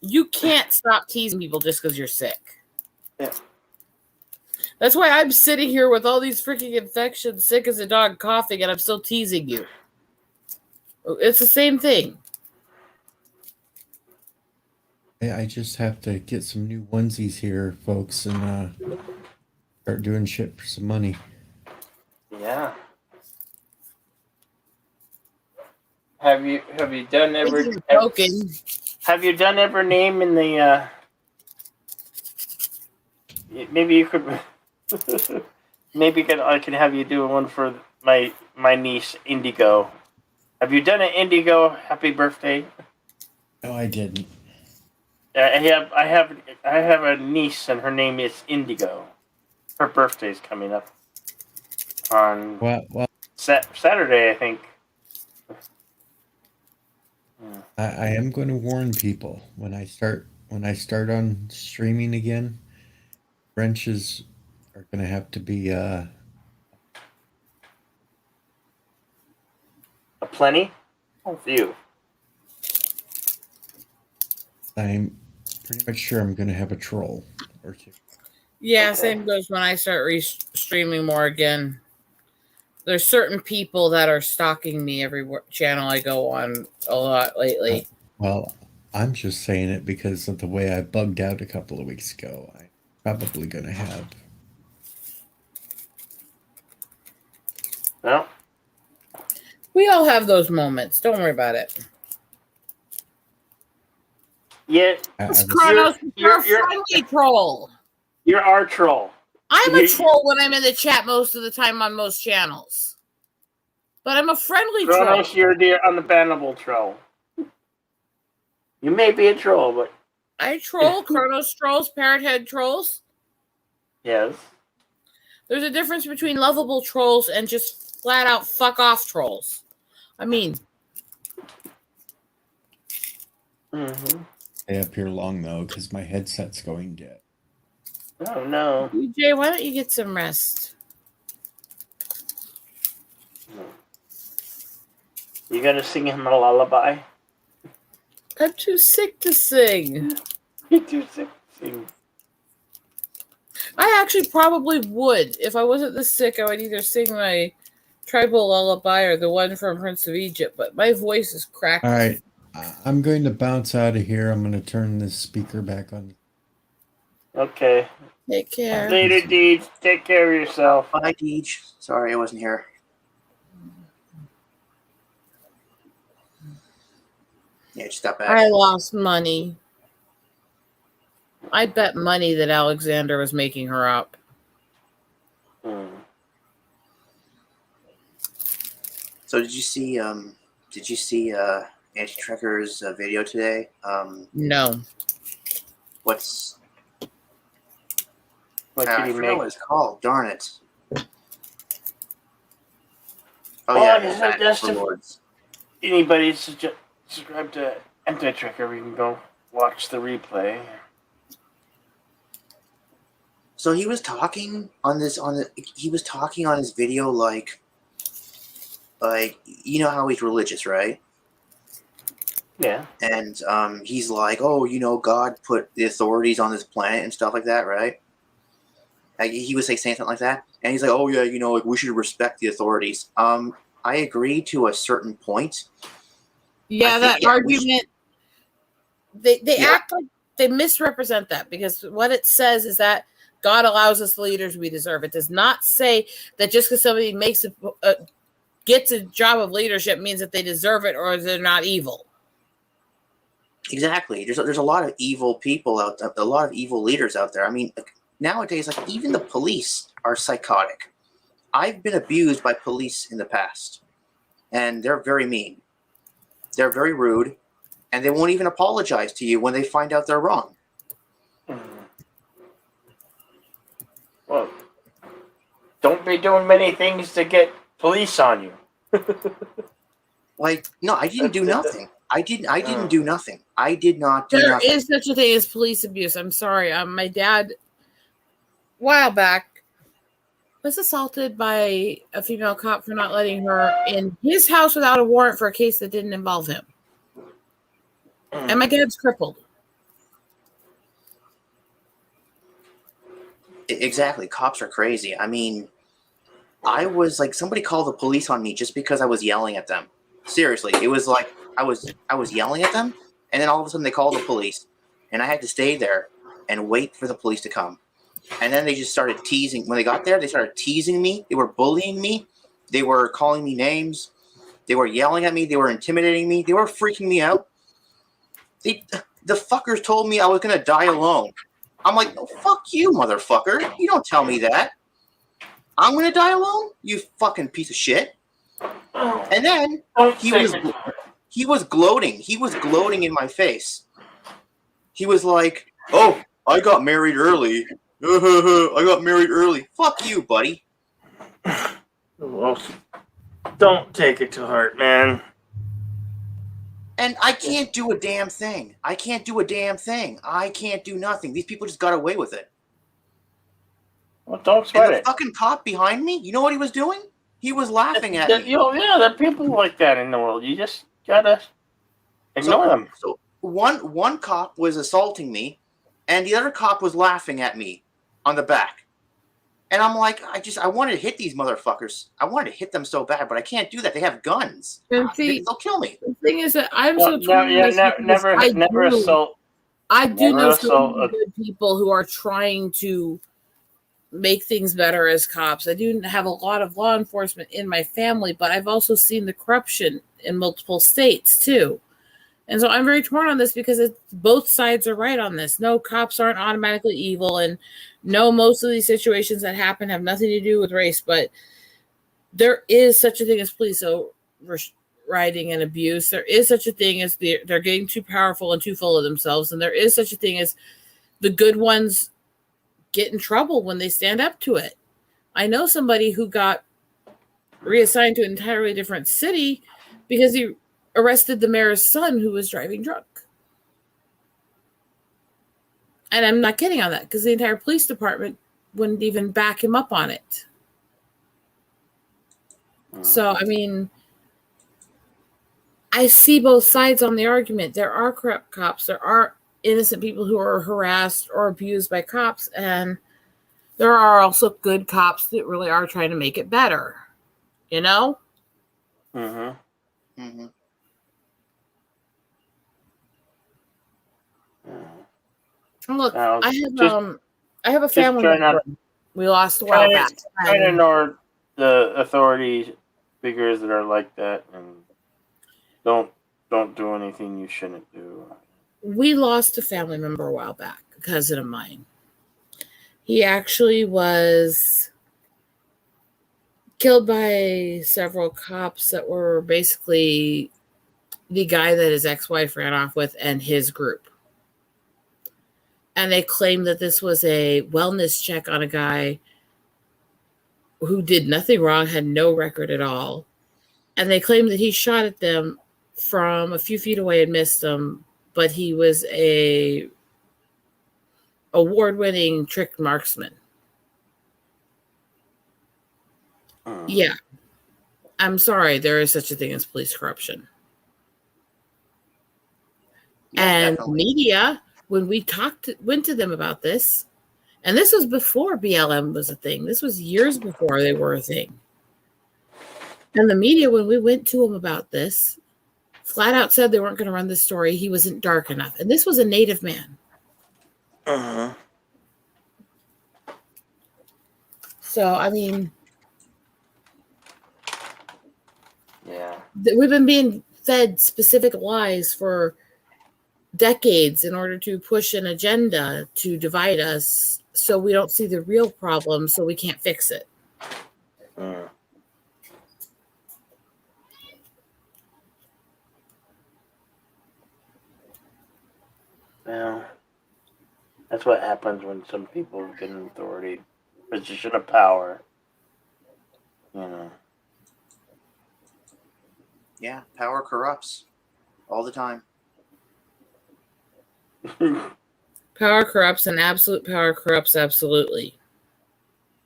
Speaker 5: You can't stop teasing people just because you're sick.
Speaker 1: Yeah.
Speaker 5: That's why I'm sitting here with all these freaking infections, sick as a dog, coughing, and I'm still teasing you. It's the same thing.
Speaker 7: I just have to get some new onesies here, folks, and start doing shit for some money.
Speaker 1: Yeah. Have you done ever
Speaker 5: Broken.
Speaker 1: have you done ever name in the maybe you could maybe I can have you do one for my niece Indigo. Have you done an Indigo happy birthday?
Speaker 7: No, I didn't.
Speaker 1: I have a niece and her name is Indigo. Her birthday's coming up on
Speaker 7: Well,
Speaker 1: Saturday, I think.
Speaker 7: I am going to warn people when I start on streaming again. Wrenches are going to have to be
Speaker 1: A plenty? A few.
Speaker 7: I'm pretty much sure I'm going to have a troll or two.
Speaker 5: Yeah,
Speaker 1: Okay.
Speaker 5: same goes when I start streaming more again. There's certain people that are stalking me every channel I go on a lot lately.
Speaker 7: Well, I'm just saying it because of the way I bugged out a couple of weeks ago. I'm probably going to have.
Speaker 1: No?
Speaker 5: We all have those moments. Don't worry about it.
Speaker 1: Yeah,
Speaker 5: Chronos, you're a
Speaker 1: you're-
Speaker 5: friendly troll.
Speaker 1: you're our troll.
Speaker 5: I'm a
Speaker 1: You-
Speaker 5: troll when I'm in the chat most of the time on most channels. But I'm a friendly
Speaker 1: Kronos,
Speaker 5: troll.
Speaker 1: you're the unbannable troll. You may be a troll, but
Speaker 5: I troll, Chronos trolls, Parrot Head trolls.
Speaker 1: yes.
Speaker 5: There's a difference between lovable trolls and just flat out fuck off trolls. I mean,
Speaker 1: Mm-hmm.
Speaker 7: Stay up here long though because my headset's going dead.
Speaker 1: Oh no.
Speaker 5: DJ, why don't you get some rest?
Speaker 1: You gonna sing him a lullaby?
Speaker 5: I'm too sick to sing.
Speaker 1: You're too sick to sing.
Speaker 5: I actually probably would. If I wasn't this sick, I would either sing my tribal lullaby or the one from Prince of Egypt, but my voice is cracked.
Speaker 7: All right. I'm going to bounce out of here. I'm going to turn this speaker back on.
Speaker 1: Okay.
Speaker 5: Take care.
Speaker 1: Later, Deej. Take care of yourself.
Speaker 4: Bye, Deej. Sorry I wasn't here. Yeah, just got back.
Speaker 5: I lost money. I bet money that Alexander was making her up.
Speaker 1: Hmm.
Speaker 4: So did you see Anti-Trekker's video today?
Speaker 5: No.
Speaker 4: What's
Speaker 1: What
Speaker 4: I
Speaker 1: did he
Speaker 4: forgot
Speaker 1: make?
Speaker 4: what it's called. Darn it. Oh
Speaker 1: Oh,
Speaker 4: yeah,
Speaker 1: this is
Speaker 4: Back
Speaker 1: just
Speaker 4: for
Speaker 1: a-
Speaker 4: Lords.
Speaker 1: Anybody subscribe to Anti-Tracker, we can go watch the replay.
Speaker 4: So he was talking on his video like you know how he's religious, right?
Speaker 1: Yeah.
Speaker 4: And he's like, oh, you know, God put the authorities on this planet and stuff like that, right? Like, he was saying something like that, and he's like, oh yeah, you know, like we should respect the authorities. I agree to a certain point.
Speaker 5: Yeah,
Speaker 4: I think,
Speaker 5: that
Speaker 4: yeah, we
Speaker 5: argument. They
Speaker 4: Yeah.
Speaker 5: act like they misrepresent that, because what it says is that God allows us the leaders we deserve. It does not say that just because somebody gets a job of leadership means that they deserve it or they're not evil.
Speaker 4: Exactly. There's a lot of evil people out there, a lot of evil leaders out there. I mean, nowadays, like even the police are psychotic. I've been abused by police in the past, and they're very mean. They're very rude, and they won't even apologize to you when they find out they're wrong.
Speaker 1: Well, don't be doing many things to get police on you.
Speaker 4: Like, no, I didn't do nothing. I didn't do nothing. I did not do
Speaker 5: There
Speaker 4: nothing.
Speaker 5: is such a thing as police abuse. I'm sorry. My dad, a while back, was assaulted by a female cop for not letting her in his house without a warrant for a case that didn't involve him. And my dad's crippled.
Speaker 4: Exactly. Cops are crazy. I mean, I was like, somebody called the police on me just because I was yelling at them. Seriously, it was like I was yelling at them, and then all of a sudden they called the police, and I had to stay there and wait for the police to come. And then they just started teasing. When they got there, they started teasing me. They were bullying me. They were calling me names. They were yelling at me. They were intimidating me. They were freaking me out. The fuckers told me I was gonna die alone. I'm like, oh, fuck you, motherfucker. You don't tell me that. I'm gonna die alone? You fucking piece of shit. And then he was gloating. He was gloating in my face. He was like, oh, I got married early. I got married early. Fuck you, buddy.
Speaker 1: Well, don't take it to heart, man.
Speaker 4: And I can't do a damn thing. I can't do nothing. These people just got away with it.
Speaker 1: Well, don't sweat
Speaker 4: And the
Speaker 1: it.
Speaker 4: fucking cop behind me, you know what he was doing? He was laughing at me.
Speaker 1: Yeah, there are people like that in the world. You just gotta ignore them.
Speaker 4: So one cop was assaulting me, and the other cop was laughing at me on the back. And I'm like, I wanted to hit these motherfuckers. I wanted to hit them so bad, but I can't do that. They have guns.
Speaker 5: And see,
Speaker 4: They'll kill me.
Speaker 5: the thing is that I'm
Speaker 1: Well,
Speaker 5: so torn.
Speaker 1: never assault.
Speaker 5: I do know
Speaker 1: never
Speaker 5: so
Speaker 1: assault
Speaker 5: many good people who are trying to make things better as cops. I do have a lot of law enforcement in my family, but I've also seen the corruption in multiple states too. And so I'm very torn on this because both sides are right on this. No, cops aren't automatically evil, and no, most of these situations that happen have nothing to do with race, but there is such a thing as police overriding and abuse. There is such a thing as they're getting too powerful and too full of themselves, and there is such a thing as the good ones get in trouble when they stand up to it. I know somebody who got reassigned to an entirely different city because he arrested the mayor's son who was driving drunk. And I'm not kidding on that, because the entire police department wouldn't even back him up on it. So, I mean, I see both sides on the argument. There are corrupt cops. There are innocent people who are harassed or abused by cops. And there are also good cops that really are trying to make it better. You know?
Speaker 1: Mm-hmm.
Speaker 4: Mm-hmm.
Speaker 5: Look,
Speaker 1: Now,
Speaker 5: I have a family
Speaker 1: try not-
Speaker 5: member we lost a while back.
Speaker 1: Try to ignore the authority figures that are like that, and don't do anything you shouldn't do.
Speaker 5: We lost a family member a while back, a cousin of mine. He actually was killed by several cops that were basically the guy that his ex-wife ran off with and his group. And they claimed that this was a wellness check on a guy who did nothing wrong, had no record at all. And they claimed that he shot at them from a few feet away and missed them, but he was a award-winning trick marksman. Yeah. I'm sorry, there is such a thing as police corruption.
Speaker 4: Yeah,
Speaker 5: And
Speaker 4: definitely.
Speaker 5: media, when we went to them about this, and this was before BLM was a thing. This was years before they were a thing. And the media, when we went to them about this, flat out said they weren't going to run this story. He wasn't dark enough. And this was a Native man.
Speaker 1: Uh-huh.
Speaker 5: So, I mean,
Speaker 1: Yeah.
Speaker 5: we've been being fed specific lies for decades in order to push an agenda to divide us, so we don't see the real problem, so we can't fix it.
Speaker 1: Mm. Well, that's what happens when some people get an authority, position of power. You know.
Speaker 4: Yeah, power corrupts all the time.
Speaker 5: Power corrupts, and absolute power corrupts absolutely.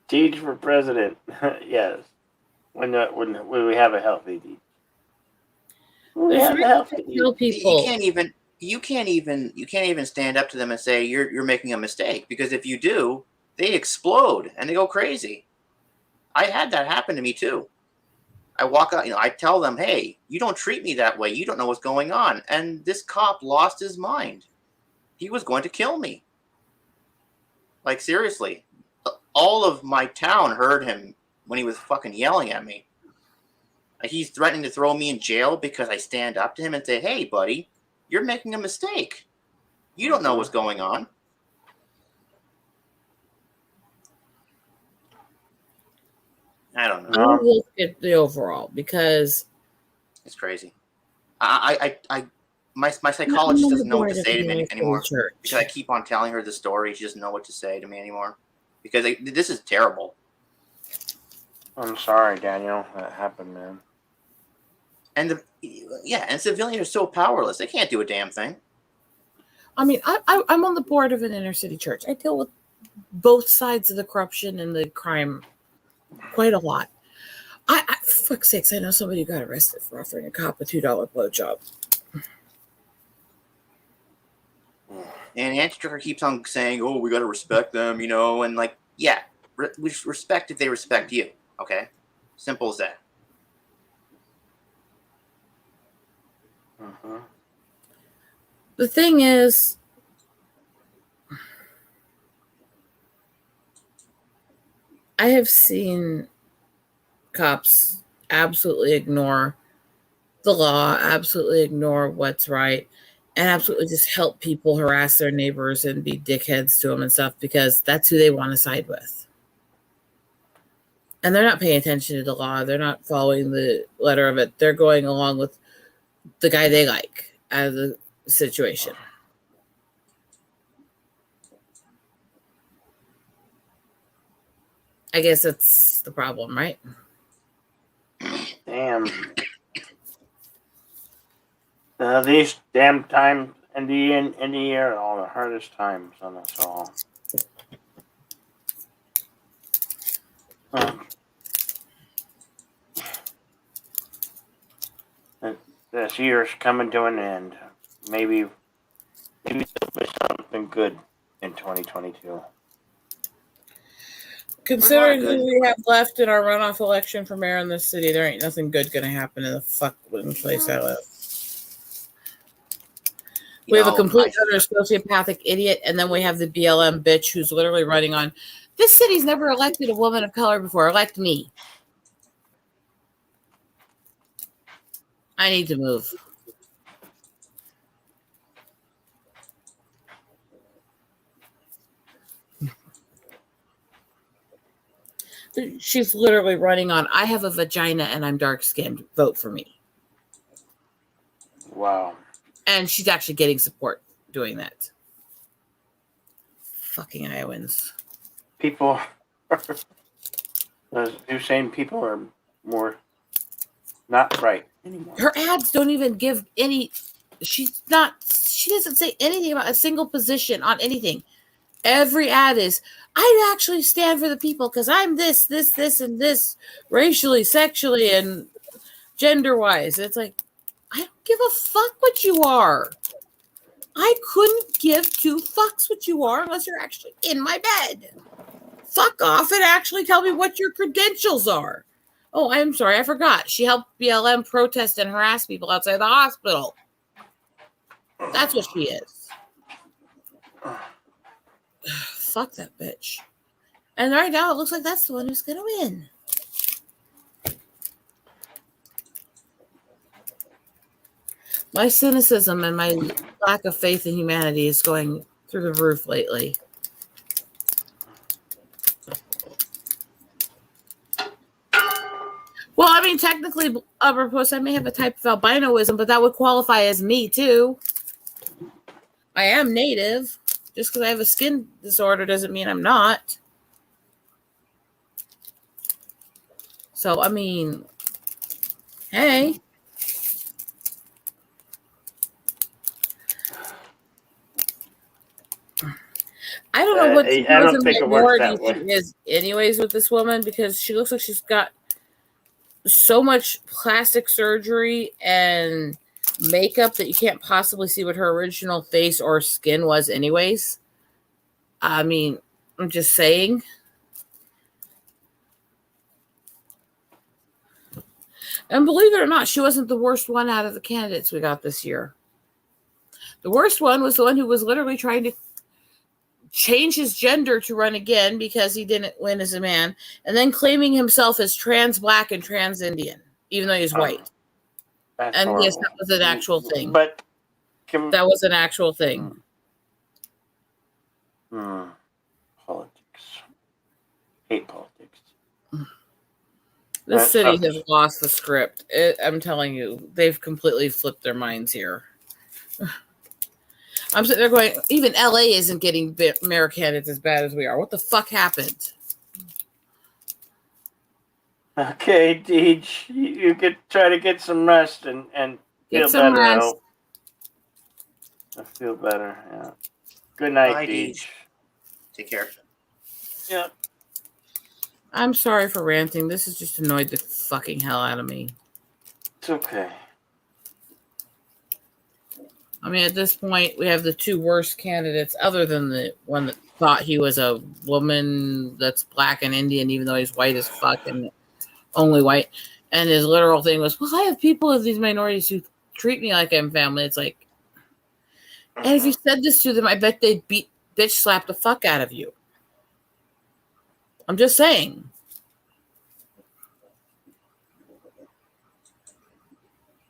Speaker 1: Teach for president. Yes. When we have a healthy teach.
Speaker 5: There's reasons to tell people.
Speaker 4: You can't even stand up to them and say you're making a mistake, because if you do, they explode and they go crazy. I had that happen to me too. I walk out, I tell them, hey, you don't treat me that way. You don't know what's going on. And this cop lost his mind. He was going to kill me. Like, seriously. All of my town heard him when he was fucking yelling at me. He's threatening to throw me in jail because I stand up to him and say, hey, buddy, you're making a mistake. You don't know what's going on. I don't know.
Speaker 5: I'll look at the overall, because
Speaker 4: it's crazy. My psychologist doesn't know what to say to me anymore, because I keep on telling her the story. She doesn't know what to say to me anymore, because this is terrible.
Speaker 1: I'm sorry, Daniel. That happened, man.
Speaker 4: And and civilians are so powerless. They can't do a damn thing.
Speaker 5: I mean, I'm on the board of an inner city church. I deal with both sides of the corruption and the crime quite a lot. For fuck's sakes, I know somebody who got arrested for offering a cop a $2 blowjob.
Speaker 4: And Anti-Trucker keeps on saying, oh, we got to respect them, and we respect if they respect you, okay? Simple as that.
Speaker 1: Uh-huh.
Speaker 5: The thing is, I have seen cops absolutely ignore the law, absolutely ignore what's right, and absolutely just help people harass their neighbors and be dickheads to them and stuff, because that's who they want to side with. And they're not paying attention to the law. They're not following the letter of it. They're going along with the guy they like out of the situation. I guess that's the problem, right?
Speaker 1: Damn. These damn times in the year are all the hardest times on us all. This year's coming to an end. Maybe there'll be something good in 2022.
Speaker 5: Considering who we have left in our runoff election for mayor in this city, there ain't nothing good going to happen in the fucking place I live. We have a complete utter sociopathic idiot, and then we have the BLM bitch who's literally running on, this city's never elected a woman of color before. Elect me. I need to move. She's literally running on, I have a vagina and I'm dark-skinned. Vote for me.
Speaker 1: Wow.
Speaker 5: And she's actually getting support doing that. Fucking Iowans.
Speaker 1: People, you're saying people are more not right anymore.
Speaker 5: Her ads don't even give any, she doesn't say anything about a single position on anything. Every ad is, I actually stand for the people because I'm this, and this, racially, sexually, and gender-wise. It's like, I don't give a fuck what you are. I couldn't give two fucks what you are unless you're actually in my bed. Fuck off and actually tell me what your credentials are. Oh, I'm sorry, I forgot. She helped BLM protest and harass people outside the hospital. That's what she is. Fuck that bitch. And right now, it looks like that's the one who's going to win. My cynicism and my lack of faith in humanity is going through the roof lately. Well, I mean, technically, upper post, I may have a type of albinoism, but that would qualify as me, too. I am native. Just because I have a skin disorder doesn't mean I'm not. So, I mean, hey. I don't know what
Speaker 1: I don't think it works that
Speaker 5: minority
Speaker 1: way.
Speaker 5: is anyways with this woman, because she looks like she's got so much plastic surgery and makeup that you can't possibly see what her original face or skin was anyways. I mean, I'm just saying. And believe it or not, she wasn't the worst one out of the candidates we got this year. The worst one was the one who was literally trying to change his gender to run again because he didn't win as a man, and then claiming himself as trans black and trans Indian, even though he's white.
Speaker 1: That's
Speaker 5: And yes,
Speaker 1: horrible.
Speaker 5: that was an actual thing.
Speaker 1: But
Speaker 5: That was an actual thing.
Speaker 1: Politics. Hate politics.
Speaker 5: This
Speaker 1: That
Speaker 5: city
Speaker 1: sucks.
Speaker 5: has lost the script. I'm telling you, they've completely flipped their minds here. I'm sitting there going, even LA isn't getting mayor candidates as bad as we are. What the fuck happened?
Speaker 1: Okay, Deej, you could try to get some rest and feel
Speaker 5: Get some
Speaker 1: better.
Speaker 5: rest.
Speaker 1: I feel better. Yeah. Good night,
Speaker 4: Bye,
Speaker 1: Deej.
Speaker 4: Deej. Take care.
Speaker 1: Yeah.
Speaker 5: I'm sorry for ranting. This has just annoyed the fucking hell out of me.
Speaker 1: It's okay.
Speaker 5: I mean, at this point, we have the two worst candidates, other than the one that thought he was a woman that's black and Indian, even though he's white as fuck and only white. And his literal thing was, well, I have people of these minorities who treat me like I'm family. It's like, and if you said this to them, I bet they'd bitch slap the fuck out of you. I'm just saying.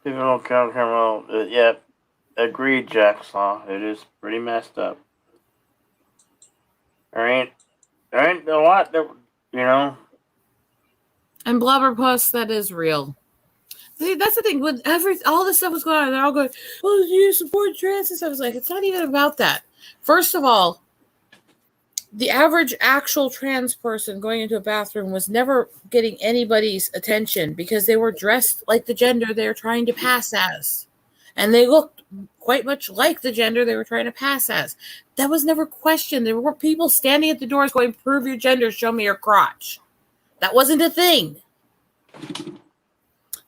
Speaker 1: People don't count Carmel. Yeah, agreed, Jacksaw. It is pretty messed up. There ain't a lot that, you know.
Speaker 5: And Blubberpuss, that is real. See, that's the thing. When all this stuff was going on, they're all going, oh, do you support trans and stuff? I was like, it's not even about that. First of all, the average actual trans person going into a bathroom was never getting anybody's attention because they were dressed like the gender they're trying to pass as. And they looked quite much like the gender they were trying to pass as. That was never questioned. There were people standing at the doors going, prove your gender, show me your crotch. That wasn't a thing.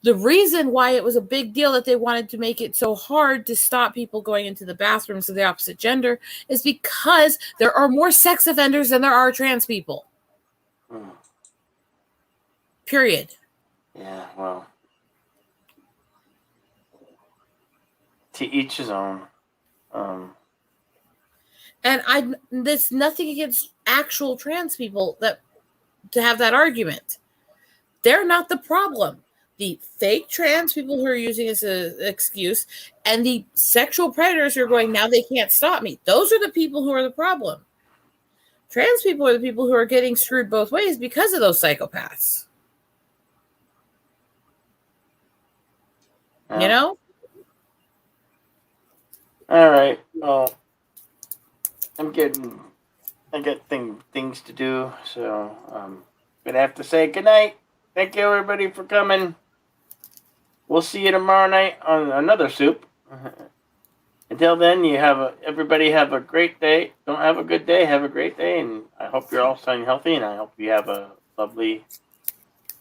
Speaker 5: The reason why it was a big deal that they wanted to make it so hard to stop people going into the bathrooms of the opposite gender is because there are more sex offenders than there are trans people. Period.
Speaker 1: Yeah, well. To each his own.
Speaker 5: And there's nothing against actual trans people that to have that argument. They're not the problem. The fake trans people who are using this as an excuse and the sexual predators who are going, now they can't stop me. Those are the people who are the problem. Trans people are the people who are getting screwed both ways because of those psychopaths.
Speaker 1: Yeah.
Speaker 5: You know?
Speaker 1: All right. Well, I got things to do, so gonna have to say goodnight. Thank you, everybody, for coming. We'll see you tomorrow night on another soup. Until then, everybody have a great day. Don't have a good day. Have a great day, and I hope you're all staying healthy, and I hope you have a lovely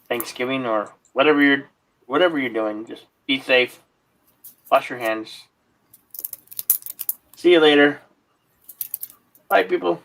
Speaker 1: Thanksgiving or whatever you're doing. Just be safe. Wash your hands. See you later. Bye, people.